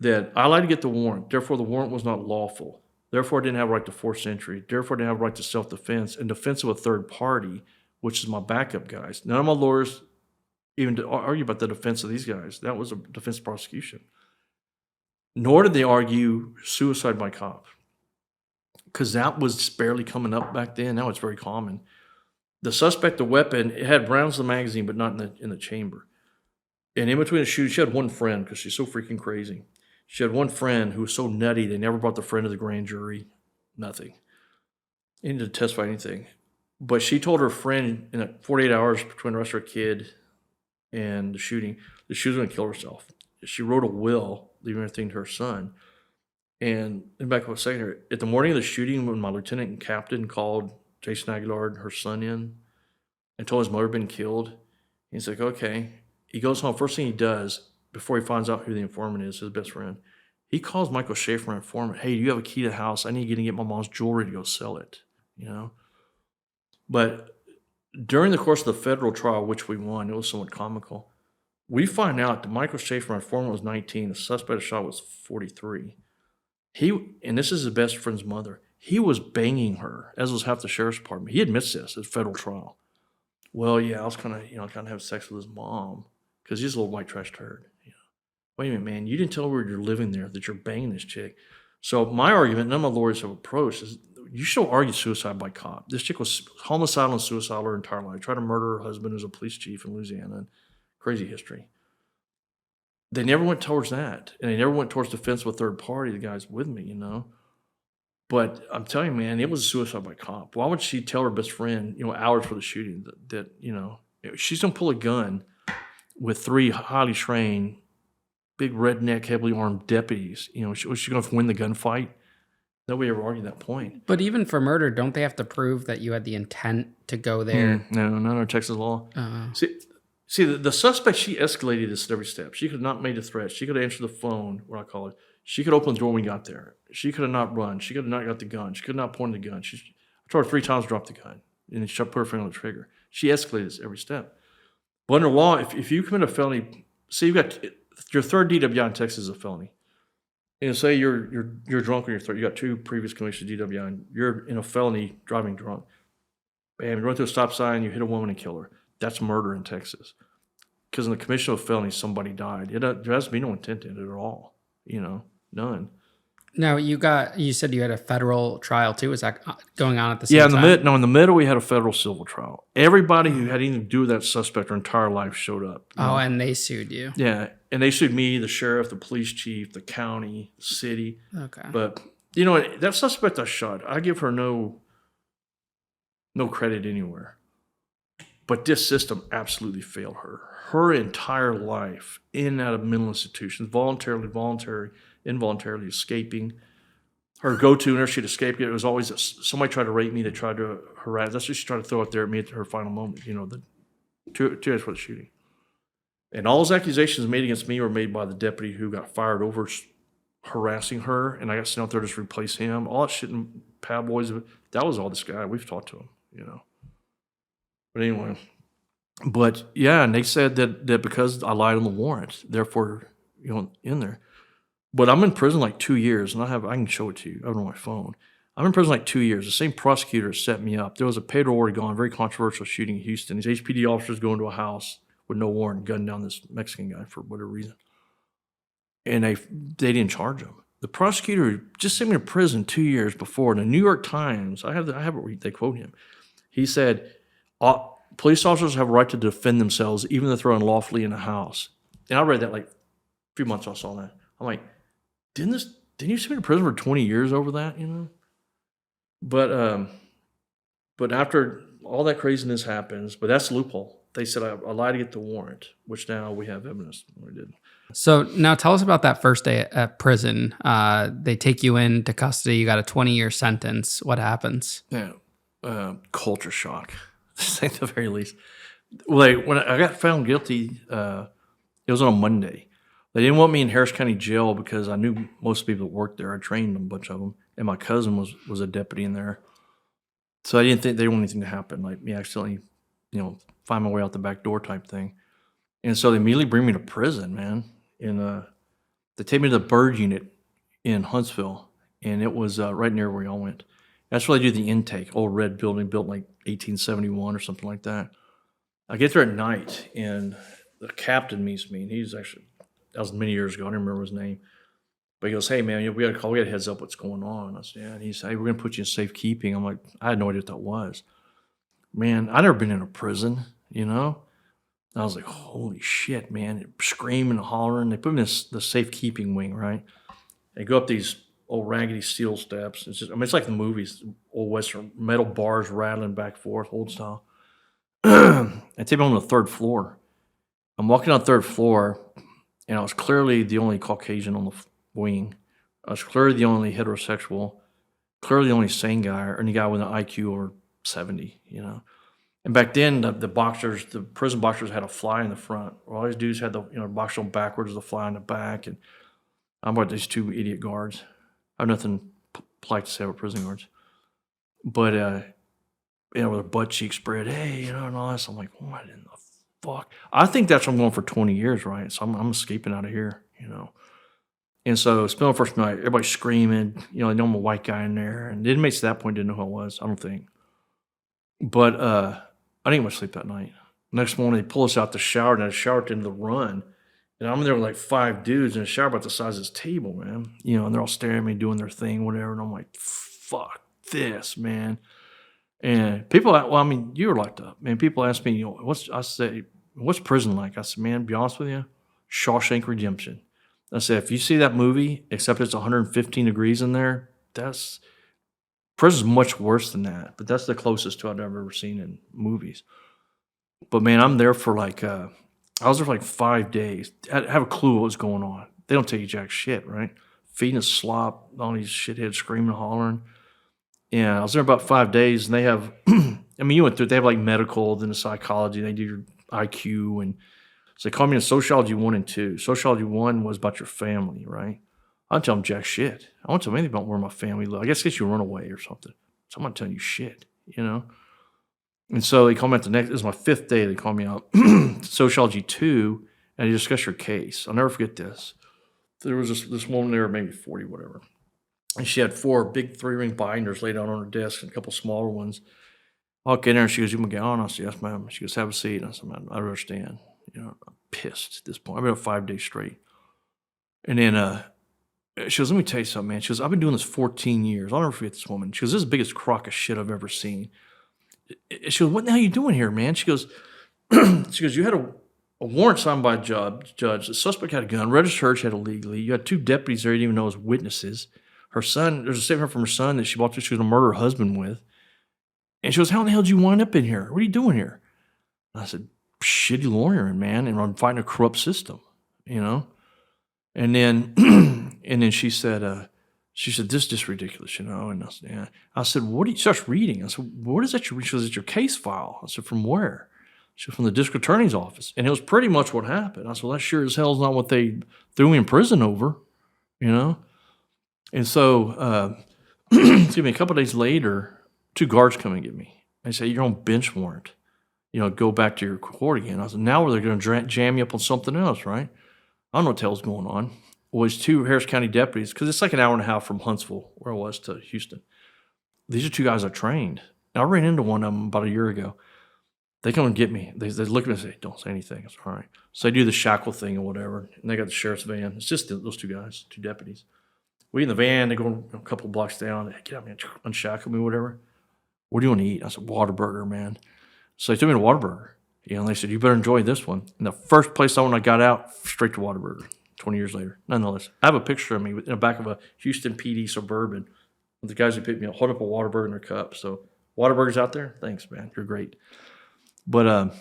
That I lied to get the warrant. Therefore, the warrant was not lawful. Therefore, I didn't have a right to forced entry. Therefore, I didn't have a right to self-defense and defense of a third party, which is my backup guys. None of my lawyers even to argue about the defense of these guys. That was a defense prosecution. Nor did they argue suicide by cop, because that was barely coming up back then. Now it's very common. The suspect, the weapon, it had rounds in the magazine, but not in the chamber. And in between the shootings, she had one friend, because she's so freaking crazy. She had one friend who was so nutty, they never brought the friend to the grand jury. Nothing. They didn't testify anything. But she told her friend in 48 hours between the rest of her kid and the shooting that she was going to kill herself. She wrote a will, leaving everything to her son. And back to what I was saying, at the morning of the shooting, when my lieutenant and captain called Jason Aguilar and her son in and told his mother had been killed, he's like, okay. He goes home. First thing he does, before he finds out who the informant is, his best friend, he calls Michael Schaefer, an informant. Hey, do you have a key to the house? I need you to get my mom's jewelry to go sell it, you know? But during the course of the federal trial, which we won, it was somewhat comical. We find out that Michael Schaefer, our informant, was 19. The suspect shot was 43. And this is his best friend's mother. He was banging her, as was half the sheriff's department. He admits this at federal trial. Well, yeah, I was kind of having sex with his mom because he's a little white trash turd. You know, wait a minute, man, you didn't tell her you're living there that you're banging this chick. So my argument, none of my lawyers have approached, is you should argue suicide by cop. This chick was homicidal and suicidal her entire life. Tried to murder her husband who's a police chief in Louisiana. And crazy history. They never went towards that. And they never went towards defense of a third party, the guys with me, you know. But I'm telling you, man, it was a suicide by cop. Why would she tell her best friend, you know, hours for the shooting that you know, she's going to pull a gun with 3 highly trained, big redneck, heavily armed deputies. You know, was she going to win the gunfight? Nobody ever argued that point. But even for murder, don't they have to prove that you had the intent to go there? No, not under Texas law. See, the suspect, she escalated this at every step. She could have not made a threat. She could have answered the phone, what I call it. She could open the door when we got there. She could have not run. She could have not got the gun. She could have not pointed the gun. I told her 3 times to drop the gun. And then she put her finger on the trigger. She escalated this every step. But under law, if you commit a felony, say you've got your third DWI in Texas is a felony. And say you're drunk on your third, you got 2 previous convictions of DWI, and you're in a felony driving drunk. Bam, you run through a stop sign, you hit a woman and kill her. That's murder in Texas. Because in the commission of felony, somebody died. There has to be no intent in it at all. You know, none. Now, you said you had a federal trial too. Is that going on at the same time? Yeah, in the middle, we had a federal civil trial. Everybody who had anything to do with that suspect their entire life showed up. Oh, and they sued you. Yeah, and they sued me, the sheriff, the police chief, the county, the city. Okay. But, you know, that suspect I shot, I give her no credit anywhere. But this system absolutely failed her. Her entire life in and out of mental institutions, involuntarily escaping. Her go-to whenever she'd escape, it was always somebody tried to rape me, they tried to harass. That's what she tried to throw out there at me at her final moment, you know, the 2 days for the shooting. And all those accusations made against me were made by the deputy who got fired over harassing her, and I got sent out there to just replace him. All that shit and pad boys, that was all this guy. We've talked to him, you know. But anyway, yeah, and they said that because I lied on the warrant, therefore, you know, in there. But I'm in prison like 2 years, and I can show it to you. I have it on my phone. I'm in prison like 2 years. The same prosecutor set me up. There was a Pedro Oregon, very controversial shooting in Houston. These HPD officers go into a house with no warrant, gunned down this Mexican guy for whatever reason. And they didn't charge him. The prosecutor just sent me to prison 2 years before. In the New York Times, I have it. They quote him. He said, police officers have a right to defend themselves, even if they're unlawfully in a house. And I read that like a few months I saw that. I'm like, didn't you send me to prison for 20 years over that, you know? But after all that craziness happens, but that's the loophole. They said I lied to get the warrant, which now we have evidence we did. So now tell us about that first day at prison. They take you into custody. You got a 20-year sentence. What happens? Yeah, culture shock, to say the very least. Well, when I got found guilty, it was on a Monday. They didn't want me in Harris County Jail because I knew most people that worked there. I trained a bunch of them, and my cousin was a deputy in there. So I didn't think they didn't want anything to happen, like me accidentally, you know, find my way out the back door type thing. And so they immediately bring me to prison, man. And they take me to the Bird Unit in Huntsville, and it was right near where y'all went. That's where they do the intake, old red building built in like 1871 or something like that. I get there at night, and the captain meets me, and he's actually, that was many years ago, I don't remember his name. But he goes, hey, man, we got a call, we got a heads up what's going on. I said, yeah. And he said, hey, we're going to put you in safekeeping. I'm like, I had no idea what that was. Man, I'd never been in a prison, you know? I was like, holy shit, man. Screaming and hollering. They put me in the safekeeping wing, right? They go up these old raggedy steel steps. It's just, I mean, it's like the movies, old Western, metal bars rattling back and forth, old style. I take me on the 3rd floor. I'm walking on the 3rd floor, and I was clearly the only Caucasian on the wing. I was clearly the only heterosexual, clearly the only sane guy, or any guy with an IQ over 70, you know. And back then, the prison boxers had a fly in the front. All these dudes had the boxers on backwards, the fly in the back, and I'm about these two idiot guards. I have nothing polite to say about prison guards, but with their butt cheeks spread, hey, and all this. I'm like, what in the fuck? I think that's what I'm going for 20 years, right? So I'm escaping out of here, And so it's been the first night, everybody's screaming, they know I'm a white guy in there, and the inmates at that point didn't know who I was, I don't think. But I didn't much sleep that night. Next morning, they pull us out the shower, and I showered at the end of the run. And I'm there with like 5 dudes in a shower about the size of this table, man. And they're all staring at me, doing their thing, whatever. And I'm like, fuck this, man. And people, you were locked up, man. People ask me, what's prison like? I said, man, to be honest with you, Shawshank Redemption. I said, if you see that movie, except it's 115 degrees in there, prison's much worse than that. But that's the closest to I've ever seen in movies. But man, I'm there for I was there for 5 days. I have a clue what was going on. They don't tell you jack shit, right? Feeding us slop, all these shitheads screaming and hollering. Yeah, I was there about 5 days, and they have, you went through it. They have medical, then the psychology, they do your IQ, and so they call me in Sociology 1 and 2. Sociology 1 was about your family, right? I don't tell them jack shit. I won't tell them anything about where my family lives. I guess you run away or something. So I'm not telling you shit, And so they call me out this is my 5th day, they call me out, Sociology 2, and they discuss your case. I'll never forget this. There was this woman there, maybe 40, whatever. And she had 4 big 3-ring binders laid out on her desk and a couple smaller ones. I walk in there and she goes, "You McGowen?" I said, "Yes, ma'am." She goes, "Have a seat." And I said, "Man, I don't understand." I'm pissed at this point. I've been up 5 days straight. And then she goes, "Let me tell you something, man." She goes, "I've been doing this 14 years. I'll never forget this woman." She goes, "This is the biggest crock of shit I've ever seen." She goes, "What the hell are you doing here, man?" She goes, "You had a warrant signed by a judge. The suspect had a gun, registered her, she had illegally. You had 2 deputies there you didn't even know as witnesses. Her son, there's a statement from her son that she was going to murder her husband with. And she goes, how in the hell did you wind up in here? What are you doing here?" And I said, "Shitty lawyering, man, and I'm fighting a corrupt system, And then and then she said, "This is just ridiculous, And I said, "Yeah." I said, "What do you start reading?" I said, "What is that?" She goes, "It's your case file." I said, "From where?" She said, "From the district attorney's office." And it was pretty much what happened. I said, "Well, that sure as hell is not what they threw me in prison over, And so, excuse me, a couple of days later, 2 guards come and get me. They say, "You're on bench warrant. Go back to your court again." I said, "Now they're going to jam you up on something else, right?" I don't know what the hell's going on. Well, it's 2 Harris County deputies, because it's like an hour and a half from Huntsville, where I was, to Houston. These are 2 guys I trained. And I ran into one of them about a year ago. They come and get me. They look at me and say, "Don't say anything." It's all right. So they do the shackle thing or whatever, and they got the sheriff's van. It's just those 2 guys, 2 deputies. We in the van, they go a couple of blocks down. They get out me, unshackle me, whatever. "What do you want to eat?" I said, "Whataburger, man." So they took me to Whataburger. And they said, "You better enjoy this one." And the first place when I got out, straight to Whataburger, 20 years later. Nonetheless, I have a picture of me in the back of a Houston PD Suburban with the guys who picked me up, holding up a Whataburger in their cup. So Whataburger's out there? Thanks, man. You're great. But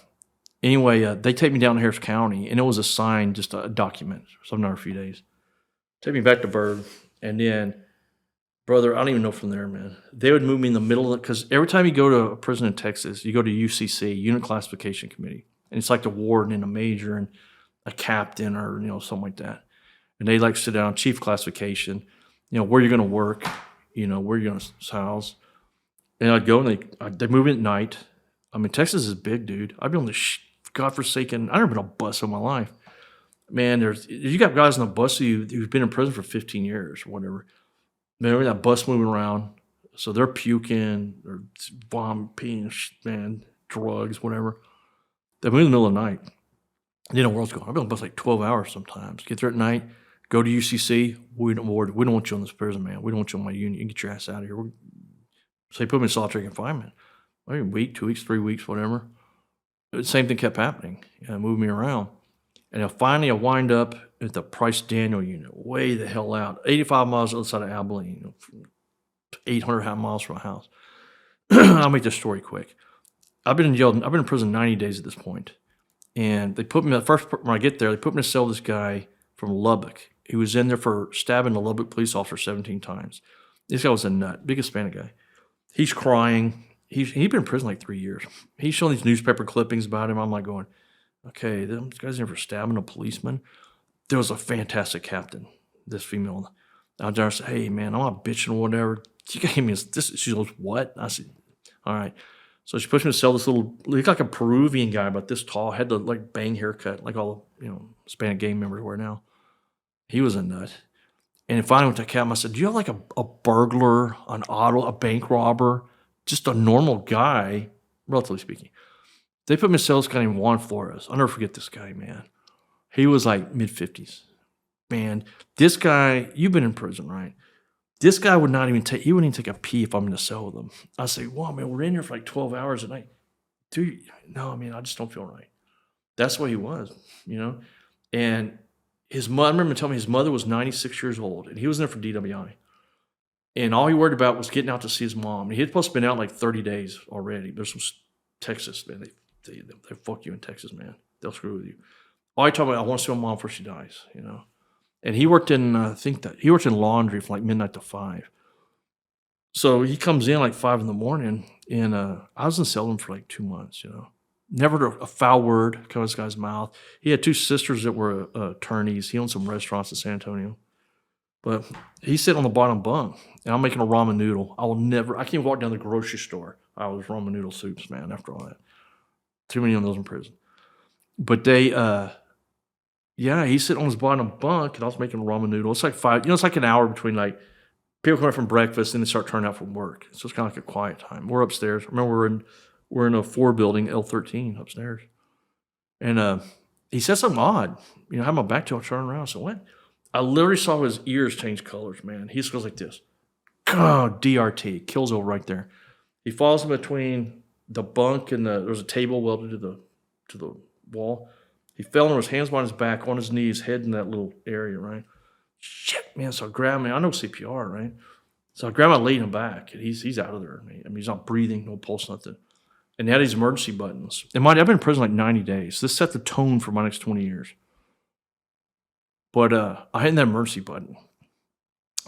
anyway, they take me down to Harris County, and it was a sign, just a document. So I'm there a few days. Take me back to Bird, and then, brother, I don't even know from there, man. They would move me in the middle of it, because every time you go to a prison in Texas, you go to UCC, Unit Classification Committee, and it's like the warden and a major and a captain or, something like that. And they sit down, chief classification, where you're going to work, where you're going to house. And I'd go, and they move in at night. Texas is big, dude. I've been on this godforsaken, I've never been on a bus in my life. Man, you got guys on the bus who've been in prison for 15 years or whatever. Man, that bus moving around, so they're puking or vomiting, man, drugs, whatever. They move in the middle of the night. You know where I was going. I've been on the bus 12 hours sometimes. Get there at night, go to UCC. We don't want you on this prison, man. We don't want you on my unit. You can get your ass out of here. So they put me in solitary confinement. Maybe a week, 2 weeks, 3 weeks, whatever. The same thing kept happening. Moved me around. And finally I wind up at the Price Daniel unit, way the hell out. 85 miles outside of Abilene, 800 miles from my house. I'll make this story quick. I've been in prison 90 days at this point. And they put me, when I get there, they put me in a cell with this guy from Lubbock. He was in there for stabbing a Lubbock police officer 17 times. This guy was a nut, big Hispanic guy. He's crying. he'd been in prison like 3 years. He's showing these newspaper clippings about him. I'm like going, okay, this guy's in for stabbing a policeman. There was a fantastic captain, this female. Out there, I said, hey, man, I'm not bitching or whatever. She gave me this. She goes, what? I said, all right. So she pushed me to sell this little, looked like a Peruvian guy, about this tall, had the like bang haircut, like all the Hispanic gang members wear now. He was a nut. And finally went to Captain. I said, do you have like a burglar, a bank robber, just a normal guy, relatively speaking? They put me in this guy named Juan Flores. I'll never forget this guy, man. He was like mid-50s. Man, this guy, you've been in prison, right? This guy would not even take, he wouldn't even take a pee if I'm in the cell with him. I say, wow, man, we're in here for like 12 hours a night. Dude, no, I mean, I just don't feel right. That's what he was, And his mother, I remember telling me his mother was 96 years old, and he was in there for DWI. And all he worried about was getting out to see his mom. And he had supposed to been out like 30 days already. There's some Texas, man. They fuck you in Texas, man. They'll screw with you. All he told me, I want to see my mom before she dies, And he worked in, he worked in laundry from like midnight to 5. So he comes in like 5 in the morning, and I was in cell with him for like 2 months, Never a foul word come out of this guy's mouth. He had 2 sisters that were attorneys. He owned some restaurants in San Antonio. But he's sitting on the bottom bunk, and I'm making a ramen noodle. I can't walk down the grocery store. I was ramen noodle soups, man, after all that. Too many of those in prison. But he's sitting on his bottom bunk, and I was making a ramen noodle. It's like 5, it's like an hour between like people come out from breakfast and they start turning out from work. So it's kind of like a quiet time. We're upstairs. Remember, we're in a 4 building, L13 upstairs. And he said something odd. I had my back to him, turning around. So what? I literally saw his ears change colors, man. He just goes like this. Oh, DRT. Kills over right there. He falls in between the bunk and there was a table welded to the wall. He fell and his hands behind his back, on his knees, head in that little area, right? Shit, man. So I grabbed him. I know CPR, right? So I grabbed him, I laid him back, and he's out of there. I mean, he's not breathing, no pulse, nothing. And they had these emergency buttons. And mind you, I've been in prison like 90 days. This set the tone for my next 20 years. But I hit that emergency button.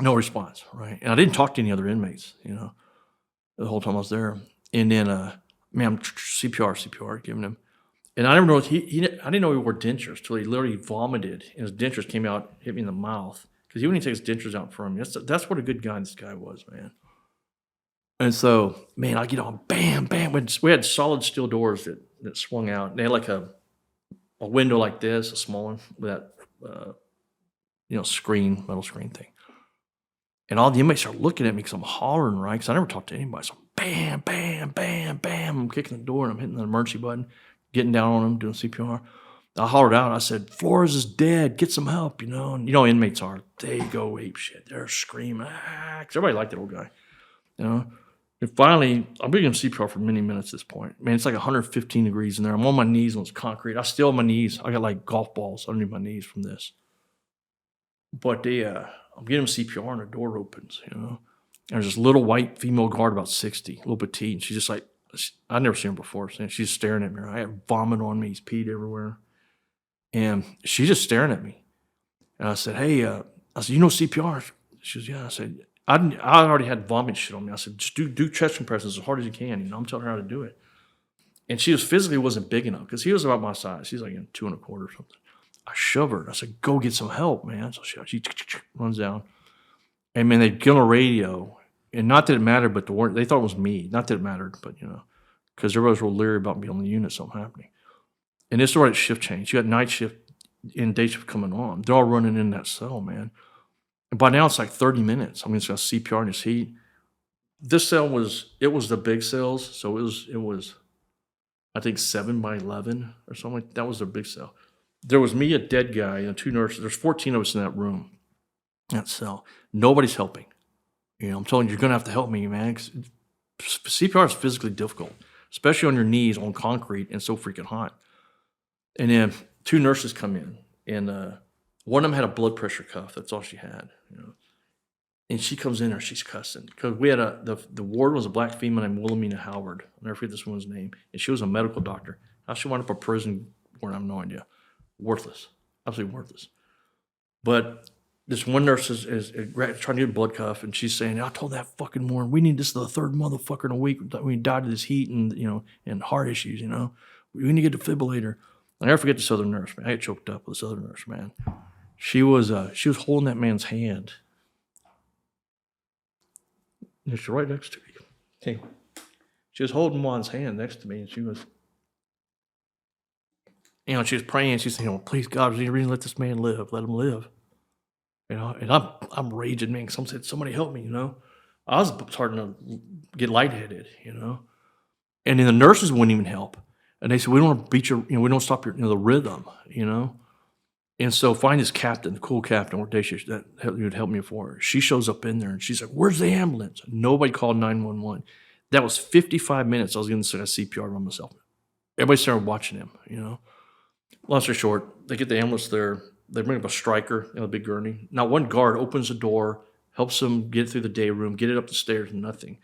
No response, right? And I didn't talk to any other inmates, the whole time I was there. And then, I'm CPR, giving him. And I never know, I didn't know he wore dentures until he literally vomited, and his dentures came out, hit me in the mouth. Because he wouldn't take his dentures out from me. That's what a good guy this guy was, man. And so, man, I get on, bam, bam. We had solid steel doors that swung out. They had like a window like this, a small one, with that, metal screen thing. And all the inmates are looking at me because I'm hollering, right? Because I never talked to anybody. So bam, bam, bam, bam. I'm kicking the door and I'm hitting the emergency button, getting down on him, doing CPR. I hollered out. I said, Flores is dead. Get some help, And inmates are. They go ape shit. They're screaming. Because everybody liked that old guy, And finally, I've been doing CPR for many minutes at this point. Man, it's like 115 degrees in there. I'm on my knees on this concrete. I still have my knees. I got like golf balls underneath my knees from this. But I'm getting CPR and the door opens, And there's this little white female guard, about 60, a little petite. And she's just like, I'd never seen her before. So she's staring at me. I had vomit on me. He's peed everywhere. And she's just staring at me. And I said, hey, CPR? She goes, yeah. I said, I already had vomit shit on me. I said, just do chest compressions as hard as you can. I'm telling her how to do it. And she physically wasn't big enough because he was about my size. He's like 2.25 or something. I shove her. I said, go get some help, man. So she runs down. And, man, they get on the radio. And not that it mattered, but they thought it was me. Not that it mattered, but, because everybody was real leery about me on the unit, something happening. And this is where shift change. You got night shift and day shift coming on. They're all running in that cell, man. And by now it's like 30 minutes. I mean, it's got CPR in his heat. This cell was the big cells. So it was, I think 7 by 11 or something like that. That was their big cell. There was me, a dead guy, and 2 nurses. There's 14 of us in that room, that cell. Nobody's helping. I'm telling you, you're going to have to help me, man. 'Cause CPR is physically difficult, especially on your knees on concrete and so freaking hot. And then 2 nurses come in, and one of them had a blood pressure cuff. That's all she had, And she comes in there, she's cussing. Because we had the ward was a black female named Wilhelmina Howard. I'll never forget this woman's name. And she was a medical doctor. How she wound up in prison, I have no idea. Worthless. Absolutely worthless. But this one nurse is trying to get a blood cuff, and she's saying, I told that fucking Warren, we need this the third motherfucker in a week. We died of this heat and, and heart issues, We need to get a defibrillator. I'll never forget this other nurse, man. I got choked up with this other nurse, man. She was holding that man's hand. And she's right next to me. Okay. She was holding Juan's hand next to me, and she was, she was praying. She's saying, please, God, there's any reason to let this man live. Let him live. And I'm raging, man. Someone said, somebody help me, I was starting to get lightheaded, And then the nurses wouldn't even help. And they said, we don't want to beat your, we don't stop your, the rhythm, And so find this captain, the cool captain, or day shift, that would help me for her. She shows up in there and she's like, where's the ambulance? Nobody called 911. That was 55 minutes. I was going to say a CPR by myself. Everybody started watching him, Long story short, they get the ambulance there. They bring up a striker in a big gurney. Now one guard opens the door, helps them get through the day room, get it up the stairs, and nothing.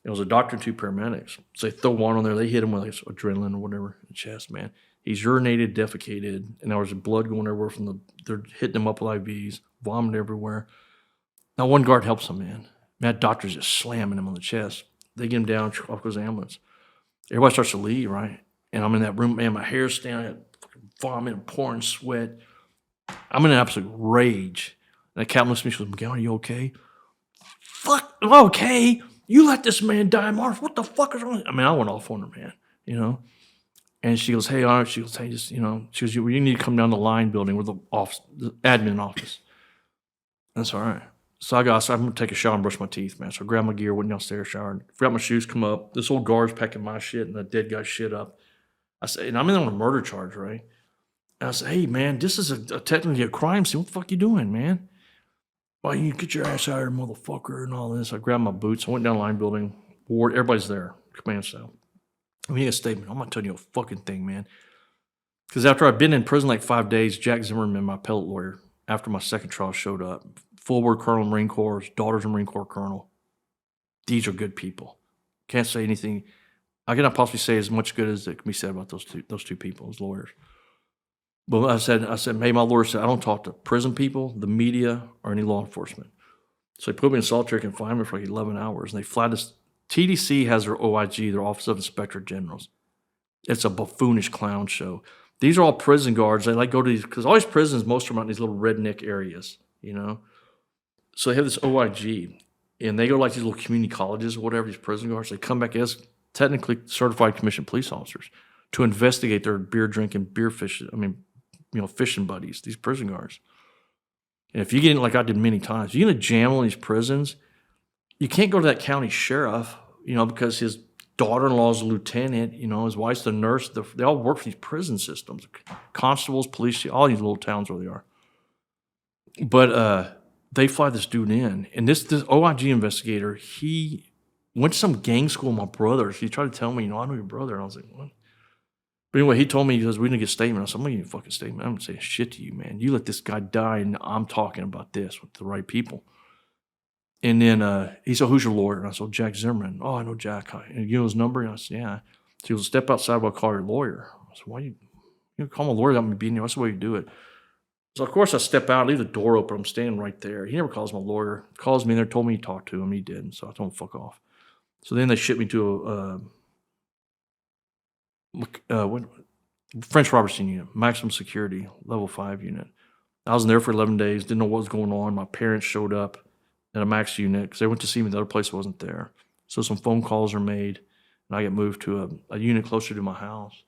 It was a doctor and two paramedics. So they throw one on there. They hit him with like adrenaline or whatever in the chest, man. He's urinated, defecated, and there was blood going everywhere they're hitting him up with IVs, vomit everywhere. Now one guard helps him, man. That doctor's just slamming him on the chest. They get him down, off goes the ambulance. Everybody starts to leave, right? And I'm in that room, man, my hair's standing, vomit and pouring sweat. I'm in an absolute rage. And the captain looks at me, she goes, McGowen, are you okay? Fuck, I'm okay. You let this man die, Marv. What the fuck is wrong? I mean, I went off on her, man, And she goes, hey, just, she goes, you need to come down the line building with the admin office. That's all right. So I'm going to take a shower and brush my teeth, man. So I grabbed my gear, went downstairs, showered, forgot my shoes, come up. This old guard's packing my shit and the dead guy's shit up. I said, and I'm in on a murder charge, right? And I said, hey, man, this is technically a crime scene. What the fuck you doing, man? Well, you get your ass out of here, motherfucker, and all this. I grabbed my boots. I went down the line building. Ward, everybody's there, command staff. I mean, a statement. I'm not telling you a fucking thing, man. Because after I'd been in prison like 5 days, Jack Zimmerman, my appellate lawyer, after my second trial showed up. Full-word colonel, Marine Corps, his daughter's a Marine Corps colonel. These are good people. Can't say anything. I cannot possibly say as much good as it can be said about those two people as lawyers. But I said, hey, my lawyer said, I don't talk to prison people, the media, or any law enforcement. So they put me in solitary confinement for like 11 hours. And they flat us. TDC has their OIG, their Office of Inspector Generals. It's a buffoonish clown show. These are all prison guards. They like go to these, because all these prisons, most of them are in these little redneck areas, So they have this OIG, and they go to like these little community colleges or whatever, these prison guards. They come back as technically certified commissioned police officers to investigate their beer drinking, fishing buddies, these prison guards. And if you get in, like I did many times, you get in a jam on these prisons, you can't go to that county sheriff, because his daughter-in-law is a lieutenant, his wife's the nurse. They all work for these prison systems, constables, police, all these little towns where they are. But they fly this dude in, and this OIG investigator, he went to some gang school with my brother. He tried to tell me, I know your brother. And I was like, what? But anyway, he told me, he goes, we didn't get a statement. I said, I'm not getting a fucking statement. I'm not saying shit to you, man. You let this guy die, and I'm talking about this with the right people. And then he said, who's your lawyer? And I said, Jack Zimmerman. Oh, I know Jack. And you know his number? And I said, yeah. So he goes, step outside while I call your lawyer. I said, why you call my lawyer without me being here? That's the way you do it. So, of course, I step out, leave the door open. I'm standing right there. He never calls my lawyer. Calls me in there, told me he talked to him. He didn't. So I told him, fuck off. So then they shipped me to a French Robertson unit, maximum security, level 5 unit. I was in there for 11 days, didn't know what was going on. My parents showed up at a max unit because they went to see me. The other place wasn't there. So some phone calls are made, and I get moved to a unit closer to my house.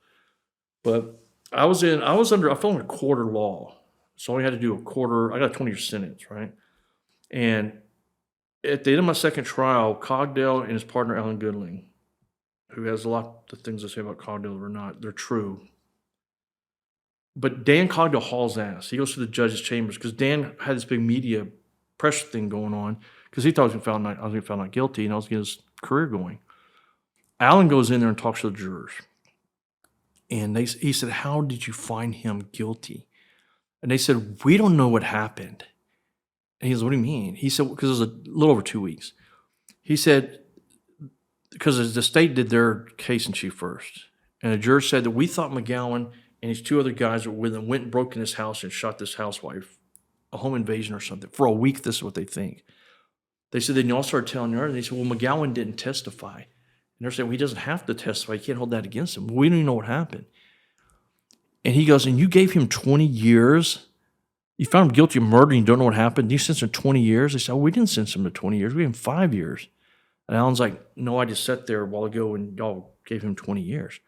But I fell under quarter law. So I had to do a quarter. I got a 20-year sentence, right? And at the end of my second trial, Cogdell and his partner, Alan Goodling, who has a lot of things to say about Cogdell or not, they're true. But Dan Cogdell hauls ass. He goes to the judge's chambers because Dan had this big media pressure thing going on because he thought I was going to be found not guilty and I was getting his career going. Alan goes in there and talks to the jurors. And he said, how did you find him guilty? And they said, we don't know what happened. And he goes, what do you mean? He said, because it was a little over 2 weeks. He said, because the state did their case in chief first. And the juror said that we thought McGowen and these two other guys that were with him went and broke in his house and shot this housewife a home invasion or something. For a week, this is what they think. They said, then y'all started telling her, and they said, well, McGowen didn't testify. And they're saying, well, he doesn't have to testify. You can't hold that against him. We don't even know what happened. And he goes, and you gave him 20 years? You found him guilty of murder and you don't know what happened? You sentenced him 20 years? They said, oh, we didn't sentence him to 20 years. We gave him 5 years. And Alan's like, no, I just sat there a while ago and y'all gave him 20 years.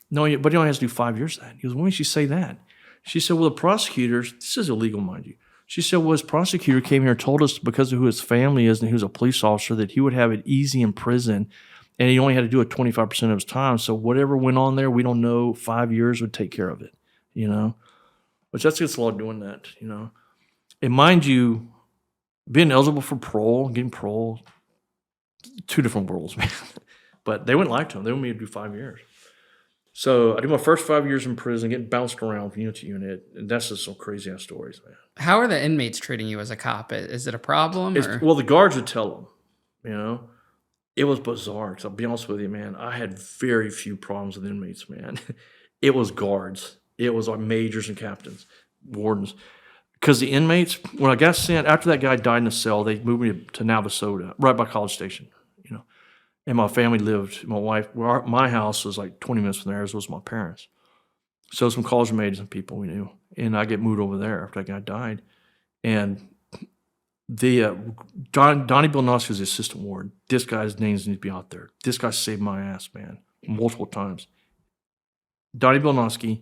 No, but he only has to do 5 years of that. He goes, why did you say that? She said, well, the prosecutors, this is illegal, mind you. She said, well, his prosecutor came here and told us because of who his family is and he was a police officer that he would have it easy in prison and he only had to do it 25% of his time. So whatever went on there, we don't know. 5 years would take care of it, Which that's against the law doing that, And mind you, being eligible for parole, getting parole, 2 different worlds, man. But they wouldn't like to him. They wanted me to do 5 years. So I do my first 5 years in prison, getting bounced around from unit to unit, and that's just some crazy ass stories, man. How are the inmates treating you as a cop? Is it a problem? Well, the guards would tell them, It was bizarre, because I'll be honest with you, man, I had very few problems with inmates, man. It was guards. It was our majors and captains, wardens. Because the inmates, when I got sent, after that guy died in the cell, they moved me to Navasota, right by College Station, And my family lived, my wife, my house was like 20 minutes from there, as was my parents. So some college mates and people we knew. And I get moved over there after that guy died. And the Donnie Bilnowski was the assistant warden. This guy's names need to be out there. This guy saved my ass, man, multiple times. Donnie Bilnowski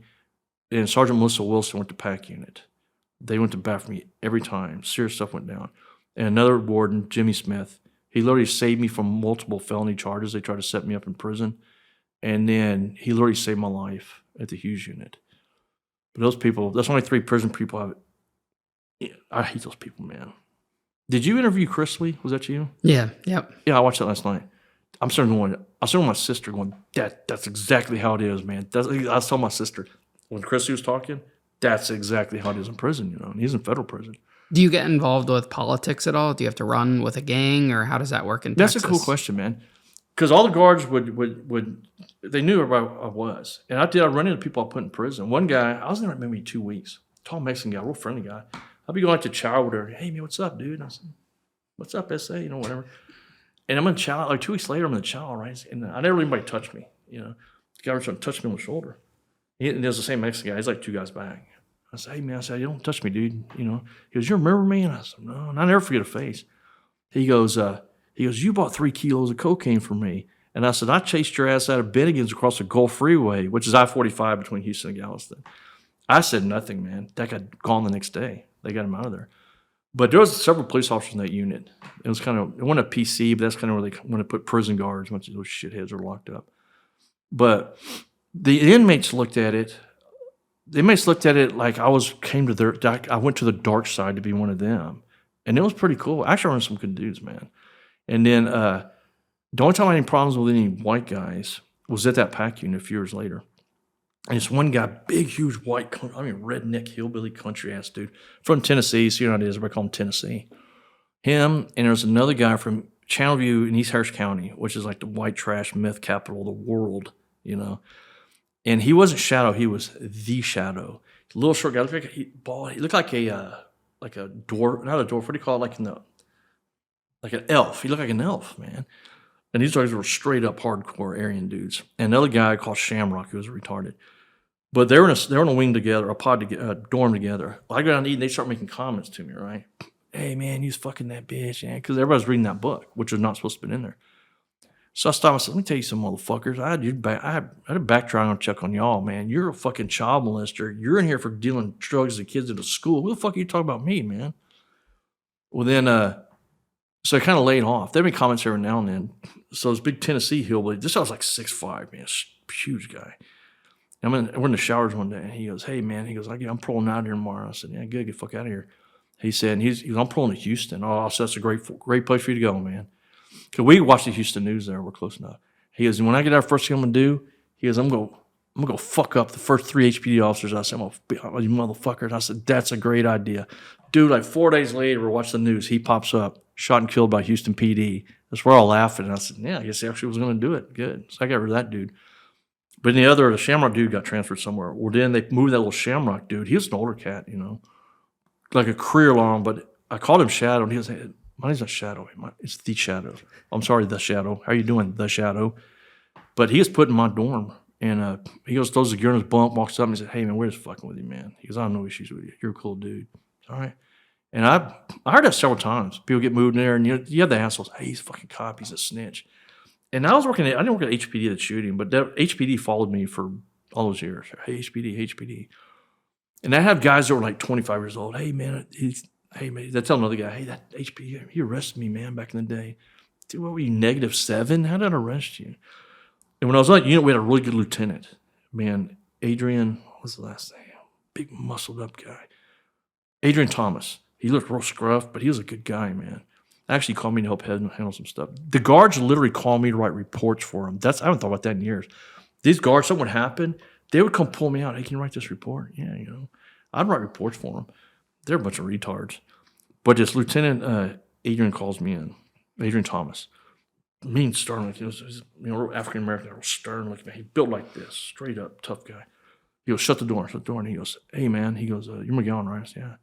and Sergeant Melissa Wilson went to PAC unit. They went to bat for me every time. Serious stuff went down. And another warden, Jimmy Smith, he literally saved me from multiple felony charges. They tried to set me up in prison. And then he literally saved my life at the Hughes unit. But those people, that's only 3 prison people I hate those people, man. Did you interview Chris Lee? Was that you? Yeah, yep. Yeah, I watched that last night. I'm sitting with my sister going, that's exactly how it is, man. I was telling my sister, when Chris Lee was talking, that's exactly how it is in prison, And he's in federal prison. Do you get involved with politics at all? Do you have to run with a gang, or how does that work in Texas? That's a cool question, man. Because all the guards would they knew where I was. And I run into people I put in prison. One guy, I was in there maybe 2 weeks. Tall Mexican guy, real friendly guy. I'd be going out to chow with her. Hey, man, what's up, dude? And I said, what's up, SA? Whatever. And I'm in chow. Like 2 weeks later, I'm in the chow, right? And I never let anybody touch me, The guy was trying to touch me on the shoulder. And there's the same Mexican guy. He's like 2 guys back. I said, hey, man, you don't touch me, dude. He goes, you remember me? And I said, no. And I never forget a face. He goes, you bought 3 kilos of cocaine from me. And I said, I chased your ass out of Bennigan's across the Gulf Freeway, which is I-45 between Houston and Galveston. I said nothing, man. That got gone the next day. They got him out of there. But there was several police officers in that unit. It wasn't a PC, but that's kind of where they want to put prison guards once those shitheads are locked up. But the inmates looked at it. The inmates looked at it like I went to the dark side to be one of them. And it was pretty cool. Actually, I run some good dudes, man. And then the only time I had any problems with any white guys was at that PAC unit a few years later. And this one guy, big, huge white, redneck, hillbilly, country-ass dude from Tennessee. So you know how it is. Everybody call him Tennessee. Him, and there's another guy from Channelview in East Harris County, which is like the white trash meth capital of the world, And he wasn't Shadow. He was the Shadow. A little short guy. He looked like a dwarf, not a dwarf. What do you call it? Like an elf. He looked like an elf, man. And these guys were straight up hardcore Aryan dudes. And another guy called Shamrock, who was retarded. But they were in a wing together, a dorm together. I go down to eat, and they start making comments to me, right? Hey, man, you was fucking that bitch, man. Because everybody's reading that book, which was not supposed to have been in there. So I stopped and said, let me tell you some motherfuckers. I had a background check on y'all, man. You're a fucking child molester. You're in here for dealing drugs to kids at a school. Who the fuck are you talking about me, man? Well, then, so I kind of laid off. There'd be comments every now and then. So this big Tennessee hillbilly, this guy was like 6'5", man, huge guy. We're in the showers one day, and he goes, hey, man, I'm paroling out here tomorrow. I said, yeah, good, get the fuck out of here. He said, I'm paroling to Houston. Oh, I said, that's a great place for you to go, man. Because we watch the Houston news there. We're close enough. He goes, when I get out, first thing I'm going to do, he goes, I'm going to go fuck up the first 3 HPD officers. I said, you motherfuckers. I said, that's a great idea. Dude, like 4 days later, we're watching the news. He pops up, shot and killed by Houston PD. That's where we're all laughing. And I said, yeah, I guess he actually was going to do it. Good. So I got rid of that dude. But the Shamrock dude got transferred somewhere. Well, then they moved that little Shamrock dude. He was an older cat, like a career long, but I called him Shadow, and he was like, my name's not Shadow. It's The Shadow. I'm sorry, The Shadow. How you doing, The Shadow? But he was put in my dorm, and he goes, throws the gear in his bunk, walks up, and he said, hey, man, we're just fucking with you, man. He goes, I have no issues with you. You're a cool dude. All right. And I heard that several times. People get moved in there, and you have the assholes, hey, he's a fucking cop, he's a snitch. And I didn't work at HPD that shooting, but that HPD followed me for all those years. Hey, HPD. And I have guys that were like 25 years old. Hey, man, they tell another guy, hey, that HPD, he arrested me, man, back in the day. Dude, what were you, -7? How did I arrest you? And when I was on that unit, we had a really good lieutenant. Man, Adrian, what's the last name? Big muscled up guy. Adrian Thomas. He looked real scruff, but he was a good guy, man. Actually called me to help handle some stuff. The guards literally called me to write reports for them. I haven't thought about that in years. These guards, something would happen, they would come pull me out. Hey, can you write this report? Yeah, I'd write reports for them. They're a bunch of retards. But this Lieutenant Adrian calls me in, Adrian Thomas. Mean, stern, like, he's African American, real stern, like, man, he built like this, straight up, tough guy. He goes, shut the door, and he goes, hey, man, he goes, you're McGowen, right? I said, yeah.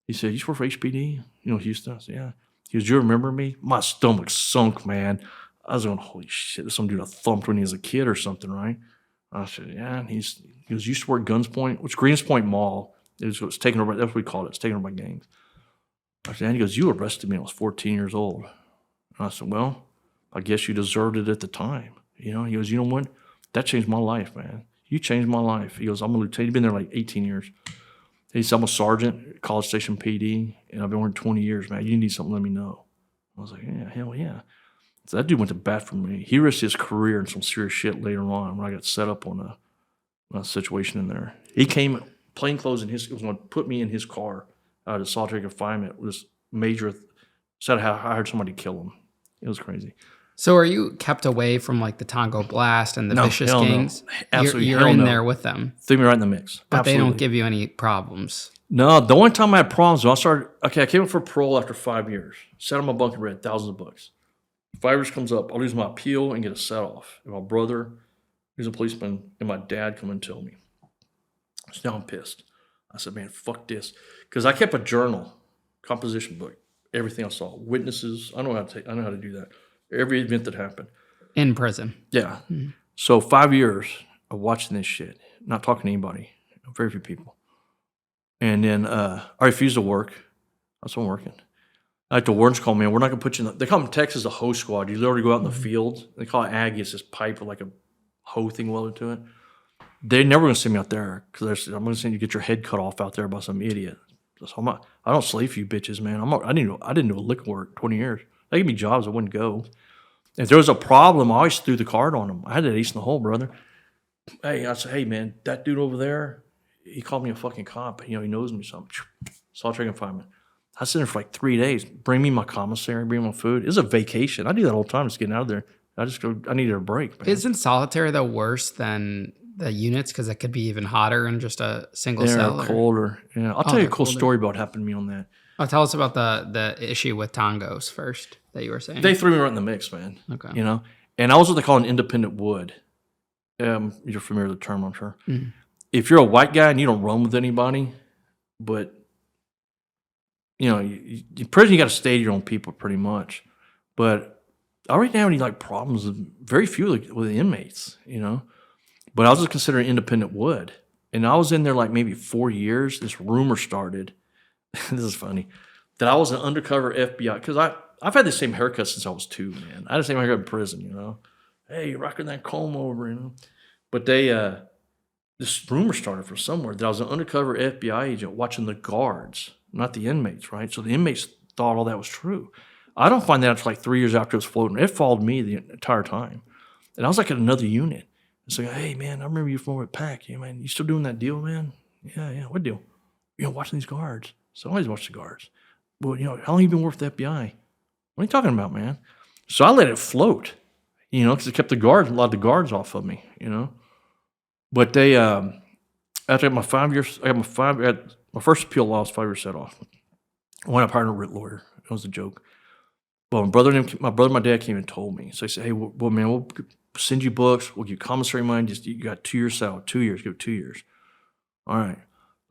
He said, you work for HPD? Houston? I said, yeah. He goes, you remember me? My stomach sunk, man. I was going, holy shit, there's some dude I thumped when he was a kid or something, right? I said, yeah. And he goes, you used to work Guns Point, which Greens Point Mall, it was taken over, that's what we call it, it's taken over by gangs. I said, and he goes, you arrested me when I was 14 years old. And I said, well, I guess you deserved it at the time. He goes, you know what? That changed my life, man. You changed my life. He goes, I'm a lieutenant. He's been there like 18 years. He said, I'm a sergeant at College Station PD, and I've been working 20 years, man. You need something, let me know. I was like, yeah, hell yeah. So that dude went to bat for me. He risked his career in some serious shit later on when I got set up on a situation in there. He came plainclothes in was going to put me in his car out of solitary confinement with this major, said I hired somebody to kill him. It was crazy. So are you kept away from like the Tongo Blast and the vicious gangs? No. Absolutely, you're in there with them. Threw me right in the mix. But Absolutely. They don't give you any problems. No, the only time I had problems, I came up for parole after 5 years. Sat on my bunk and read thousands of books. 5 years comes up, I'll lose my appeal and get a set off. And my brother, who's a policeman, and my dad come and tell me. So now I'm pissed. I said, man, fuck this. Because I kept a journal, composition book, everything I saw, witnesses. I know how to do that. Every event that happened. In prison. Yeah. Mm-hmm. So 5 years of watching this shit, not talking to anybody, very few people. And then I refused to work. That's what I'm working. Like the wardens call me, and we're not going to put you in they call them Texas a hoe squad. You literally go out in the field. They call it Aggie. It's this pipe with like a hoe thing welded to it. They're never going to send me out there because I'm going to send you get your head cut off out there by some idiot. So I don't slave for you bitches, man. I didn't do a lick work 20 years. They give me jobs, I wouldn't go. If there was a problem, I always threw the card on them. I had that ace in the hole, brother. Hey, I said, hey, man, that dude over there, he called me a fucking cop. He knows me something. Solitary confinement. I sit there for like 3 days. Bring me my commissary, bring me my food. It was a vacation. I do that all the time, just getting out of there. I needed a break, man. Isn't solitary, though, worse than the units? Because it could be even hotter in just a single cell? They're colder. Yeah, I'll tell you a cool story about what happened to me on that. Oh, tell us about the issue with Tongos first that you were saying. They threw me right in the mix, man. Okay. And I was what they call an independent wood. You're familiar with the term, I'm sure. Mm-hmm. If you're a white guy and you don't run with anybody, but in prison you got to stay to your own people pretty much. But I already have any like problems with very few with the inmates, But I was just considered independent wood, and I was in there like maybe 4 years. This rumor started. This is funny, that I was an undercover FBI, because I've had the same haircut since I was 2, man. I had the same haircut in prison, Hey, you're rocking that comb over, But this rumor started from somewhere that I was an undercover FBI agent watching the guards, not the inmates, right? So the inmates thought all that was true. I don't find that until like 3 years after it was floating. It followed me the entire time. And I was like at another unit. It's like, hey, man, I remember you from over at PAC. Yeah, man, you still doing that deal, man? Yeah, what deal? Watching these guards. So I always watch the guards. Well, how long you been working with the FBI? What are you talking about, man? So I let it float, because it kept a lot of the guards off of me, But they, after I got my 5 years, my first appeal lost 5 years set off. I went up hired a writ lawyer. It was a joke. Well, my brother and my dad came and told me. So they said, hey, well, man, we'll send you books. We'll give you commissary money. You got 2 years out. 2 years. Give it 2 years. All right.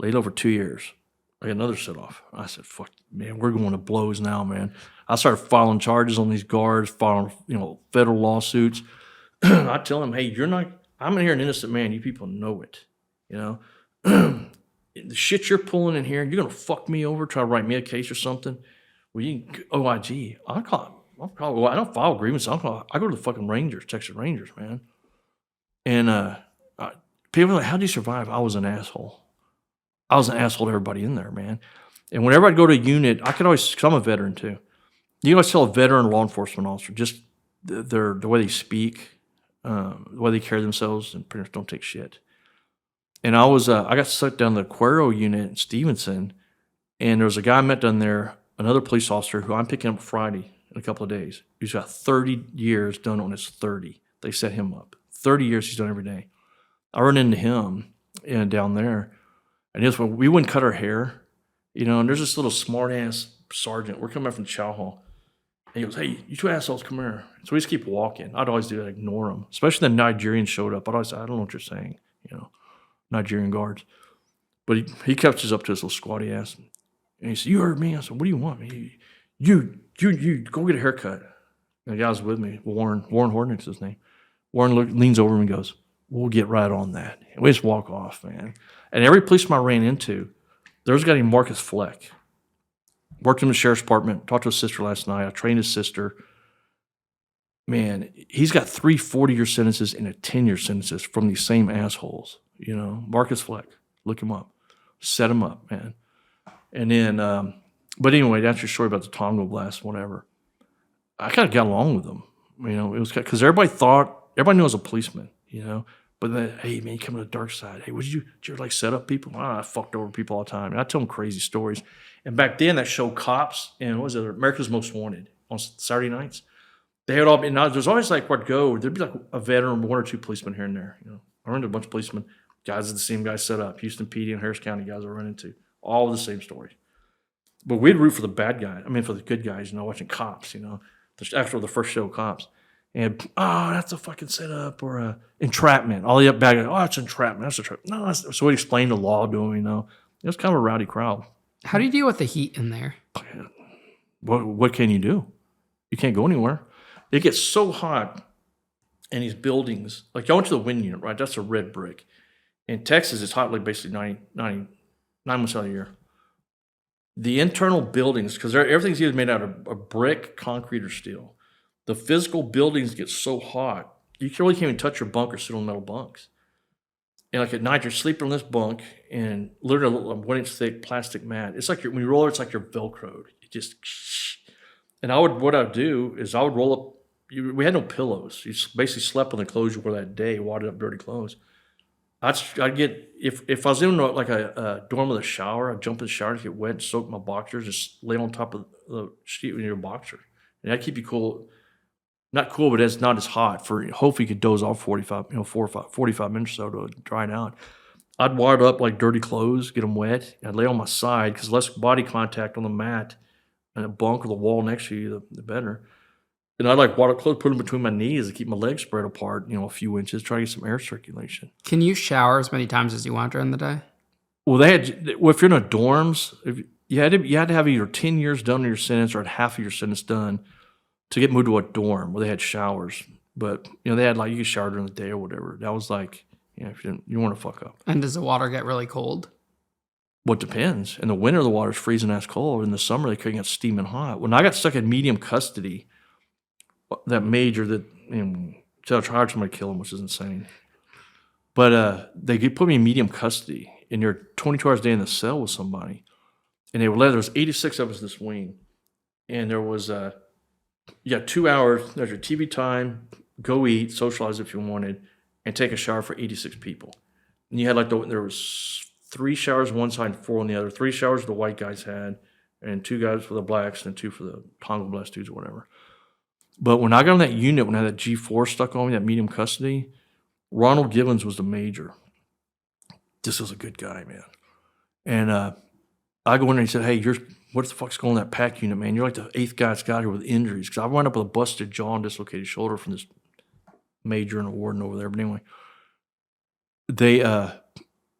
Laid over 2 years. I got another set off. I said, fuck, man, we're going to blows now, man. I started filing charges on these guards, filing, federal lawsuits. I tell them, hey, I'm in here an innocent man. You people know it, The shit you're pulling in here, you're going to fuck me over, try to write me a case or something. Well, you can, OIG. I don't file grievances. I go to the fucking Rangers, Texas Rangers, man. And people are like, how do you survive? I was an asshole. I was an asshole to everybody in there, man. And whenever I'd go to a unit, I could always, because I'm a veteran too. You can always tell a veteran law enforcement officer, just the way they speak, the way they carry themselves, and pretty much don't take shit. And I got stuck down the Cuero unit in Stevenson, and there was a guy I met down there, another police officer who I'm picking up Friday in a couple of days. He's got 30 years done on his 30. They set him up. 30 years he's done every day. I run into him and down there, and we wouldn't cut our hair, and there's this little smart-ass sergeant. We're coming back from the chow hall. And he goes, hey, you two assholes, come here. So we just keep walking. I'd always do that, ignore them. Especially the Nigerians showed up. I'd always say, I don't know what you're saying, Nigerian guards. But he kept us up to his little squatty ass. And he said, you heard me? I said, what do you want me? You go get a haircut. And the guy was with me, Warren Hornick's his name. Warren leans over and goes, we'll get right on that. And we just walk off, man. And every policeman I ran into, there was a guy named Marcus Fleck. Worked in the sheriff's department, talked to his sister last night. I trained his sister. Man, he's got 3 40-year sentences and a 10-year sentences from these same assholes. Marcus Fleck, look him up. Set him up, man. And then, but anyway, that's your story about the Tonga blast, whatever. I kind of got along with them. It was because everybody knew I was a policeman, But then, hey, man, you come to the dark side. Hey, did you ever set up people? I fucked over people all the time. And I tell them crazy stories. And back then, that show Cops and what was it, America's Most Wanted on Saturday nights. They had all, and there's always where I'd go, there'd be like a veteran, 1 or 2 policemen here and there. I run into a bunch of policemen, guys are the same guys set up, Houston PD and Harris County guys I run into, all the same stories. But we'd root for the bad guy. For the good guys, watching Cops, after the first show Cops. And, that's a fucking setup or entrapment. All the up bad guys, it's entrapment. That's a trap. No, so we'd explain the law to them, It was kind of a rowdy crowd. How do you deal with the heat in there? What can you do? You can't go anywhere. It gets so hot in these buildings. Like, I went to the wind unit, right? That's a red brick. In Texas, it's hot like basically 9 months out of the year. The internal buildings, because everything's either made out of brick, concrete, or steel. The physical buildings get so hot, you really can't even touch your bunk or sit on metal bunks. And like at night, you're sleeping on this bunk and literally a 1-inch thick plastic mat. It's like when you roll it, it's like you're Velcroed. It just, and what I would do is I would roll up. We had no pillows. You basically slept on the clothes you wore that day, wadded up dirty clothes. I'd get, if I was in like a dorm with a shower, I'd jump in the shower to get wet, soak my boxers, just lay on top of the sheet with your boxer. And that'd keep you cool. Not cool, but it's not as hot. Hopefully you could doze off 45 minutes or so to dry it out. I'd wad up like dirty clothes, get them wet. I'd lay on my side because less body contact on the mat and a bunk or the wall next to you, the better. And I'd like wad up clothes, put them between my knees to keep my legs spread apart, a few inches, try to get some air circulation. Can you shower as many times as you want during the day? Well, if you're in the dorms, you had to have either 10 years done in your sentence or half of your sentence done to get moved to a dorm where they had showers. But, they had you could shower during the day or whatever. That was if you want to fuck up. And does the water get really cold? Well, it depends. In the winter, the water's freezing ass cold. In the summer, they couldn't get steaming hot. When I got stuck in medium custody, that major that, I tried somebody to kill him, which is insane. But they put me in medium custody, and you're 22 hours a day in the cell with somebody. And there was 86 of us in this wing. And there was, you got 2 hours, there's your TV time, go eat, socialize if you wanted, and take a shower for 86 people. And you had there was 3 showers on one side and 4 on the other. 3 showers the white guys had, and 2 guys for the blacks, and 2 for the Tonga blessed dudes or whatever. But when I got on that unit, when I had that G4 stuck on me, that medium custody, Ronald Givens was the major. This was a good guy, man. And I go in there and he said, hey, what the fuck's going on in that PAC unit, man? You're like the 8th guy that's got here with injuries. Because I wound up with a busted jaw and dislocated shoulder from this major and a warden over there. But anyway,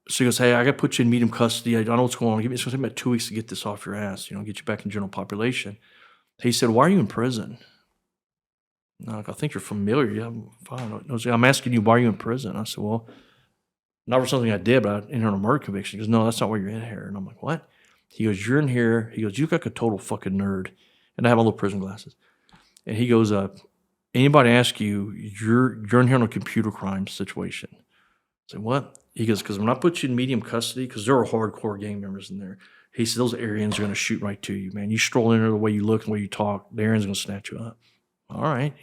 So he goes, hey, I got to put you in medium custody. I don't know what's going on. It's going to take me about 2 weeks to get this off your ass, get you back in general population. He said, why are you in prison? No, I think you're familiar. Yeah, I'm fine. I'm asking you, why are you in prison? I said, well, not for something I did, but in on a murder conviction. He goes, no, that's not why you're in here. And I'm like, what? He goes, you're in here. He goes, you look like a total fucking nerd. And I have all the prison glasses. And he goes, anybody ask you, you're in here on a computer crime situation. I said, what? He goes, because when I put you in medium custody, because there are hardcore gang members in there, he said, those Aryans are going to shoot right to you, man. You stroll in there the way you look and the way you talk, the Aryans going to snatch you up. All right,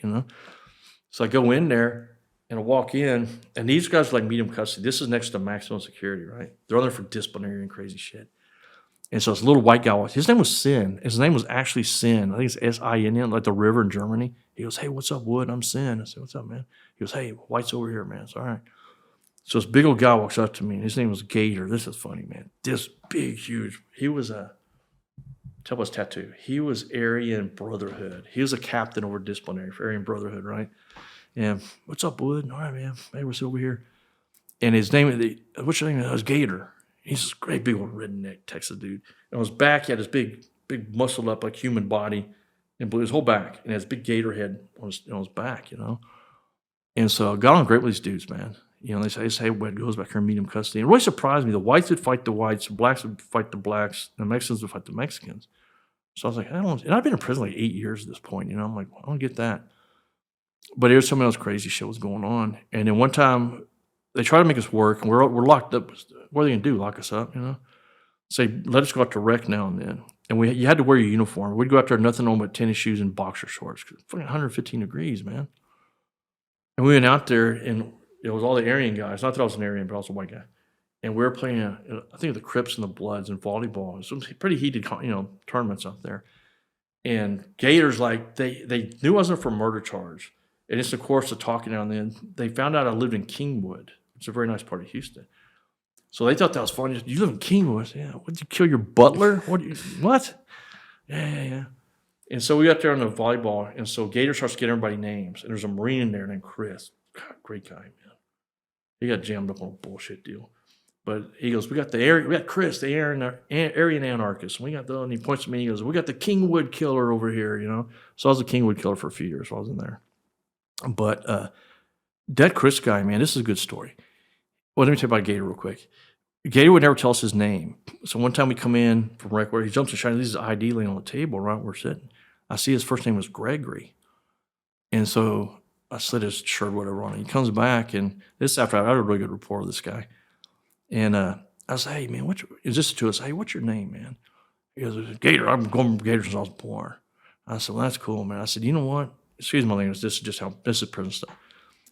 So I go in there and I walk in, and these guys are like medium custody. This is next to maximum security, right? They're on there for disciplinary and crazy shit. And so this little white guy, his name was Sin. His name was actually Sin. I think it's S-I-N-N, like the river in Germany. He goes, hey, what's up, Wood? I'm Sin. I said, what's up, man? He goes, hey, White's over here, man. It's all right. So this big old guy walks up to me, and his name was Gator. This is funny, man. This big, huge. He was tell us tattoo. He was Aryan Brotherhood. He was a captain over disciplinary for Aryan Brotherhood, right? And what's up, Wood? All right, man. Hey, we're over here. And his name, what's your name? It was Gator. He's this great big old redneck Texas dude. And on his back, he had this big muscled up like human body, and blew his whole back, and he has a big gator head on his back, And so I got on great with these dudes, man. They say, hey, Wed goes back here and medium custody. And it really surprised me. The whites would fight the whites, the blacks would fight the blacks, and the Mexicans would fight the Mexicans. So I was like, and I've been in prison like 8 years at this point, I'm like, I don't get that. But there's some else crazy shit was going on. And then one time, they tried to make us work, and we're locked up. What are they going to do, lock us up, Say, let us go out to rec now and then. And you had to wear your uniform. We'd go out there, nothing on but tennis shoes and boxer shorts. Cause it's fucking 115 degrees, man. And we went out there, and it was all the Aryan guys. Not that I was an Aryan, but I was a white guy. And we were playing, I think, the Crips and the Bloods and volleyball. Some pretty heated, tournaments out there. And Gators, like, they knew I wasn't for a murder charge. And it's, of course, the talking now and then. They found out I lived in Kingwood. It's a very nice part of Houston. So they thought that was funny. You live in Kingwood? Yeah. What, did you kill your butler? What? Yeah. And so we got there on the volleyball, and so Gator starts getting everybody names. And there's a Marine in there named Chris. God, great guy, man. He got jammed up on a bullshit deal. But he goes, we got Chris, the Aryan anarchist. And we got and he points to me, he goes, we got the Kingwood killer over here, So I was a Kingwood killer for a few years while I was in there. But that Chris guy, man, this is a good story. Well, let me tell you about Gator real quick. Gator would never tell us his name. So one time we come in from rec where he jumps and shines, leaves his ID laying on the table right where we're sitting. I see his first name was Gregory. And so I slid his shirt, whatever on it. He comes back, and this after I had a really good rapport with this guy. And I said, hey, man, is this to us? Hey, what's your name, man? He goes, Gator. I'm going from Gator since I was born. I said, well, that's cool, man. I said, you know what? Excuse my language. This is prison stuff.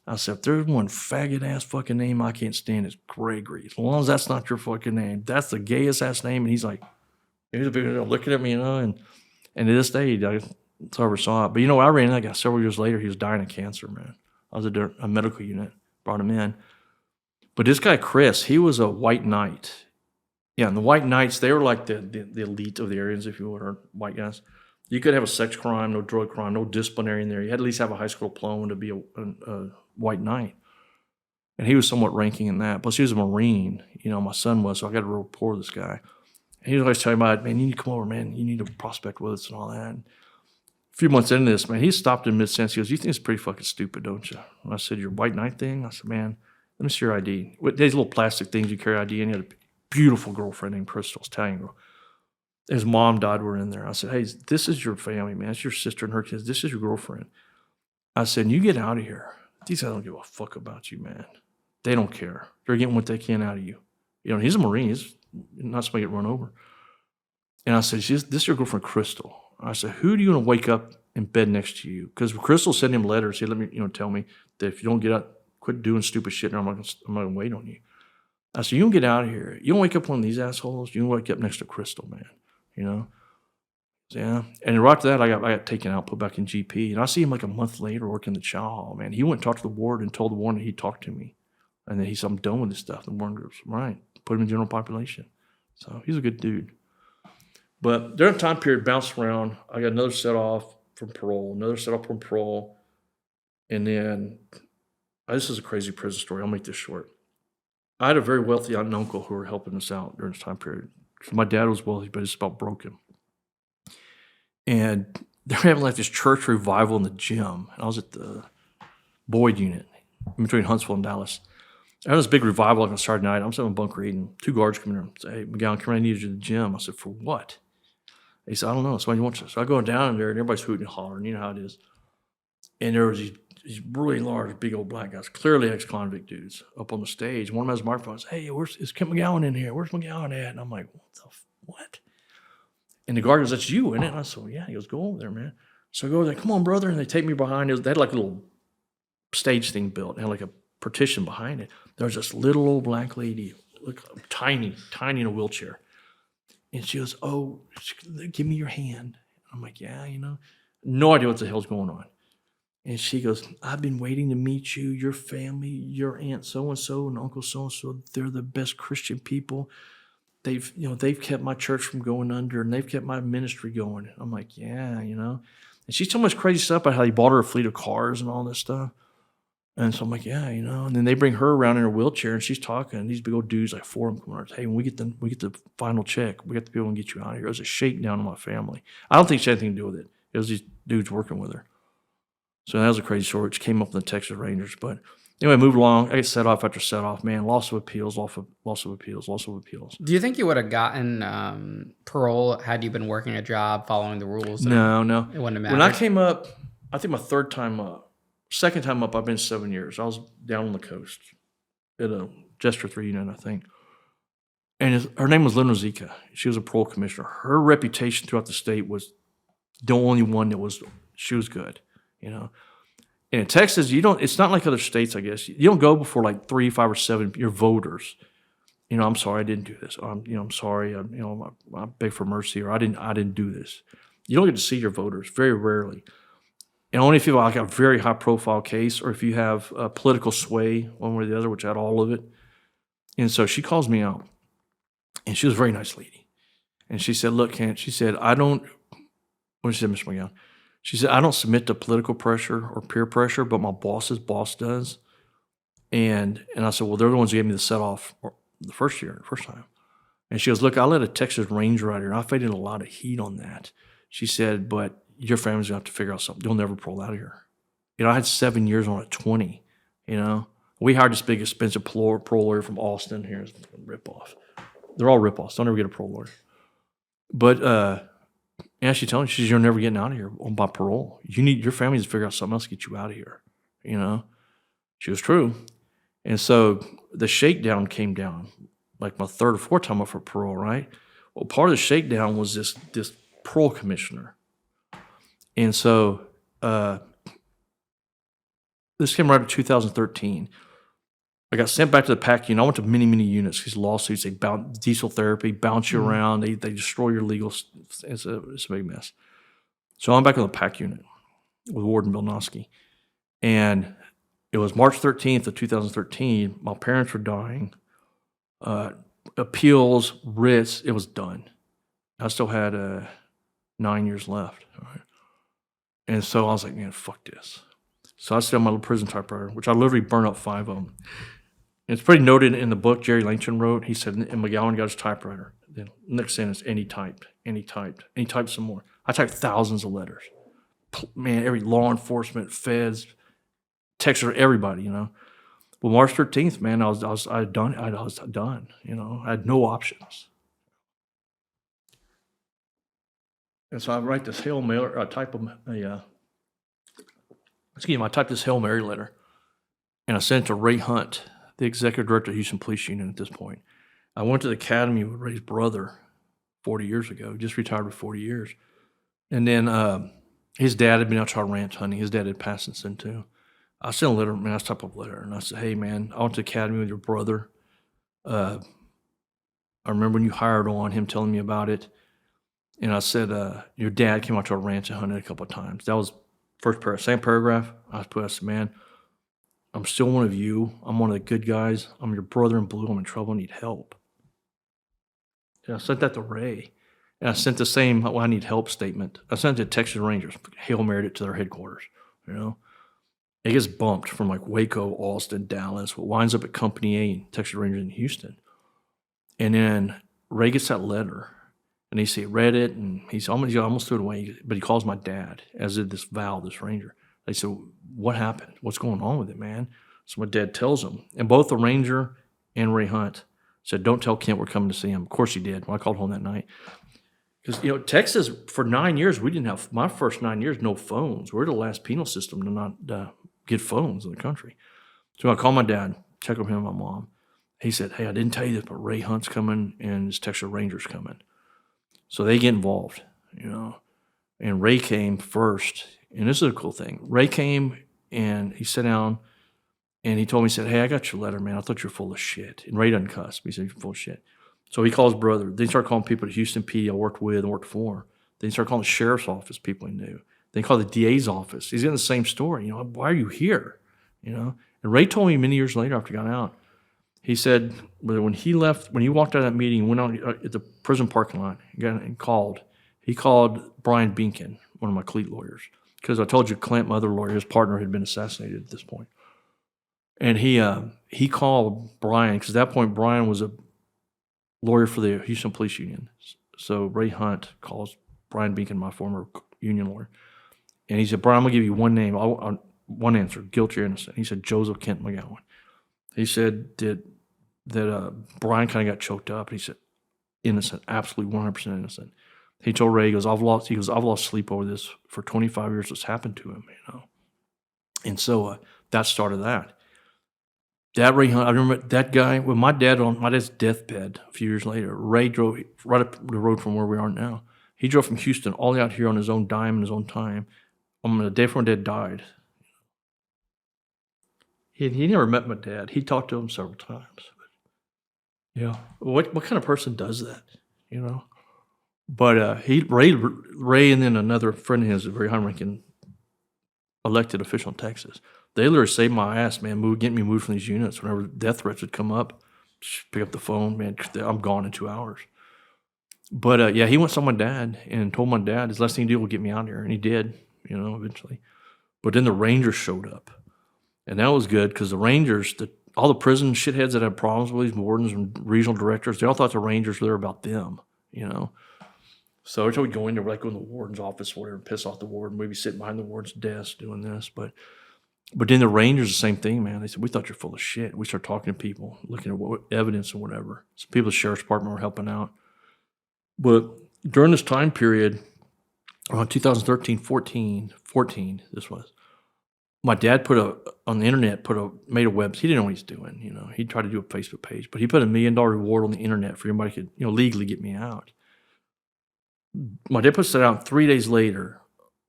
I said, if there's one faggot-ass fucking name I can't stand, it's Gregory. As long as that's not your fucking name. That's the gayest-ass name. And he's like, he's looking at me, and to this day, that's how I ever saw it. But, I ran that guy several years later. He was dying of cancer, man. I was at a medical unit, brought him in. But this guy, Chris, he was a white knight. Yeah, and the white knights, they were like the elite of the Aryans, if you would, or white guys. You could have a sex crime, no drug crime, no disciplinary in there. You had to at least have a high school diploma to be a white knight. And he was somewhat ranking in that. Plus, he was a Marine. My son was, so I got a real rapport with this guy. And he was always telling me about, man, you need to come over, man. You need to prospect with us and all that. And a few months into this, man, he stopped in mid-sentence. He goes, you think it's pretty fucking stupid, don't you? And I said, your white knight thing? I said, man, let me see your ID. These little plastic things you carry ID in. He had a beautiful girlfriend named Crystal, Italian girl. His mom died. We're in there. I said, hey, this is your family, man. It's your sister and her kids. This is your girlfriend. I said, you get out of here. These guys don't give a fuck about you, man. They don't care. They're getting what they can out of you. He's a Marine. He's not somebody to get run over. And I said, this is your girlfriend, Crystal. I said, who do you want to wake up in bed next to you? Because Crystal sent him letters. He let me, tell me that if you don't get up, quit doing stupid shit, and I'm not going to wait on you. I said, you don't get out of here. You don't wake up one of these assholes. You don't wake up next to Crystal, man. Yeah. And right after that, I got taken out, put back in GP. And I see him like a month later working the chow hall, man. He went and talked to the ward and told the warden that he'd talked to me. And then he said, I'm done with this stuff. The warden goes, right. Put him in general population. So he's a good dude. But during the time period, bounced around. I got another set off from parole, And then, this is a crazy prison story. I'll make this short. I had a very wealthy aunt and uncle who were helping us out during this time period. 'Cause my dad was wealthy, but it's about broken. And they're having like this church revival in the gym. And I was at the Boyd unit in between Huntsville and Dallas. I had this big revival like on Saturday night. I'm sitting in bunker eating. 2 guards come in and say, "Hey, McGowen, come in, I need you to the gym." I said, "For what?" He said, "I don't know. Somebody wants you." So I go down in there and everybody's hooting and hollering. You know how it is. And there was these really large, big old black guys, clearly ex-convict dudes, up on the stage. One of them has a microphone. I said, "Hey, is Kent McGowen in here? Where's McGowen at?" And I'm like, what? And the guard goes, "That's you, isn't it?" And I said, "Well, yeah." He goes, "Go over there, man." So I go over there, "Come on, brother." And they take me behind. They had like a little stage thing built. They had like a partition behind it. There was this little old black lady, look, tiny in a wheelchair. And she goes, "Oh, give me your hand." I'm like, "Yeah, no idea what the hell's going on." And she goes, "I've been waiting to meet you, your family, your aunt so-and-so and uncle so-and-so. They're the best Christian people. They've kept my church from going under and they've kept my ministry going." I'm like, "Yeah, And she's telling me this crazy stuff about how he bought her a fleet of cars and all this stuff. And so I'm like, "Yeah, And then they bring her around in her wheelchair and she's talking. And these big old dudes, like 4 of them, come on, "Hey, when we get the final check, we got to be able to get you out of here." It was a shakedown on my family. I don't think she had anything to do with it. It was these dudes working with her. So that was a crazy story, which came up in the Texas Rangers. But anyway, moved along. I get set off after set off, man. Loss of appeals. Do you think you would have gotten parole had you been working a job following the rules? No. It wouldn't have mattered. When I came up, I think my third time up, second time up, I've been 7 years. I was down on the coast at a Jester 3 unit, I think. And her name was Linda Zika. She was a parole commissioner. Her reputation throughout the state was the only one she was good, And in Texas, it's not like other states, I guess. You don't go before like 3, 5, or 7, your voters. "I'm sorry, I didn't do this." "I'm sorry, I beg for mercy," or I didn't do this. You don't get to see your voters very rarely. And only if you have like a very high profile case or if you have political sway one way or the other, which I had all of it. And so she calls me out. And she was a very nice lady. And she said, "Look, Kent," she said, "I don't," what did she say, Mr. McGowen? She said, "I don't submit to political pressure or peer pressure, but my boss's boss does." And I said, "Well, they're the ones who gave me the set off the first time." And she goes, "Look, I led a Texas Ranger out here, and I faded a lot of heat on that." She said, "But your family's going to have to figure out something. They'll never parole out of here." I had 7 years on a 20, We hired this big, expensive parole lawyer from Austin. Here's a ripoff. They're all ripoffs. Don't ever get a parole lawyer. But, she told me, she says, "You're never getting out of here by parole. Your family to figure out something else to get you out of here." She was true. And so the shakedown came down, like my third or fourth time up for parole, right? Well, part of the shakedown was this parole commissioner. And so this came right in 2013. I got sent back to the PAC unit. I went to many, many units. These lawsuits, they bounce diesel therapy, bounce you around. They destroy your legal. It's a big mess. So I'm back in the PAC unit with Warden Bilnowski. And it was March 13th of 2013. My parents were dying. Appeals, writs, it was done. I still had 9 years left. Right? And so I was like, "Man, fuck this." So I stayed on my little prison typewriter, which I literally burned up 5 of them. And it's pretty noted in the book Jerry Langton wrote. He said, and McGowen got his typewriter. Then next sentence, and he typed some more. I typed thousands of letters. Man, every law enforcement, feds, Texas, everybody, Well, March 13th, man, I was done. I was done. I had no options. And so I write this Hail Mary. I type this Hail Mary letter, and I sent it to Ray Hunt, the executive director of Houston Police Union at this point. I went to the academy with Ray's brother 40 years ago. He just retired with 40 years. And then his dad had been out trying ranch hunting. His dad had passed since then too. I sent a letter, man, I typed up a letter, and I said, "Hey, man, I went to the academy with your brother. I remember when you hired on, him telling me about it. And I said, your dad came out to our ranch and hunted a couple of times." That was first paragraph. Same paragraph, I said, "Man, I'm still one of you. I'm one of the good guys. I'm your brother in blue. I'm in trouble. I need help." And I sent that to Ray. And I sent the same "I need help" statement. I sent it to Texas Rangers, Hail Married it to their headquarters, He gets bumped from like Waco, Austin, Dallas, but winds up at Company A in Texas Rangers in Houston. And then Ray gets that letter, and he read it, and he almost threw it away, but he calls my dad, as did this Ranger. They said, what happened? What's going on with it, man? So my dad tells him, and both the Ranger and Ray Hunt said, don't tell Kent we're coming to see him. Of course he did when I called home that night. Because, Texas, for 9 years, we didn't have, my first 9 years, no phones. We're the last penal system to not get phones in the country. So I called my dad, checked with him and my mom. He said, hey, I didn't tell you this, but Ray Hunt's coming and his Texas Rangers coming. So they get involved, And Ray came first. And this is a cool thing. Ray came and he sat down and he told me, he said, hey, I got your letter, man. I thought you were full of shit. And Ray doesn't cuss, but he said, you're full of shit. So he calls brother. Then he started calling people at Houston PD I worked with and worked for. Then he started calling the sheriff's office people he knew. Then he called the DA's office. He's in the same story. Why are you here? And Ray told me many years later after he got out, he said when he walked out of that meeting, went out at the prison parking lot and called. He called Brian Binkin, one of my cleat lawyers, because I told you Clint, my other lawyer, his partner had been assassinated at this point. And he called Brian, because at that point Brian was a lawyer for the Houston Police Union. So Ray Hunt calls Brian Binkin, my former union lawyer, and he said, Brian, I'm going to give you one name, one answer, guilty or innocent. He said, Joseph Kent McGowen. He said that Brian kind of got choked up. He said, innocent, absolutely 100% innocent. He told Ray, I've lost sleep over this for 25 years. What's happened to him, And so that started that. That Ray Hunt, I remember that guy, with my dad's deathbed a few years later, Ray drove right up the road from where we are now. He drove from Houston all the way out here on his own dime and his own time. On the day before my dad died. He never met my dad. He talked to him several times. But, yeah, what kind of person does that, But Ray and then another friend of his, a very high-ranking elected official in Texas, they literally saved my ass, man, getting me moved from these units. Whenever death threats would come up, just pick up the phone, man, I'm gone in 2 hours. But, yeah, he went to my dad and told my dad his last thing to do was get me out here, and he did, eventually. But then the Rangers showed up, and that was good because the Rangers, all the prison shitheads that had problems with these wardens and regional directors, they all thought the Rangers were there about them, So every time we'd go in there, we'd go in the warden's office or whatever and piss off the warden. We'd be sitting behind the warden's desk doing this. But then the Rangers, the same thing, man. They said, we thought you're full of shit. We started talking to people, looking at evidence and whatever. Some people at the sheriff's department were helping out. But during this time period, around 2013, 14, this was, my dad on the internet, made a web. He didn't know what he's doing, He tried to do a Facebook page, but he put $1 million reward on the internet for anybody could, legally get me out. My dad puts that out. 3 days later,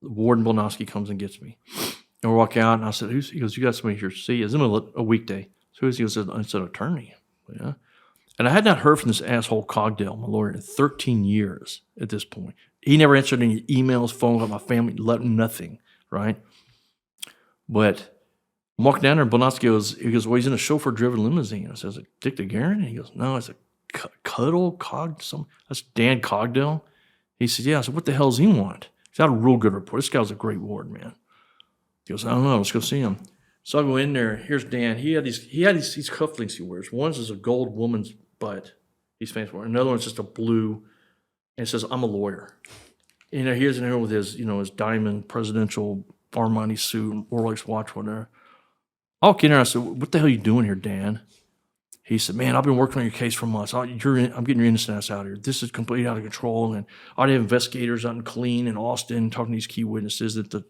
Warden Bolnowski comes and gets me. And we walk out, and I said, he goes, you got somebody here to see you. It's a weekday. So he goes, it's an attorney. Yeah. And I had not heard from this asshole Cogdell, my lawyer, in 13 years at this point. He never answered any emails, phone calls, my family, nothing, right? But I'm walking down there, and Bolnowski goes, well, he's in a chauffeur-driven limousine. I said, Dick DeGuerin? And he goes, no, it's a that's Dan Cogdell. He said, yeah. I said, what the hell does he want? He's got a real good report. This guy was a great ward, man. He goes, I don't know. Let's go see him. So I go in there. Here's Dan. He had these cufflinks he wears. One's is a gold woman's butt. He's famous for it. Another one's just a blue. And it says, I'm a lawyer. And he has in here with his, his diamond presidential Armani suit, Rolex watch, whatever. I walk in there. I said, what the hell are you doing here, Dan? He said, man, I've been working on your case for months. I'm getting your innocent ass out of here. This is completely out of control. And I'd have investigators out in Killeen and Austin talking to these key witnesses that the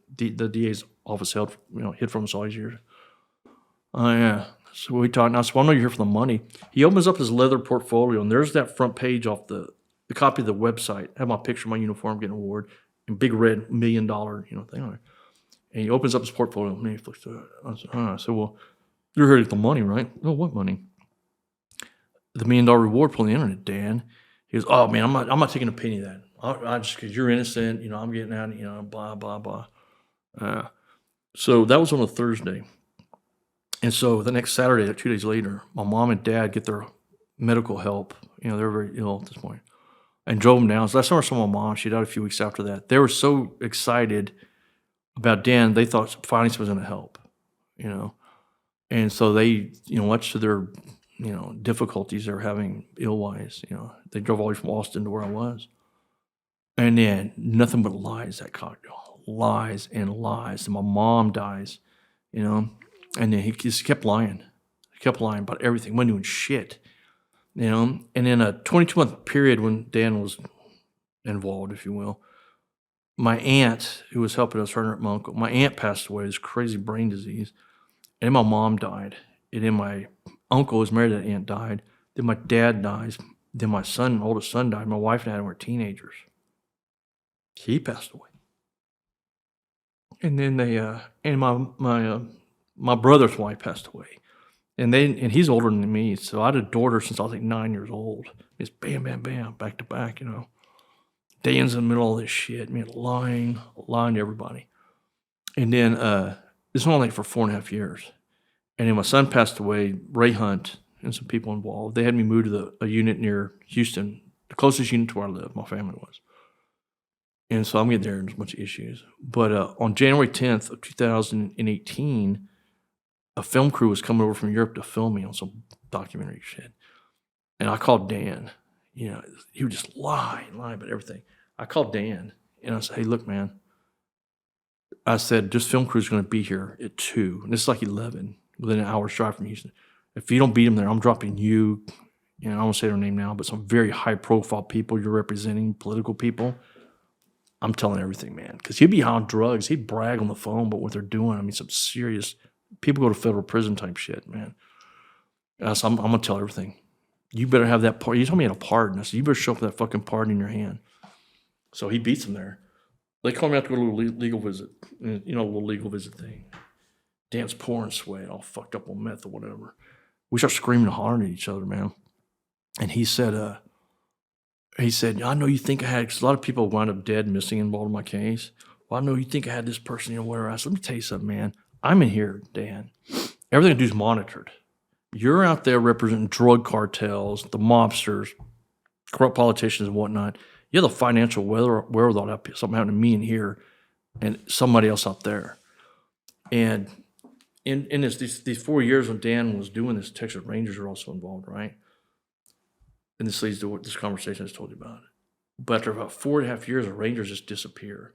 DA's office hid from us all these years. Oh, yeah. So we talked. Now, so I know you're here for the money. He opens up his leather portfolio, and there's that front page off the copy of the website. I have my picture of my uniform getting an award and big red $1 million, thing on it. And he opens up his portfolio, and he flips through it. I said, well, you're here to get the money, right? Oh, what money? The $1 million reward from the internet, Dan. He goes, oh, man, I'm not taking a penny of that. I just, because you're innocent, I'm getting out, blah, blah, blah. So that was on a Thursday. And so the next Saturday, 2 days later, my mom and dad get their medical help. They're very ill at this point. And drove them down. So that's when I saw my mom. She died a few weeks after that. They were so excited about Dan, they thought finally someone was going to help. you know. And so they, much to their, difficulties they're having ill-wise, they drove all the way from Austin to where I was. And then nothing but lies, that cocktail. Lies and lies. And my mom dies, and then he just kept lying. He kept lying about everything, wasn't doing shit, And in a 22-month period when Dan was involved, if you will, my aunt, who was helping us, her and my uncle, my aunt passed away, this crazy brain disease. And then my mom died. And then my uncle who was married to that aunt died. Then my dad dies. Then my oldest son died. My wife and I were teenagers. He passed away. And then my brother's wife passed away. And he's older than me. So I had a daughter since I was like 9 years old. It's bam, bam, bam, back to back, Dan's in the middle of this shit, lying to everybody. And then this went on like for 4.5 years. And then my son passed away, Ray Hunt, and some people involved. They had me moved to a unit near Houston, the closest unit to where I live, my family was. And so I'm getting there and there's a bunch of issues. But on January 10th of 2018, a film crew was coming over from Europe to film me on some documentary shit. And I called Dan. He would just lie about everything. I called Dan and I said, hey, look, man. I said, this film crew's going to be here at 2. And this is like 11, within an hour's drive from Houston. If you don't beat them there, I'm dropping you. I won't say their name now, but some very high-profile people you're representing, political people. I'm telling everything, man. Because he'd be high on drugs. He'd brag on the phone about what they're doing. Some serious people go to federal prison type shit, man. So I'm going to tell everything. You better have that part. You told me you had a pardon. I said, you better show up with that fucking pardon in your hand. So he beats him there. They called me out to go to a little legal visit. A little legal visit thing. Dan's pouring sweat, all fucked up on meth or whatever. We start screaming and hollering at each other, man. And he said, I know you think I had, because a lot of people wound up dead, missing, involved in my case. Well, I know you think I had this person, whatever. I said, let me tell you something, man. I'm in here, Dan. Everything I do is monitored. You're out there representing drug cartels, the mobsters, corrupt politicians and whatnot. You have the financial wherewithal to have something happen to me in here and somebody else out there. And in these 4 years when Dan was doing this, Texas Rangers are also involved, right? And this leads to this conversation I just told you about. But after about 4.5 years, the Rangers just disappear.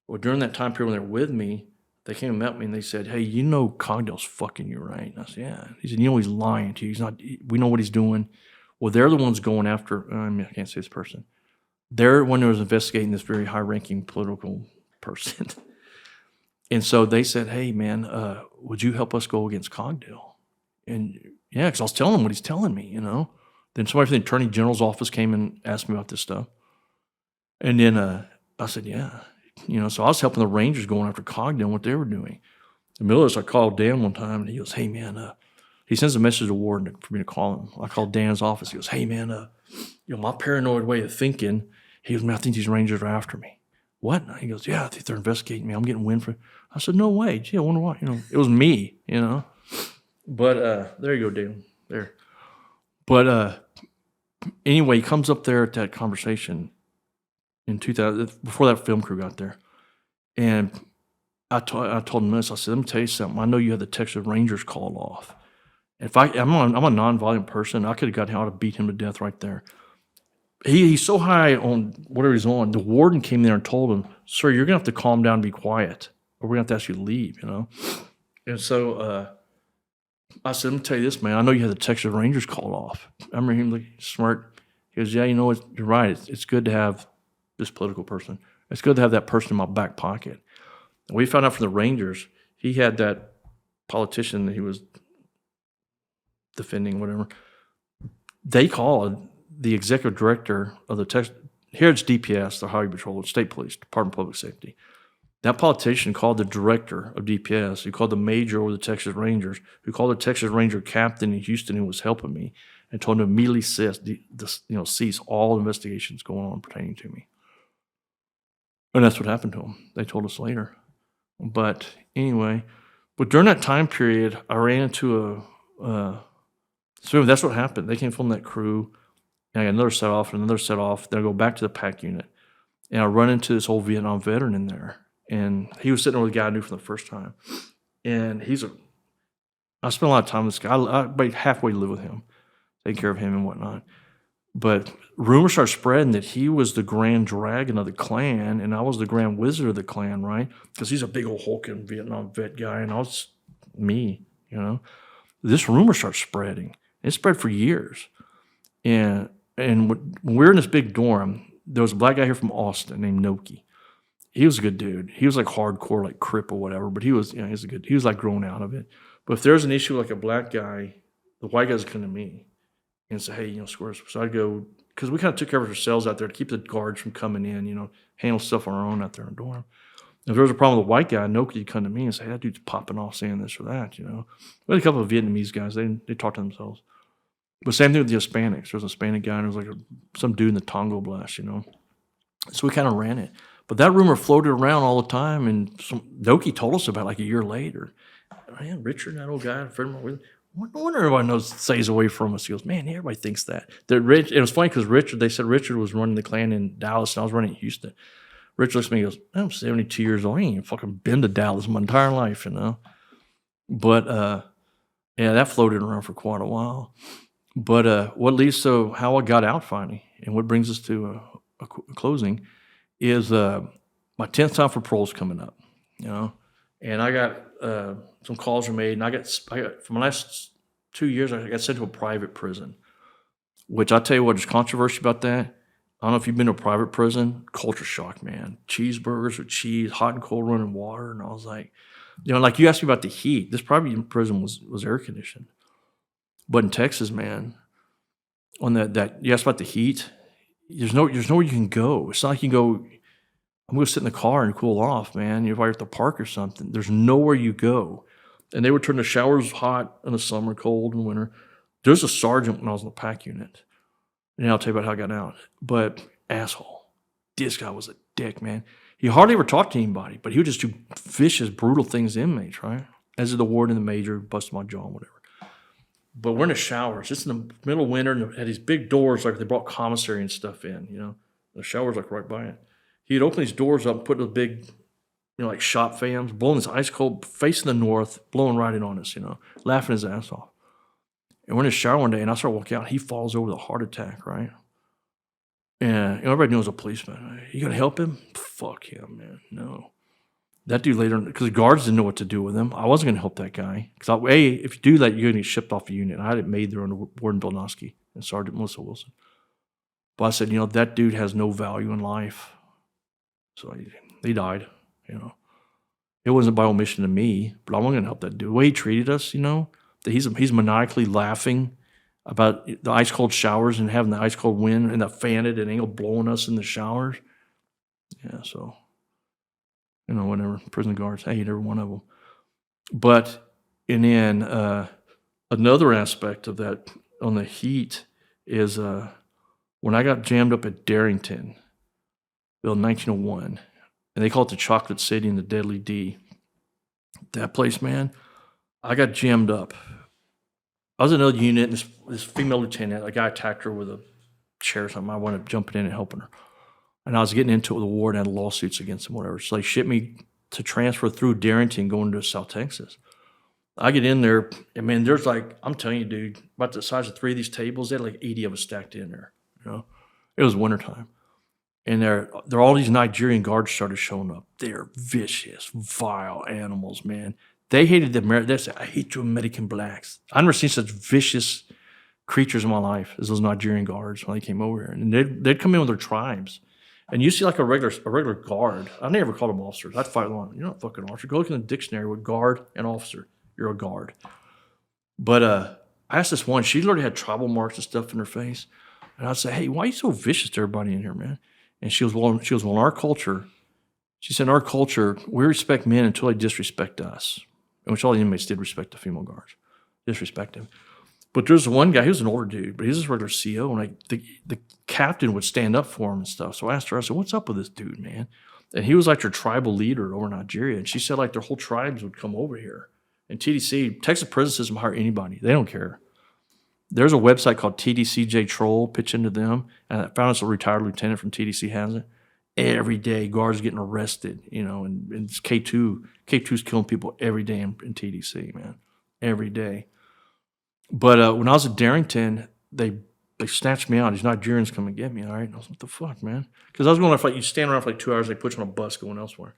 Well, during that time period when they were with me, they came and met me and they said, hey, Cogdell's fucking you, right? And I said, yeah. He said, he's lying to you. He's not, we know what he's doing. Well, they're the ones going after, I can't say this person. They're the one who was investigating this very high-ranking political person. And so they said, hey, man, would you help us go against Cogdell? And yeah, because I was telling him what he's telling me, Then somebody from the Attorney General's office came and asked me about this stuff. And then I said, yeah. So I was helping the Rangers going after Cogdell and what they were doing. In the middle of this, I called Dan one time, and he goes, hey, man, he sends a message to Warrant for me to call him. I called Dan's office. He goes, hey, man, my paranoid way of thinking, he goes, man, I think these Rangers are after me. What? He goes, yeah, I think they're investigating me. I'm getting wind for it. I said, no way. Gee, I wonder why. It was me, But there you go, Dan. There. But anyway, he comes up there at that conversation in 2000, before that film crew got there. And I told him this. I said, let me tell you something. I know you had the Texas Rangers called off. If I'm a non-violent person, I could have got how to beat him to death right there. He's so high on whatever he's on. The warden came there and told him, sir, you're going to have to calm down and be quiet, or we're going to have to ask you to leave, And so I said, let me tell you this, man. I know you had the Texas Rangers called off. I remember him looking smart. He goes, yeah, you're right. It's good to have this political person. It's good to have that person in my back pocket. And we found out from the Rangers, he had that politician that he was defending, whatever. They called the executive director of the Texas, here it's DPS, the Highway Patrol, State Police, Department of Public Safety. That politician called the director of DPS, who called the major over the Texas Rangers, who called the Texas Ranger captain in Houston who was helping me, and told him to immediately cease all investigations going on pertaining to me. And that's what happened to him. They told us later. But anyway, during that time period, I ran into so that's what happened. They came from that crew, and I got another set off and another set off. Then I go back to the PAC unit, and I run into this old Vietnam veteran in there. And he was sitting there with a guy I knew from the first time. And he's a I spent a lot of time with this guy. I about halfway live with him, take care of him and whatnot. But rumors started spreading that he was the grand dragon of the Klan, and I was the grand wizard of the Klan, right? Because he's a big old hulking Vietnam vet guy, and I was me, you know. This rumor started spreading. It spread for years. And when we were in this big dorm, there was a black guy here from Austin named Noki. He was a good dude. He was like hardcore, like Crip or whatever, but he was, you know, he was like grown out of it. But if there's an issue like a black guy, the white guys would come to me and say, hey, you know, squares. So I'd go, because we kind of took care of ourselves out there to keep the guards from coming in, you know, handle stuff on our own out there in the dorm. If there was a problem with a white guy, Noki would come to me and say, hey, that dude's popping off saying this or that, you know. We had a couple of Vietnamese guys, they talked to themselves. But same thing with the Hispanics. There was a Hispanic guy, and there was like some dude in the Tongo Blast, you know. So we kind of ran it. But that rumor floated around all the time, and Noki told us about it like a year later. Man, Richard, that old guy, a friend of mine, no wonder everybody stays away from us. He goes, man, everybody thinks that. It was funny because they said Richard was running the Klan in Dallas, and I was running in Houston. Richard looks at me and goes, I'm 72 years old. I ain't even fucking been to Dallas my entire life, you know. But, yeah, that floated around for quite a while. But what leads to how I got out finally, and what brings us to a closing, is my 10th time for parole is coming up, you know. And I got some calls were made, and I got for my last 2 years, I got sent to a private prison, which I tell you what, there's controversy about that. I don't know if you've been to a private prison. Culture shock, man. Cheeseburgers with cheese, hot and cold running water. And I was like, you know, like you asked me about the heat. This private prison was air conditioned. But in Texas, man, on that you asked about the heat, there's nowhere you can go. It's not like you can go, I'm going to sit in the car and cool off, man. If I at the park or something, there's nowhere you go. And they would turn the showers hot in the summer, cold in winter. There's a sergeant when I was in the PAC unit. And I'll tell you about how I got out. But asshole, this guy was a dick, man. He hardly ever talked to anybody, but he would just do vicious, brutal things to inmates, right? As did the warden and the major, busted my jaw and whatever. But we're in the showers, just in the middle of winter, and they had these big doors, like they brought commissary and stuff in, you know. The shower's like right by it. He'd open these doors up and put those big, you know, like shop fans, blowing this ice cold, facing the north, blowing right in on us, you know, laughing his ass off. And we're in the shower one day, and I start walking out. He falls over with a heart attack, right? And you know, everybody knows a policeman. You gonna help him? Fuck him, man. No. That dude later, because the guards didn't know what to do with him. I wasn't gonna help that guy. Because if you do that, you're gonna get shipped off the unit. I had it made there under Warden Bilnowski and Sergeant Melissa Wilson. But I said, you know, that dude has no value in life. So he died, you know. It wasn't by omission to me, but I wasn't gonna help that dude. The way he treated us, you know, that he's maniacally laughing about the ice cold showers and having the ice cold wind and the fan and angle blowing us in the showers. Yeah, so, you know, whatever. Prison guards, I hate every one of them. But, and then another aspect of that on the heat is when I got jammed up at Darrington, built in 1901, and they call it the Chocolate City and the Deadly D. That place, man, I got jammed up. I was in another unit, and this female lieutenant, a guy attacked her with a chair or something. I wound up jumping in and helping her. And I was getting into it with the ward and had lawsuits against him, whatever. So they shipped me to transfer through Darrington going to South Texas. I get in there, and man, there's like, I'm telling you, dude, about the size of 3 of these tables, they had like 80 of us stacked in there. You know, it was wintertime. And there are all these Nigerian guards started showing up. They're vicious, vile animals, man. They hated the Americans. They said, I hate you American blacks. I've never seen such vicious creatures in my life as those Nigerian guards when they came over here. And they'd come in with their tribes. And you see like a regular guard. I never called them officers. I'd fight along. You're not a fucking officer. Go look in the dictionary with guard and officer. You're a guard. But I asked this one. She literally had tribal marks and stuff in her face. And I'd say, hey, why are you so vicious to everybody in here, man? And she was, well, in our culture, she said, in our culture, we respect men until they disrespect us. Which all the inmates did respect the female guards. Disrespect him. But there's one guy, he was an older dude, but he was just a regular CO, and the captain would stand up for him and stuff. So I asked her, I said, what's up with this dude, man? And he was like their tribal leader over in Nigeria. And she said like their whole tribes would come over here. And TDC, Texas prison system, hire anybody. They don't care. There's a website called TDCJ Troll, pitch into them. And I found us a retired lieutenant from TDC has it. Every day, guards getting arrested, you know, and it's K2's killing people every day in TDC, man. every day. But when I was at Darrington, they snatched me out. These Nigerians come and get me, all right? And I was like, what the fuck, man? Because I was going you stand around for like 2 hours, they put you on a bus going elsewhere.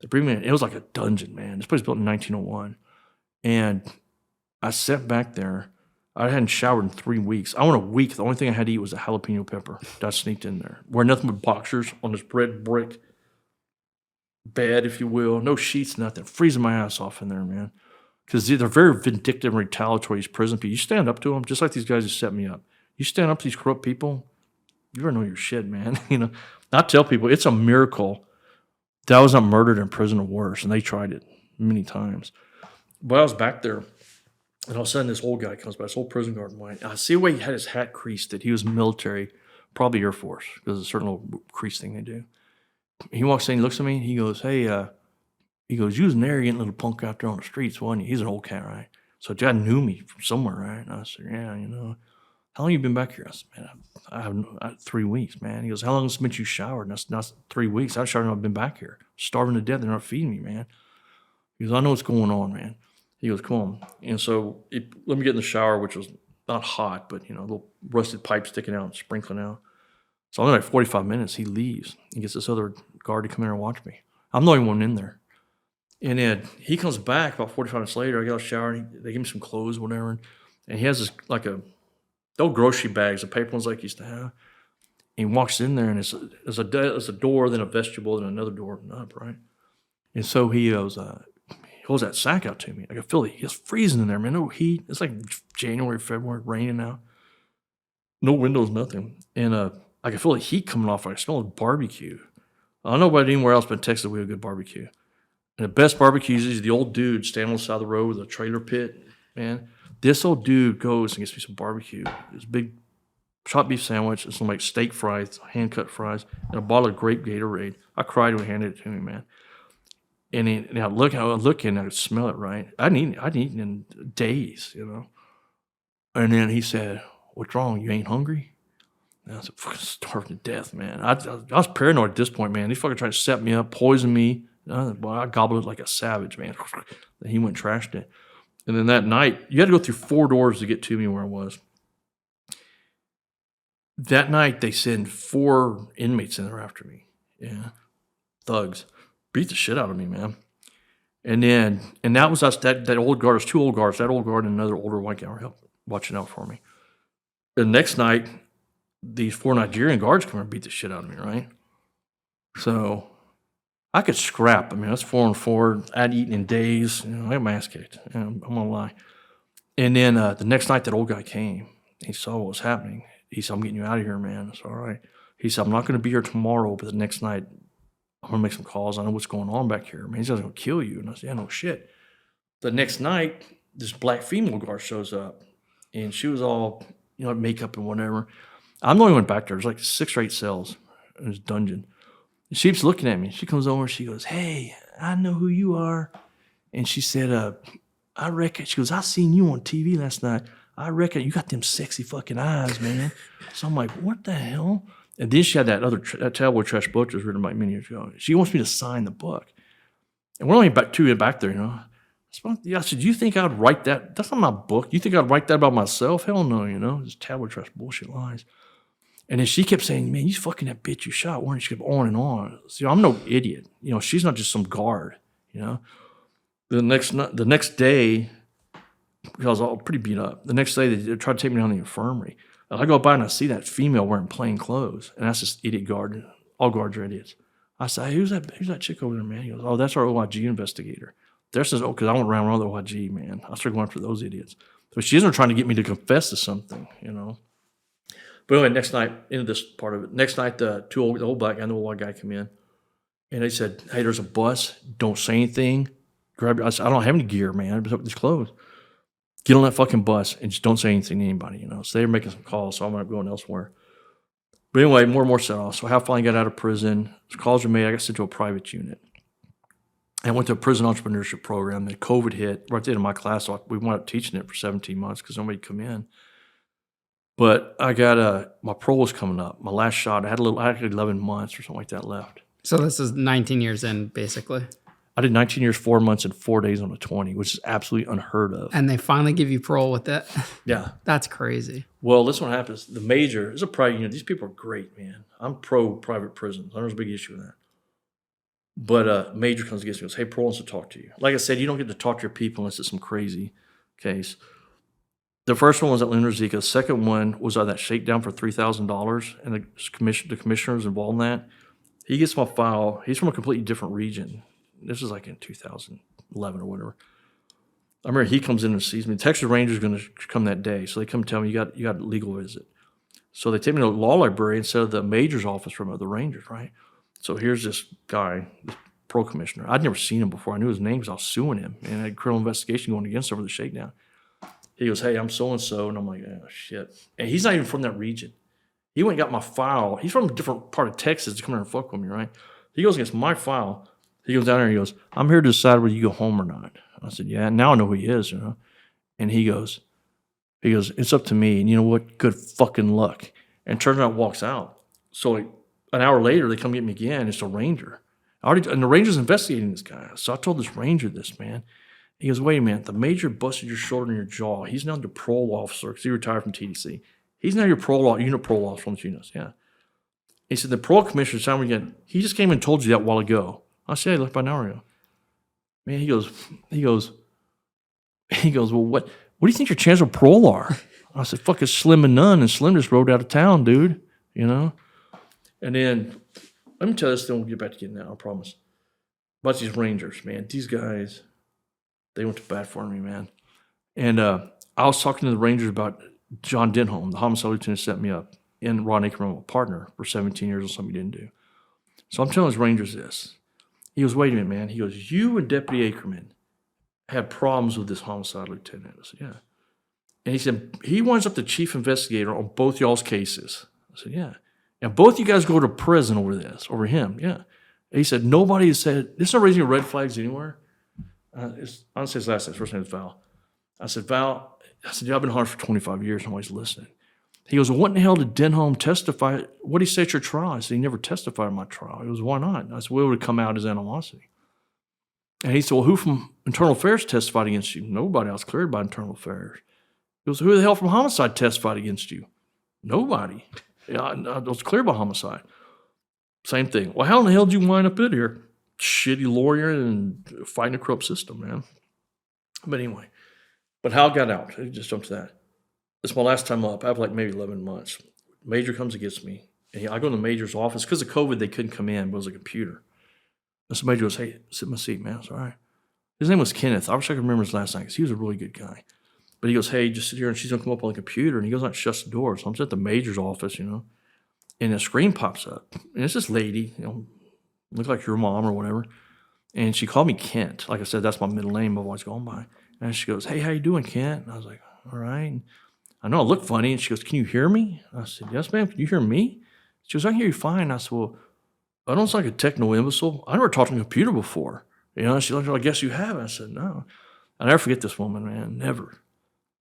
They bring me in. It was like a dungeon, man. This place was built in 1901. And I sat back there. I hadn't showered in 3 weeks. I went a week. The only thing I had to eat was a jalapeno pepper that I sneaked in there. Wearing nothing but boxers on this red brick bed, if you will. No sheets, nothing. Freezing my ass off in there, man. Because they're very vindictive and retaliatory, these prison people. You stand up to them, just like these guys who set me up. You stand up to these corrupt people, you better know your shit, man. I tell people, it's a miracle that I was not murdered in prison or worse, and they tried it many times. But I was back there, and all of a sudden this old guy comes by, this old prison guard of mine. I see the way he had his hat creased, that he was military, probably Air Force, because it's a certain little crease thing they do. He walks in, he looks at me, and he goes, hey, you was an arrogant little punk out there on the streets, wasn't you? He's an old cat, right? So Dad knew me from somewhere, right? And I said, yeah, how long you been back here? I said, man, I have 3 weeks, man. He goes, how long has it been you showered? And I said, 3 weeks. I showered and I've been back here. Starving to death. They're not feeding me, man. He goes, I know what's going on, man. He goes, come on. And so let me get in the shower, which was not hot, but, little rusted pipe sticking out and sprinkling out. So only like 45 minutes, he leaves. He gets this other guard to come in and watch me. I'm the only one in there. And then he comes back about 45 minutes later. I get out of the shower. And they give me some clothes, whatever. And he has this, like the old grocery bags, the paper ones like he used to have. And he walks in there, and it's a door, then a vestibule, then another door up, right? And so he goes, he holds that sack out to me. I can feel it. It's freezing in there, man. No heat. It's like January, February, raining out. No windows, nothing. And I can feel the heat coming off. I smell barbecue. I don't know about anywhere else, but in Texas we have good barbecue. And the best barbecues is the old dude standing on the side of the road with a trailer pit, man. This old dude goes and gets me some barbecue. This big chopped beef sandwich, some like steak fries, hand-cut fries, and a bottle of grape Gatorade. I cried when he handed it to me, man. And I look and I could smell it, right? I'd eaten in days, And then he said, what's wrong? You ain't hungry? And I was fucking starving to death, man. I was paranoid at this point, man. He fucking tried to set me up, poison me. Boy, I gobbled it like a savage, man. He went and trashed it. And then that night, you had to go through 4 doors to get to me where I was. That night, they sent 4 inmates in there after me. Yeah. Thugs. Beat the shit out of me, man. And that was us, that old guard, there's 2 old guards, that old guard and another older white guy were watching out for me. The next night, these 4 Nigerian guards come and beat the shit out of me, right? So I could scrap. I mean, that's 4 and 4. I'd eaten in days. I got my ass kicked. I'm going to lie. And then the next night, that old guy came. He saw what was happening. He said, I'm getting you out of here, man. It's all right. He said, I'm not going to be here tomorrow, but the next night, I'm going to make some calls. I know what's going on back here. Man, he's going to kill you. And I said, yeah, no shit. The next night, this black female guard shows up. And she was all, makeup and whatever. I'm the only one back there. There's like 6 or 8 cells in this dungeon. She keeps looking at me. She comes over and she goes, hey, I know who you are. And she said, I reckon, she goes, I seen you on TV last night. I reckon you got them sexy fucking eyes, man. So I'm like, what the hell? And then she had that other that tabloid trash book that was written about many years ago. She wants me to sign the book. And we're only back 2 back there, I said, you think I'd write that? That's not my book. You think I'd write that about myself? Hell no, This tabloid trash bullshit lies. And then she kept saying, man, you fucking that bitch you shot, weren't you? She kept on and on. See, I'm no idiot. She's not just some guard, The next day, because I was all pretty beat up. The next day, they tried to take me down to the infirmary. And I go by and I see that female wearing plain clothes. And that's this idiot guard. All guards are idiots. I say, hey, who's that chick over there, man? He goes, oh, that's our OIG investigator. There's this, because I went around with the OIG, man. I started going after those idiots. So she isn't trying to get me to confess to something, But anyway, next night, into this part of it, next night, the old black guy and the old white guy come in. And they said, hey, there's a bus. Don't say anything. I said, I don't have any gear, man. But these clothes. Get on that fucking bus and just don't say anything to anybody, So they were making some calls, so I'm not going elsewhere. But anyway, more and more set off. So how finally got out of prison. Calls were made. I got sent to a private unit. I went to a prison entrepreneurship program. Then COVID hit right there in my class. So we wound up teaching it for 17 months because nobody come in. But I got my parole was coming up. My last shot, I had 11 months or something like that left. So this is 19 years in, basically. I did 19 years, 4 months, and 4 days on a 20, which is absolutely unheard of. And they finally give you parole with it. Yeah. That's crazy. Well, this one happens. The major is a private, these people are great, man. I'm pro private prisons. I don't have a big issue with that. But major comes against me and goes, hey, parole wants to talk to you. Like I said, you don't get to talk to your people unless it's some crazy case. The first one was at Lunar Zika. The second one was that shakedown for $3,000, and the commissioner was involved in that. He gets my file. He's from a completely different region. This is like in 2011 or whatever. I remember he comes in and sees me. The Texas Ranger's going to come that day, so they come tell me you got a legal visit. So they take me to the law library instead of the major's office from the Rangers, right? So here's this guy, this parole commissioner. I'd never seen him before. I knew his name because I was suing him, and I had a criminal investigation going against him over the shakedown. He goes, hey, I'm so-and-so. And I'm like, oh, shit. And he's not even from that region. He went and got my file. He's from a different part of Texas to come here and fuck with me, right? He goes against my file. He goes down there and he goes, I'm here to decide whether you go home or not. I said, yeah, now I know who he is, And he goes, it's up to me. And you know what? Good fucking luck. And turns out walks out. So an hour later, they come get me again. It's a ranger. And the ranger's investigating this guy. So I told this ranger this, man. He goes, wait a minute, the major busted your shoulder and your jaw. He's now the parole officer because he retired from TDC. He's now your unit parole officer from the units, yeah. He said, the parole commissioner, time again, he just came and told you that a while ago. I said, he left about an hour ago. Man, he goes, well, what do you think your chances of parole are? I said, fuck, it's slim and none, and Slim just rode out of town, dude, And then, let me tell you this, then we'll get back to getting that, I promise. About these rangers, man, these guys, they went to bat for me, man. And I was talking to the Rangers about John Denholm, the homicide lieutenant set me up, and Ron Ackerman, my partner, for 17 years on something he didn't do. So I'm telling his Rangers this. He goes, wait a minute, man. He goes, you and Deputy Ackerman had problems with this homicide lieutenant. I said, yeah. And he said, he winds up the chief investigator on both y'all's cases. I said, yeah. And both you guys go to prison over him, yeah. And he said, nobody has said, there's no raising red flags anywhere. I'll say his last name, first name is Val. I said, Val, yeah, I've been hard for 25 years. I'm always listening. He goes, well, what in the hell did Denholm testify? What did he say at your trial? I said, he never testified at my trial. He goes, why not? I said, well, it would come out as animosity. And he said, well, who from Internal Affairs testified against you? Nobody. I was cleared by Internal Affairs. He goes, who the hell from Homicide testified against you? Nobody. Yeah, I was cleared by Homicide. Same thing. Well, how in the hell did you wind up in here? Shitty lawyer and fighting a corrupt system, man. But anyway, but how it got out, it just jumped to that. It's my last time up. I have like maybe 11 months. Major comes against me. And I go to the Major's office. Because of COVID, they couldn't come in, but it was a computer. And so Major goes, hey, sit in my seat, man. It's all right. His name was Kenneth. I wish I could remember his last name because he was a really good guy. But he goes, hey, just sit here, and she's going to come up on the computer. And he goes out and shuts the door. So I'm at the Major's office, and a screen pops up. And it's this lady, looked like your mom or whatever. And she called me Kent. Like I said, that's my middle name I've always gone by. And she goes, hey, how you doing, Kent? And I was like, all right. And I know I look funny. And she goes, can you hear me? I said, yes, ma'am. Can you hear me? She goes, I can hear you fine. I said, well, I don't sound like a techno imbecile. I never talked on a computer before. She looked, I guess you have. I said, no. I'll never forget this woman, man, never.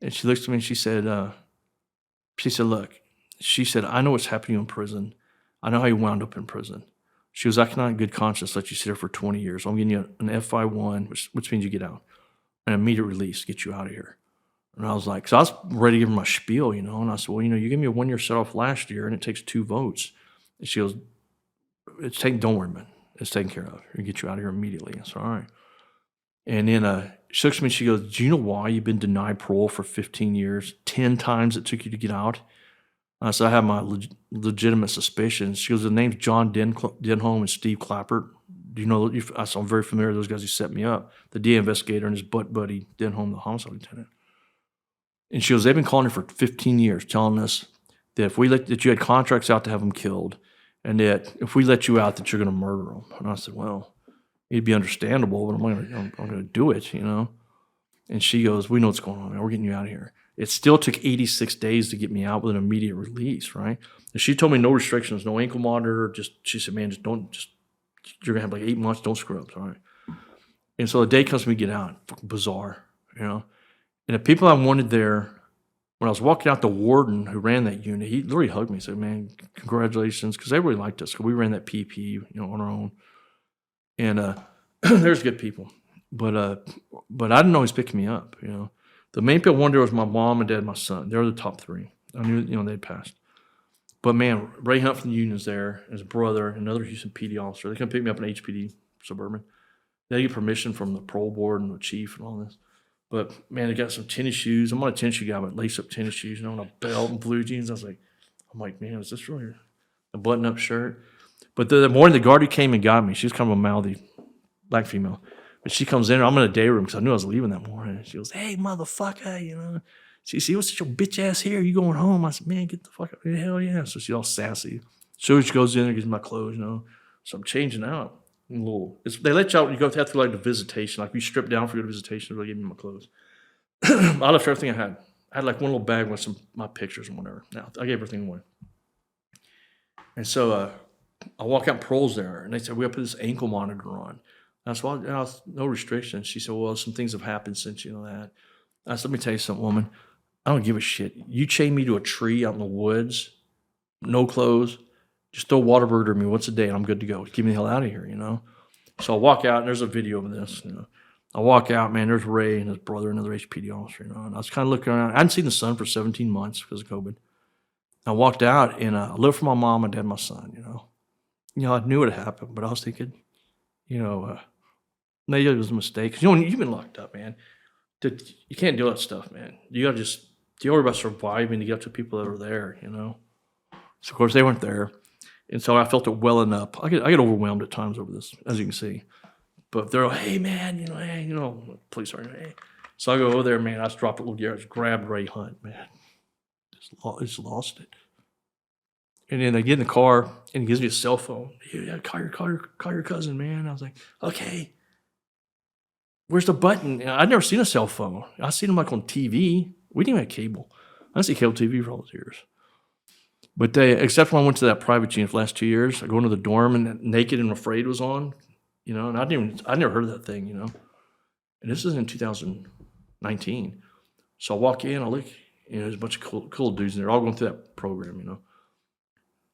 And she looks at me and she said, look, she said, I know what's happening in prison. I know how you wound up in prison. She goes, I cannot in good conscience let you sit here for 20 years. I'm giving you an FI1, which means you get out, an immediate release, get you out of here. And I was like, so I was ready to give her my spiel, and I said, well, you gave me a 1 year set off last year and it takes 2 votes. And she goes, don't worry, man. It's taken care of. We'll get you out of here immediately. I said, all right. And then she looks at me and she goes, do you know why you've been denied parole for 15 years? 10 times it took you to get out? So I have my legitimate suspicions. She goes, the name's John Denholm and Steve Clappert. Do you know? I'm very familiar with those guys who set me up. The DA investigator and his butt buddy, Denholm, the homicide lieutenant. And she goes, they've been calling her for 15 years, telling us that that you had contracts out to have them killed, and that if we let you out, that you're going to murder them. And I said, well, it'd be understandable, but I'm going to do it, And she goes, we know what's going on, man. We're getting you out of here. It still took 86 days to get me out with an immediate release, right? And she told me no restrictions, no ankle monitor. She said, man, you're going to have like 8 months. Don't screw up, all right? And so the day comes for me to get out. Fucking bizarre, And the people I wanted there, when I was walking out, the warden who ran that unit, he literally hugged me and said, man, congratulations, because they really liked us, because we ran that PP, on our own. And there's good people. But I didn't know he was picking me up, you know. The main people I wanted was my mom and dad and my son. They were the top three. I knew, you know, they'd passed. But man, Ray Hunt from the union's there, his brother, another Houston PD officer. They come pick me up in HPD Suburban. They get permission from the parole board and the chief and all this. But man, they got some tennis shoes. I'm not a tennis shoe guy, but lace up tennis shoes, you know, and a belt and blue jeans. I'm like, man, is this really a button up shirt? But the morning the guard who came and got me, she was kind of a mouthy black female. But she comes in, I'm in a day room because I knew I was leaving that morning. She goes, hey, motherfucker, you know. She said, what's your bitch ass here? You going home? I said, man, get the fuck out. Hell yeah. So she's all sassy. So she goes in and gives me my clothes, you know. So I'm changing out. They let you out, you go have to like the visitation. Like you strip down for your visitation, they give me my clothes. I left everything I had. I had like one little bag with my pictures and whatever. Now I gave everything away. And so I walk out, parole's there, and they said, we got to put this ankle monitor on. I said, well, no restrictions. She said, well, some things have happened since you know that. I said, let me tell you something, woman. I don't give a shit. You chain me to a tree out in the woods, no clothes, just throw Whataburger at me once a day and I'm good to go. Get me the hell out of here, you know? So I walk out and there's a video of this, you know. I walk out, man, there's Ray and his brother, another HPD officer, you know. And I was kind of looking around. I hadn't seen the son for 17 months because of COVID. I walked out and I looked for my mom and dad and my son, you know. You know, I knew it had happened, but I was thinking, you know, maybe it was a mistake. 'Cause, you know, when you've been locked up, man, you can't do that stuff, man. You got to just, you worry about surviving to get up to people that are there, you know. So, of course, they weren't there. And so I felt it welling up. I get overwhelmed at times over this, as you can see. But they're like, hey, man, you know, police are, hey. So I go over there, man. I just dropped a little gear. I just grabbed Ray Hunt, man. Just lost it. And then I get in the car, and he gives me a cell phone. Yeah, call your cousin, man. I was like, okay. Where's the button? I'd never seen a cell phone. I seen them like on TV. We didn't even have cable. I didn't see cable TV for all those years. But except when I went to that private unit for the last 2 years, I go into the dorm and Naked and Afraid was on, you know, and I never heard of that thing, you know. And this is in 2019. So I walk in, I look, you know, there's a bunch of cool dudes in there, all going through that program, you know.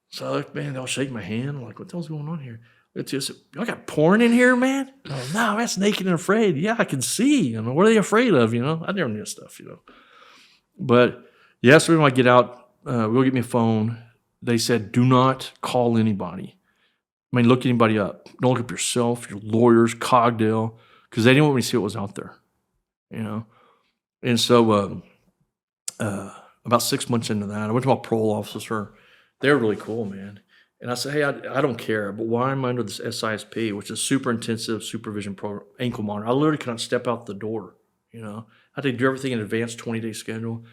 So I look, man, they'll shake my hand. I'm like, what the hell's going on here? It's just, y'all got porn in here, man? Oh, no, that's Naked and Afraid. Yeah, I can see. You know, what are they afraid of, you know? I never knew stuff, you know. But, yeah, so when I get out, we'll get me a phone. They said, do not call anybody. I mean, look anybody up. Don't look up yourself, your lawyers, Cogdale, because they didn't want me to see what was out there, you know. And so about 6 months into that, I went to my parole officer. They were really cool, man. And I said, hey, I don't care, but why am I under this SISP, which is super intensive supervision program, ankle monitor? I literally cannot step out the door, you know. I had to do everything in advance, 20-day schedule.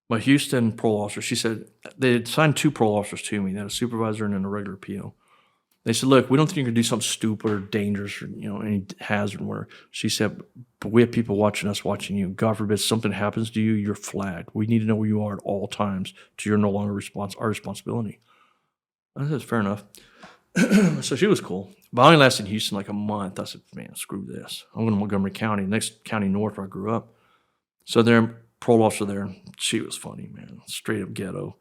My Houston parole officer, she said, they had signed 2 parole officers to me. They had a supervisor and then a regular PO. They said, look, we don't think you're going to do something stupid or dangerous or, you know, any hazard or whatever. She said, but we have people watching us, watching you. God forbid something happens to you, you're flagged. We need to know where you are at all times so you're no longer our responsibility. I said, fair enough. So she was cool. But I only lasted in Houston like a month. I said, man, screw this. I'm going to Montgomery County, next county north where I grew up. So there, parole officer there, she was funny, man, straight up ghetto.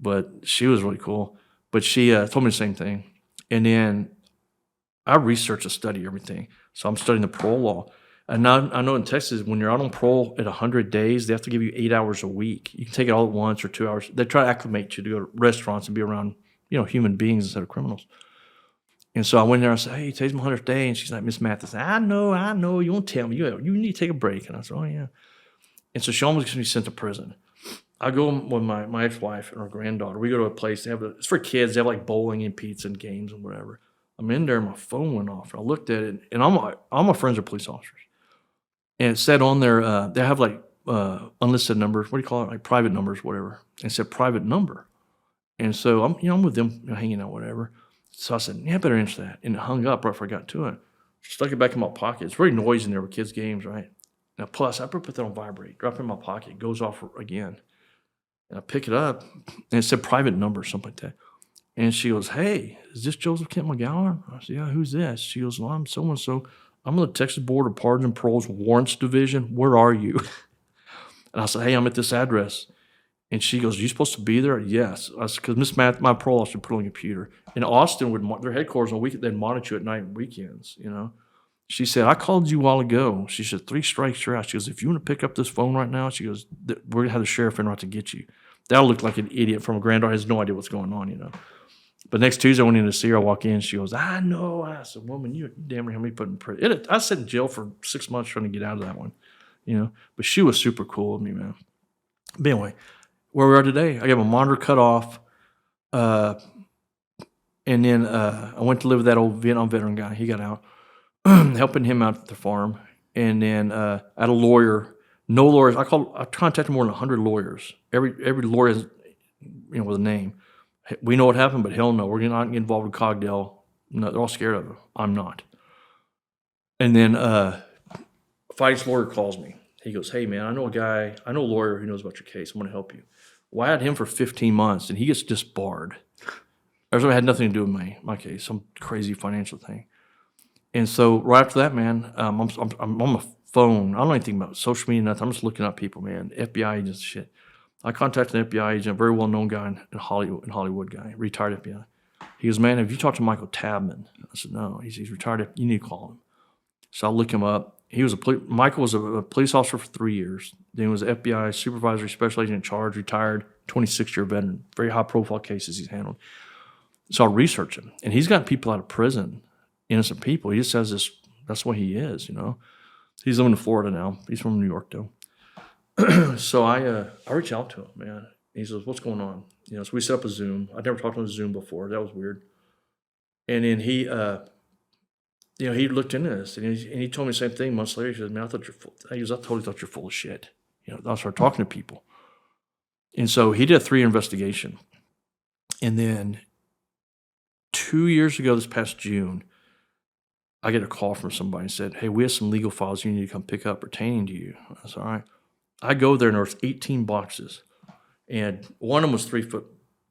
But she was really cool. But she told me the same thing. And then I research and study everything. So I'm studying the parole law. And now I know in Texas, when you're out on parole at 100 days, they have to give you 8 hours a week. You can take it all at once or 2 hours. They try to acclimate you to go to restaurants and be around, you know, human beings instead of criminals. And so I went there and I said, hey, today's my 100th day. And she's like, Miss Mathis, I know. You won't tell me. You need to take a break. And I said, oh, yeah. And so she almost gets me sent to prison. I go with my ex-wife and her granddaughter. We go to a place. It's for kids. They have like bowling and pizza and games and whatever. I'm in there and my phone went off. And I looked at it. And all my friends are police officers. And it said on there, they have like unlisted numbers. What do you call it? Like private numbers, whatever. And it said private number. And so I'm with them, you know, hanging out, whatever. So I said, yeah, I better answer that. And it hung up right before I got to it. Stuck it back in my pocket. It's very noisy in there with kids' games, right? Now, plus, I put that on vibrate, drop it in my pocket, it goes off again. And I pick it up, and it said private number, something like that. And she goes, hey, is this Joseph Kent McGowen? I said, yeah, who's this? She goes, well, I'm so-and-so. I'm on the Texas Board of Pardons and Parole's Warrants Division. Where are you? And I said, hey, I'm at this address. And she goes, are you supposed to be there? Yes. I said, because Miss Matt, my parole officer put on the computer. In Austin, their headquarters on weekend, they'd monitor you at night and weekends, you know. She said, I called you a while ago. She said, 3 strikes, you're out. She goes, if you want to pick up this phone right now, she goes, we're going to have the sheriff in right to get you. That looked like an idiot from a granddaughter. Has no idea what's going on, you know. But next Tuesday, I went in to see her. I walk in. She goes, I know. I said, woman, you damn near had me put in prison. I sat in jail for 6 months trying to get out of that one, you know. But she was super cool with me, man. But anyway, where we are today, I got my monitor cut off. And then I went to live with that old Vietnam veteran guy. He got out, helping him out at the farm. And then I had a lawyer. No lawyers. I contacted more than 100 lawyers. Every lawyer is, you know, with a name. We know what happened, but hell no, we're not getting involved with Cogdell. No, they're all scared of him. I'm not. And then Fighting's lawyer calls me. He goes, hey man, I know a lawyer who knows about your case. I'm going to help you. Well, I had him for 15 months, and he gets disbarred. It had nothing to do with my case, some crazy financial thing. And so right after that, man, I'm on my phone. I don't know anything about social media, nothing. I'm just looking up people, man, FBI agents and shit. I contacted an FBI agent, a very well-known guy in Hollywood guy, retired FBI. He goes, man, have you talked to Michael Tabman? I said, no. He's retired. You need to call him. So I look him up. Michael was a police officer for 3 years. Then he was an FBI supervisory special agent in charge, retired, 26-year veteran. Very high-profile cases he's handled. So I research him. And he's got people out of prison, innocent people. He just says this, that's what he is, you know. He's living in Florida now. He's from New York, though. So I reach out to him, man. He says, what's going on? You know, so we set up a Zoom. I'd never talked on a Zoom before. That was weird. And then he, you know, he looked into this, and he told me the same thing months later. He said, man, I totally thought you're full of shit. You know, I started talking to people. And so he did a 3-year investigation. And then 2 years ago, this past June, I get a call from somebody and said, hey, we have some legal files you need to come pick up pertaining to you. I said, all right. I go there, and there's 18 boxes, and one of them was 3 foot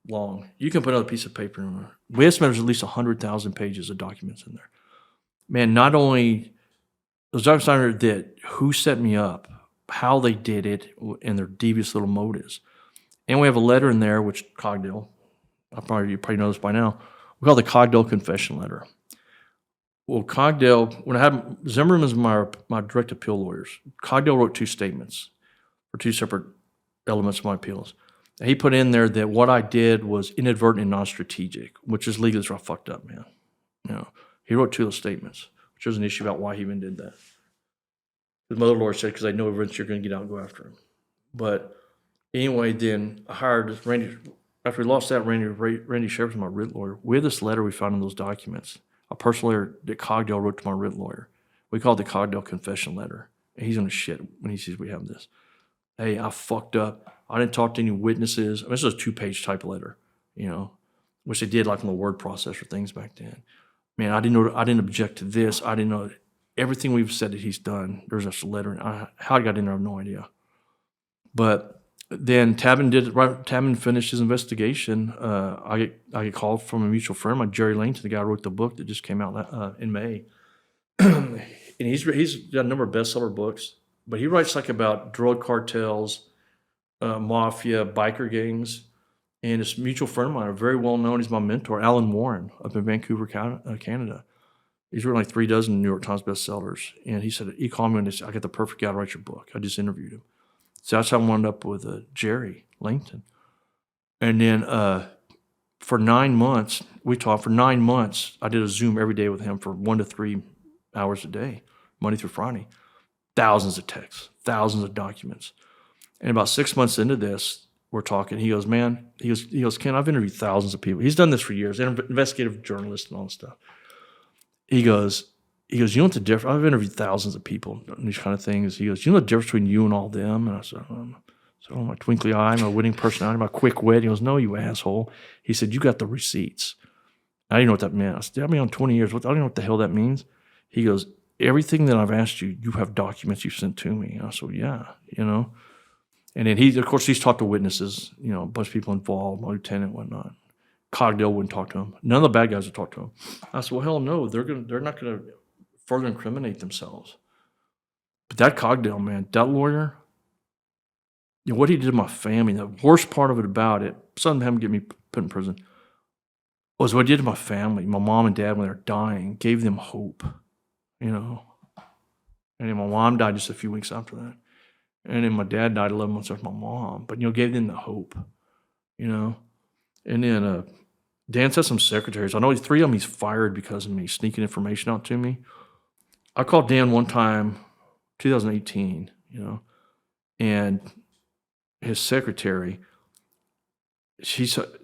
long. You can put another piece of paper in there. We estimate there's at least 100,000 pages of documents in there. Man, not only those documents are that who set me up, how they did it, and their devious little motives. And we have a letter in there, which Cogdell, you probably know this by now, we call it the Cogdell confession letter. Well, Cogdell, when I had Zimmerman as my direct appeal lawyers, Cogdell wrote 2 statements for 2 separate elements of my appeals. And he put in there that what I did was inadvertent and non-strategic, which is legally I fucked up, man. You know, he wrote 2 of those statements, which was an issue about why he even did that. His mother lawyer said, because I know eventually you're going to get out and go after him. But anyway, then I hired Randy. After we lost that, Randy Sheriff was my writ lawyer. We had this letter we found in those documents, a personal letter that Cogdell wrote to my writ lawyer. We called it the Cogdell confession letter. And he's going to shit when he sees we have this. Hey, I fucked up. I didn't talk to any witnesses. I mean, this was a 2-page type of letter, you know, which they did like on the word processor things back then. Man, I didn't object to this. I didn't know everything we've said that he's done. There's a letter. How it got in there, I have no idea. But then Tabman finished his investigation. I get called from a mutual friend, like Jerry Langton, the guy who wrote the book that just came out in May. And he's got a number of bestseller books. But he writes like about drug cartels, mafia, biker gangs, and his mutual friend of mine, a very well known, he's my mentor, Alan Warren, up in Vancouver, Canada. He's written like 3 dozen New York Times bestsellers, and he called me and he said, "I got the perfect guy to write your book." I just interviewed him, so that's how I wound up with Jerry Langton. And then for 9 months, we talked. For 9 months, I did a Zoom every day with him for 1 to 3 hours a day, Monday through Friday. Thousands of texts, thousands of documents. And about 6 months into this, we're talking. He goes, man, he goes, Ken, I've interviewed thousands of people. He's done this for years, investigative journalist and all this stuff. He goes, you know what the difference? I've interviewed thousands of people on these kind of things. He goes, you know the difference between you and all them? And I said, my twinkly eye, my winning personality, my quick wit. He goes, no, you asshole. He said, you got the receipts. I didn't know what that meant. I said, I've been on 20 years. I don't know what the hell that means. He goes, everything that I've asked you, you have documents you've sent to me. And I said, yeah, you know. And then he's talked to witnesses, you know, a bunch of people involved, my lieutenant, whatnot. Cogdell wouldn't talk to him. None of the bad guys would talk to him. I said, well, hell no, they're not gonna further incriminate themselves. But that Cogdell, man, that lawyer, you know, what he did to my family, the worst part of it about it, some of them get me put in prison, was what he did to my family. My mom and dad, when they were dying, gave them hope. you know. And then my mom died just a few weeks after that. And then my dad died 11 months after my mom. But, gave them the hope, you know. And then Dan said some secretaries. I know 3 of them he's fired because of me sneaking information out to me. I called Dan one time, 2018, and his secretary,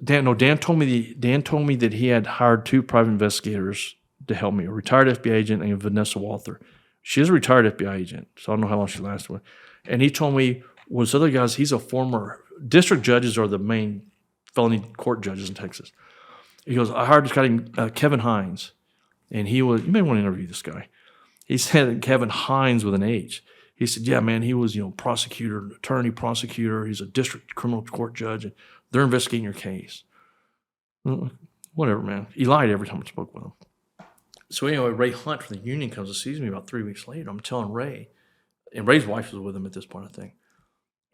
Dan told me that he had hired 2 private investigators to help me, a retired FBI agent and Vanessa Walther. She's a retired FBI agent, so I don't know how long she lasted with. And he told me, was other guys, he's a former, district judges are the main felony court judges in Texas. He goes, I hired this guy named Kevin Hines, and you may want to interview this guy. He said Kevin Hines with an H. He said, yeah, man, he was, attorney, prosecutor. He's a district criminal court judge, and they're investigating your case. Whatever, man. He lied every time I spoke with him. So anyway, Ray Hunt from the union comes and sees me about 3 weeks later. I'm telling Ray, and Ray's wife was with him at this point, I think.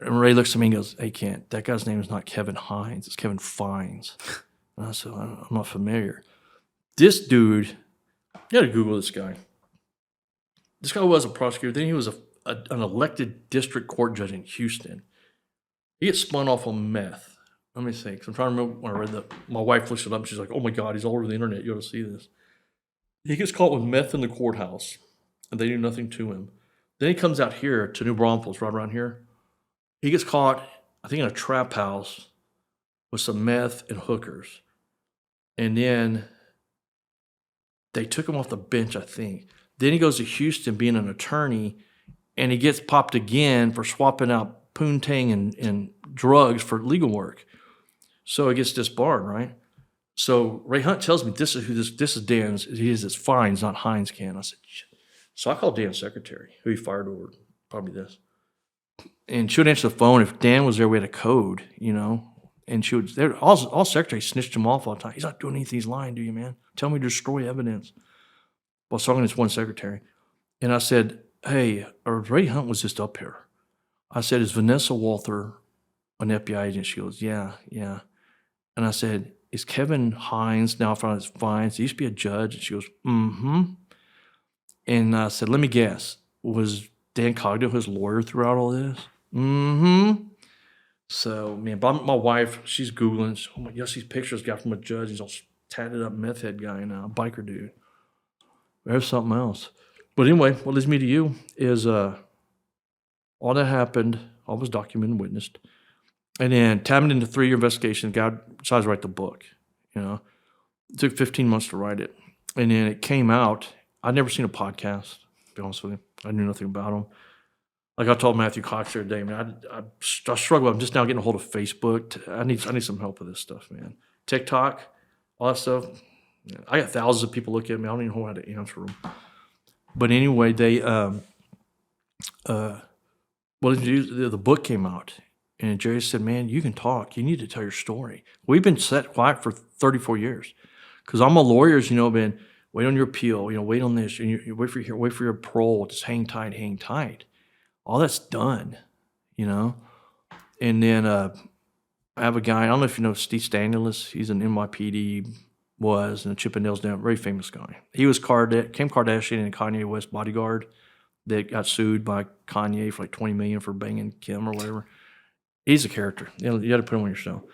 And Ray looks at me and goes, hey, Kent, that guy's name is not Kevin Hines. It's Kevin Fines. And I said, I'm not familiar. This dude, you got to Google this guy. This guy was a prosecutor. Then he was an elected district court judge in Houston. He gets spun off on meth. Let me think. 'Cause I'm trying to remember when I read that. My wife looks it up. And she's like, oh, my God, he's all over the internet. You ought to see this. He gets caught with meth in the courthouse, and they do nothing to him. Then he comes out here to New Braunfels, right around here. He gets caught, I think, in a trap house with some meth and hookers. And then they took him off the bench, I think. Then he goes to Houston being an attorney, and he gets popped again for swapping out poontang and drugs for legal work. So he gets disbarred, right? So Ray Hunt tells me this is Dan's. It's Fines, not Hines can. I said, shit. So I called Dan's secretary, who he fired over probably this. And she would answer the phone. If Dan was there, we had a code, And she would, all secretaries snitched him off all the time. He's not doing anything. He's lying to you, man. Tell me to destroy evidence. Well, I was talking to this one secretary. And I said, hey, Ray Hunt was just up here. I said, is Vanessa Walther an FBI agent? She goes, yeah. And I said, is Kevin Hines now from his Fines? He used to be a judge. And she goes, mm-hmm. And I said, let me guess. Was Dan Cogdill his lawyer throughout all this? Mm-hmm. So, man, my wife, she's Googling. Oh my gosh, these pictures got from a judge. He's all tatted up meth head guy now, biker dude. There's something else. But anyway, what leads me to you is all that happened, all was documented and witnessed. And then tabbed into 3-year investigation, the guy decided to write the book. It took 15 months to write it. And then it came out. I'd never seen a podcast, to be honest with you. I knew nothing about them. Like I told Matthew Cox the other day, man, I struggle. I'm just now getting a hold of Facebook. I need some help with this stuff, man. TikTok, all that stuff. I got thousands of people looking at me. I don't even know how to answer them. But anyway, they the book came out, and Jerry said, man, you can talk. You need to tell your story. We've been set quiet for 34 years because I'm a lawyer's, been wait on your appeal, wait on this, and you wait for your parole, just hang tight. All that's done, And then I have a guy, I don't know if you know Steve Stanulus. He's an NYPD, and a Chippendales down, very famous guy. He was Kim Kardashian and Kanye West bodyguard that got sued by Kanye for like $20 million for banging Kim or whatever. He's a character. You got to put him on your show.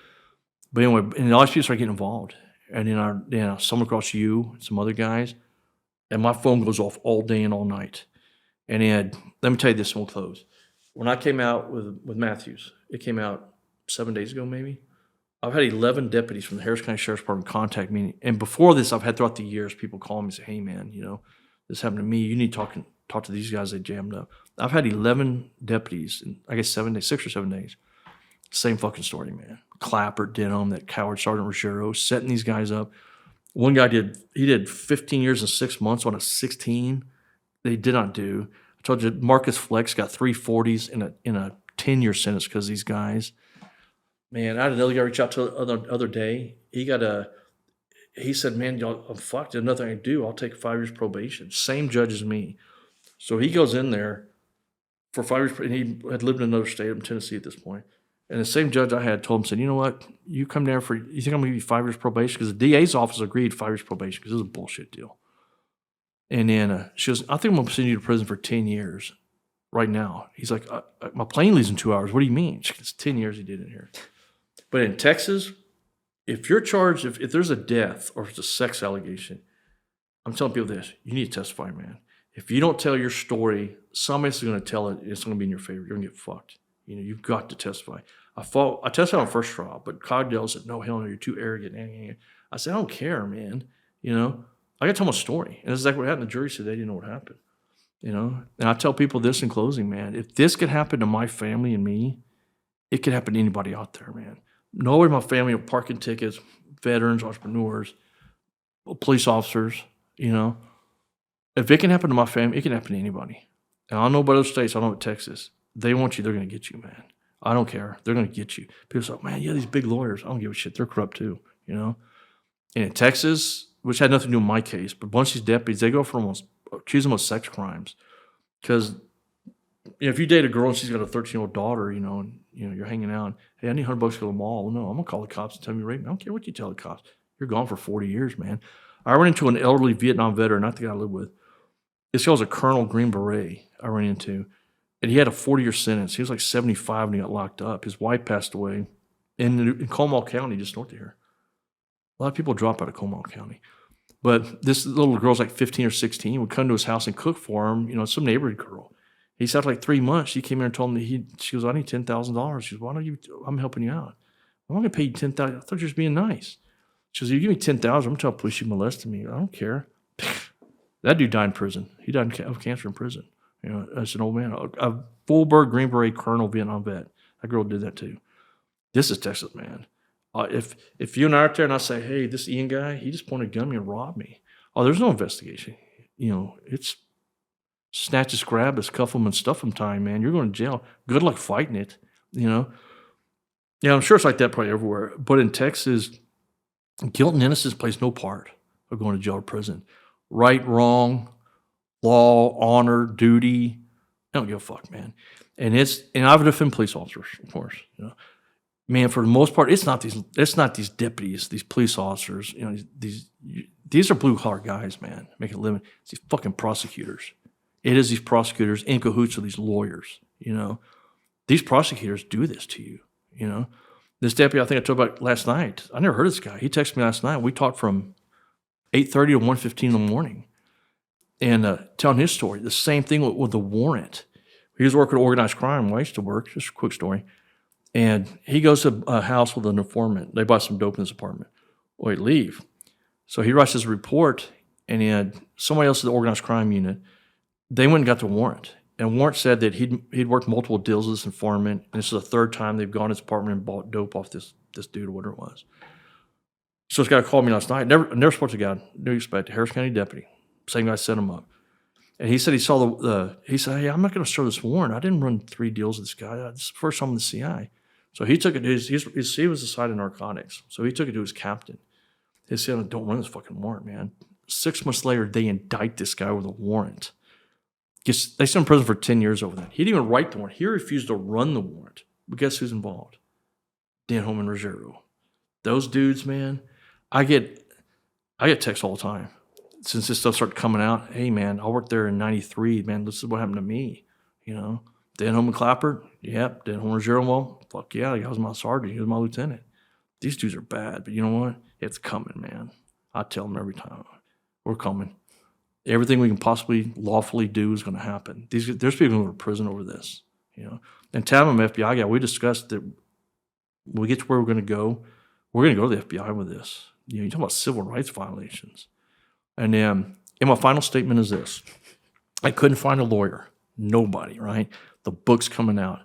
But anyway, and all these people start getting involved. And then I stumble across you and some other guys, and my phone goes off all day and all night. And then, let me tell you this, and we'll close. When I came out with Matthews, it came out 7 days ago maybe. I've had 11 deputies from the Harris County Sheriff's Department contact me. And before this, I've had throughout the years people call me and say, hey, man, this happened to me. You need to talk to these guys. They jammed up. I've had 11 deputies in, I guess, 6 or 7 days. Same fucking story, man. Clapper, Denham, that coward Sergeant Ruggiero, setting these guys up. One guy did 15 years and 6 months on a 16. They did not do. I told you, Marcus Flex got 3 40s in a 10-year sentence because these guys. Man, I had another guy reach out to the other day. He said, man, I'm fucked. There's nothing I can do. I'll take 5 years probation. Same judge as me. So he goes in there for 5 years, and he had lived in another state, in Tennessee at this point. And the same judge I had told him, said, you know what? You come down you think I'm going to give you 5 years probation? Because the DA's office agreed 5 years probation because it was a bullshit deal. And then she goes, I think I'm going to send you to prison for 10 years right now. He's like, my plane leaves in 2 hours. What do you mean? She goes, 10 years he did in here. But in Texas, if you're charged, if there's a death or if it's a sex allegation, I'm telling people this, you need to testify, man. If you don't tell your story, somebody's going to tell it. It's going to be in your favor. You're going to get fucked. You know, you've got to testify. I testified on first trial, but Cogdell said, no, hell no, you're too arrogant. I said, I don't care, man. You know, I got to tell my story. And this is exactly what happened. The jury said they didn't know what happened. You know, and I tell people this in closing, man. If this could happen to my family and me, it could happen to anybody out there, man. Nobody in my family are parking tickets, veterans, entrepreneurs, police officers, you know. If it can happen to my family, it can happen to anybody. And I don't know about other states. I don't know about Texas. They want you, they're going to get you, man. I don't care. They're going to get you. People say, man, yeah, these big lawyers. I don't give a shit. They're corrupt too, you know. And in Texas, which had nothing to do with my case, but a bunch of these deputies, they go for almost, accuse them of sex crimes. Because if you date a girl and she's got a 13-year-old daughter, you know, and you're hanging out, hey, I need $100 to go to the mall. Well, no, I'm going to call the cops and tell me you raped me. I don't care what you tell the cops. You're gone for 40 years, man. I ran into an elderly Vietnam veteran, not the guy I live with. This guy was a Colonel Green Beret I ran into. And he had a 40-year sentence. He was like 75 when he got locked up. His wife passed away in Comal County, just north of here. A lot of people drop out of Comal County. But this little girl's like 15 or 16, would come to his house and cook for him, you know, some neighborhood girl. He sat for like 3 months. She came in and told him she goes, I need $10,000. She goes, why don't you, I'm helping you out. I'm not going to pay you $10,000. I thought you were just being nice. She goes, you give me $10,000, I'm going to tell police you molested me. I don't care. That dude died in prison. He died of cancer in prison. You know, as an old man. A full-bird Green Beret Colonel Vietnam vet. That girl did that too. This is Texas, man. If you and I are out there and I say, hey, this Ian guy, he just pointed a gun at me and robbed me. Oh, there's no investigation. You know, it's snatch us, grab us, cuff them, and stuff them time, man. You're going to jail. Good luck fighting it, you know. Yeah, I'm sure it's like that probably everywhere. But in Texas, guilt and innocence plays no part of going to jail or prison. Right, wrong, law, honor, duty. I don't give a fuck, man. And I've defended police officers, of course. You know, man, for the most part, it's not these deputies, these police officers. You know, these are blue collar guys, man, making a living. It's these fucking prosecutors. It is these prosecutors in cahoots with these lawyers. You know, these prosecutors do this to you. You know, this deputy I think I told about last night. I never heard of this guy. He texted me last night. We talked from 8:30 to 1:15 in the morning. And telling his story. The same thing with the warrant. He was working organized crime where I used to work. Just a quick story. And he goes to a house with an informant. They buy some dope in his apartment. Well, he leave. So he writes his report, and he had somebody else at the organized crime unit. They went and got the warrant. And warrant said that he'd worked multiple deals with this informant, and this is the third time they've gone to his apartment and bought dope off this dude or whatever it was. So this guy called me last night. Never spoke to the guy. Didn't expect it. Harris County deputy. Same guy set him up. And he said he saw he said, hey, I'm not going to serve this warrant. I didn't run 3 deals with this guy. This is the first time in the CI. So he took it to he was assigned to narcotics. So he took it to his captain. He said, don't run this fucking warrant, man. 6 months later, they indict this guy with a warrant. They sent him in prison for 10 years over that. He didn't even write the warrant. He refused to run the warrant. But guess who's involved? Denholm and Ruggiero. Those dudes, man, I get texts all the time. Since this stuff started coming out, hey, man, I worked there in 93. Man, this is what happened to me, you know. Denholm and Clapper, yep. Denholm and Ruggiero, well, fuck yeah, he was my sergeant. He was my lieutenant. These dudes are bad, but you know what? It's coming, man. I tell them every time. We're coming. Everything we can possibly lawfully do is going to happen. There's people who are in prison over this, you know. And Tam, FBI guy, we discussed that when we get to where we're going to go to the FBI with this. You know, you're talking about civil rights violations. And then, and my final statement is this. I couldn't find a lawyer. Nobody, right? The book's coming out.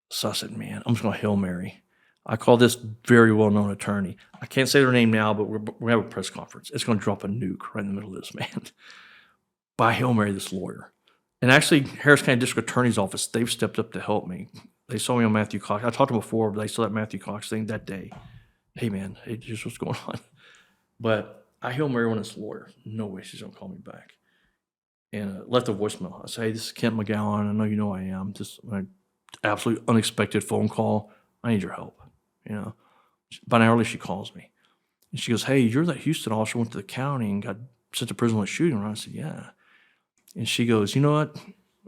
So I said, man, I'm just going to Hail Mary. I call this very well-known attorney. I can't say their name now, but we're going to have a press conference. It's going to drop a nuke right in the middle of this, man. But I Hail Mary this lawyer. And actually, Harris County District Attorney's Office, they've stepped up to help me. They saw me on Matthew Cox. I talked to them before, but they saw that Matthew Cox thing that day. Hey, man, hey, just what's going on? But I Hail Mary when it's lawyer. No way she's going to call me back. And left a voicemail. I say, hey, this is Kent McGowen. I know you know I am. Just an absolutely unexpected phone call. I need your help. You know, about an hour later, she calls me. And she goes, hey, you're that Houston officer who went to the county and got sent to prison with shooting, right? I said, yeah. And she goes, you know what?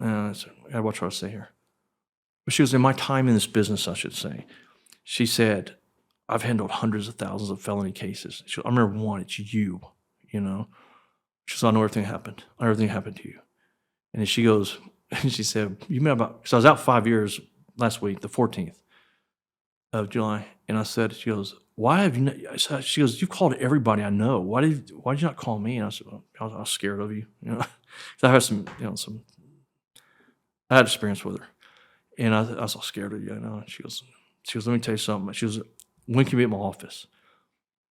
I said, I gotta watch what I say here. But she goes, in my time in this business, I should say, she said, I've handled hundreds of thousands of felony cases. She goes, I remember one, it's you, you know. She says, I know everything happened. I know everything happened to you. And then she goes, and she said, you met about, because I was out 5 years last week, the 14th of July. And I said, she goes, why have you not, she goes, you called everybody I know. Why did you not call me? And I said, well, I was scared of you, you know. 'Cause I had I had experience with her. And I was all scared of you, you know. And she goes, let me tell you something. She goes, when can you be at my office?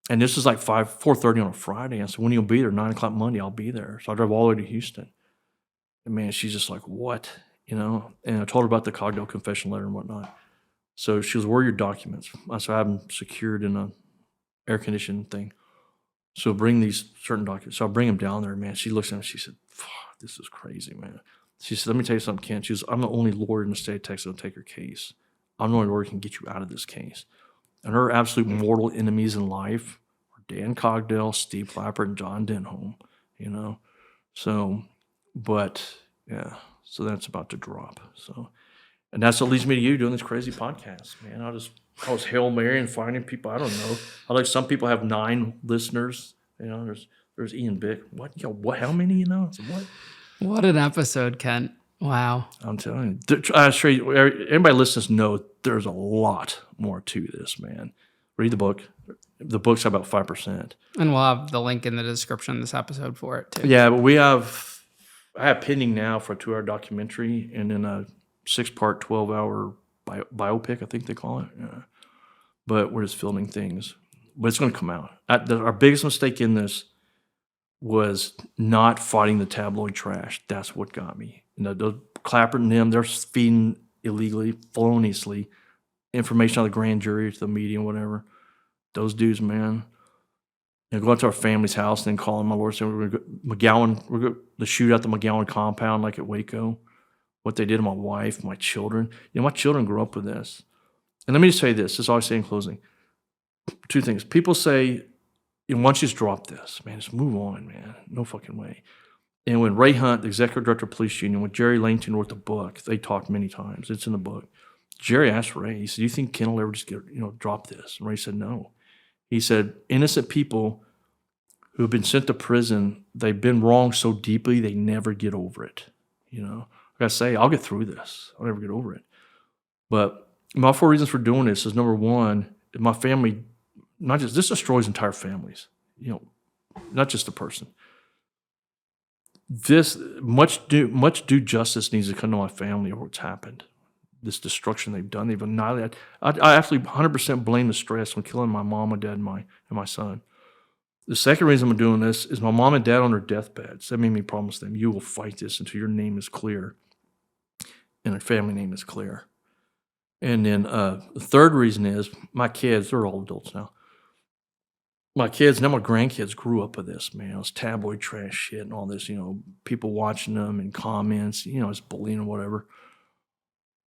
And this is like 4:30 on a Friday. I said, when are you going to be there? 9 o'clock Monday, I'll be there. So I drove all the way to Houston. And man, she's just like, what? You know? And I told her about the Cogdell confession letter and whatnot. So she was, where are your documents? I said, I have them secured in a air conditioning thing. So bring these certain documents. So I bring them down there, man. She looks at them, she said, this is crazy, man. She said, let me tell you something, Ken. She goes, I'm the only lawyer in the state of Texas that'll take your case. I'm the only lawyer who can get you out of this case. And her absolute mortal enemies in life are Dan Cogdell, Steve Clapper, and John Denholm, you know. So, but, yeah, so that's about to drop. So, and that's what leads me to you doing this crazy podcast, man. I was Hail Mary and finding people, I don't know. I like some people have 9 listeners, you know. There's Ian Bick. What? You know, what? How many, you know? I said, what? What an episode, Kent. Wow. I'm telling you. I'm sure everybody listening know there's a lot more to this, man. Read the book. The book's about 5%. And we'll have the link in the description of this episode for it, too. Yeah, but I have pending now for a 2-hour documentary and then a 6-part, 12-hour biopic, I think they call it. Yeah. But we're just filming things. But it's going to come out. Our biggest mistake in this was not fighting the tabloid trash. That's what got me. You know, those Clapper and them, they're feeding illegally, feloniously, information on the grand jury to the media and whatever. Those dudes, man. You know, go out to our family's house and then calling my lord saying we're going to shoot at the McGowen compound like at Waco. What they did to my wife, my children. You know, my children grew up with this. And let me just say this. This is all I say in closing. 2 things. People say, once you just drop this, man, just move on, man. No fucking way. And when Ray Hunt, the executive director of police union, when Jerry Langton wrote the book, they talked many times. It's in the book. Jerry asked Ray, he said, do you think Ken will ever just drop this? And Ray said, no. He said, innocent people who have been sent to prison, they've been wronged so deeply, they never get over it. You know, I gotta say, I'll get through this. I'll never get over it. But my 4 reasons for doing this is, number one, my family, this destroys entire families, you know, not just a person. This much due justice needs to come to my family over what's happened. This destruction they've done, they've annihilated. I absolutely 100% blame the stress on killing my mom, my dad, and my son. The second reason I'm doing this is my mom and dad on their deathbeds. That made me promise them, you will fight this until your name is clear and their family name is clear. And then the third reason is my kids, they're all adults now. My kids, now my grandkids grew up with this, man. It was tabloid trash shit and all this, you know, people watching them and comments, you know, it's bullying or whatever.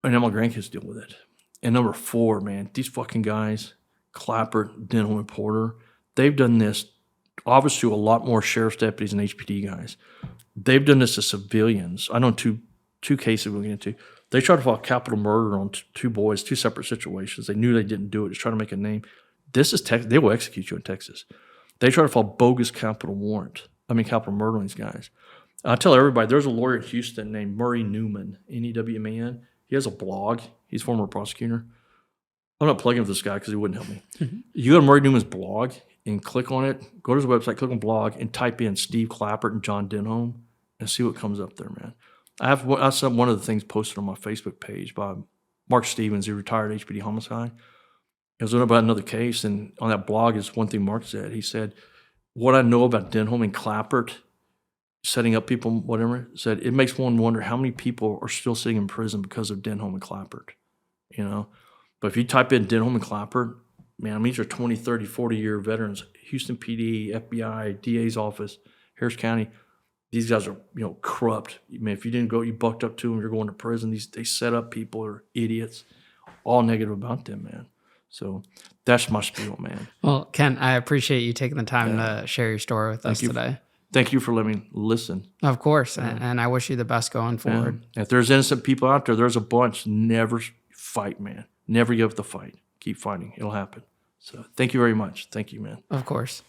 And now my grandkids deal with it. And number 4, man, these fucking guys, Clapper, Denholm, and Porter, they've done this obviously a lot more sheriff's deputies and HPD guys. They've done this to civilians. I know two cases we'll get into. They tried to file capital murder on 2 boys, 2 separate situations. They knew they didn't do it, just trying to make a name. This is Texas. They will execute you in Texas. They try to file bogus capital murder on these guys. I tell everybody, there's a lawyer in Houston named Murray Newman, Newman. He has a blog. He's a former prosecutor. I'm not plugging for this guy because he wouldn't help me. You go to Murray Newman's blog and click on it. Go to his website, click on blog, and type in Steve Clapper and John Denholm and see what comes up there, man. I saw one of the things posted on my Facebook page by Mark Stevens, the retired HPD homicide. It was about another case, and on that blog is one thing Mark said. He said, what I know about Denholm and Clapper, setting up people, whatever, said it makes one wonder how many people are still sitting in prison because of Denholm and Clapper, you know? But if you type in Denholm and Clapper, man, it means they're 20, 30, 40-year veterans, Houston PD, FBI, DA's office, Harris County. These guys are, you know, corrupt. I mean, if you didn't go, you bucked up to them, you're going to prison. They set up people, are idiots, all negative about them, man. So that's my spiel, man. Well, Ken, I appreciate you taking the time to share your story with us today. thank you for letting me listen. Of course. And I wish you the best going forward. If there's innocent people out there, there's a bunch. Never fight, man. Never give up the fight. Keep fighting. It'll happen. So thank you very much. Thank you, man. Of course.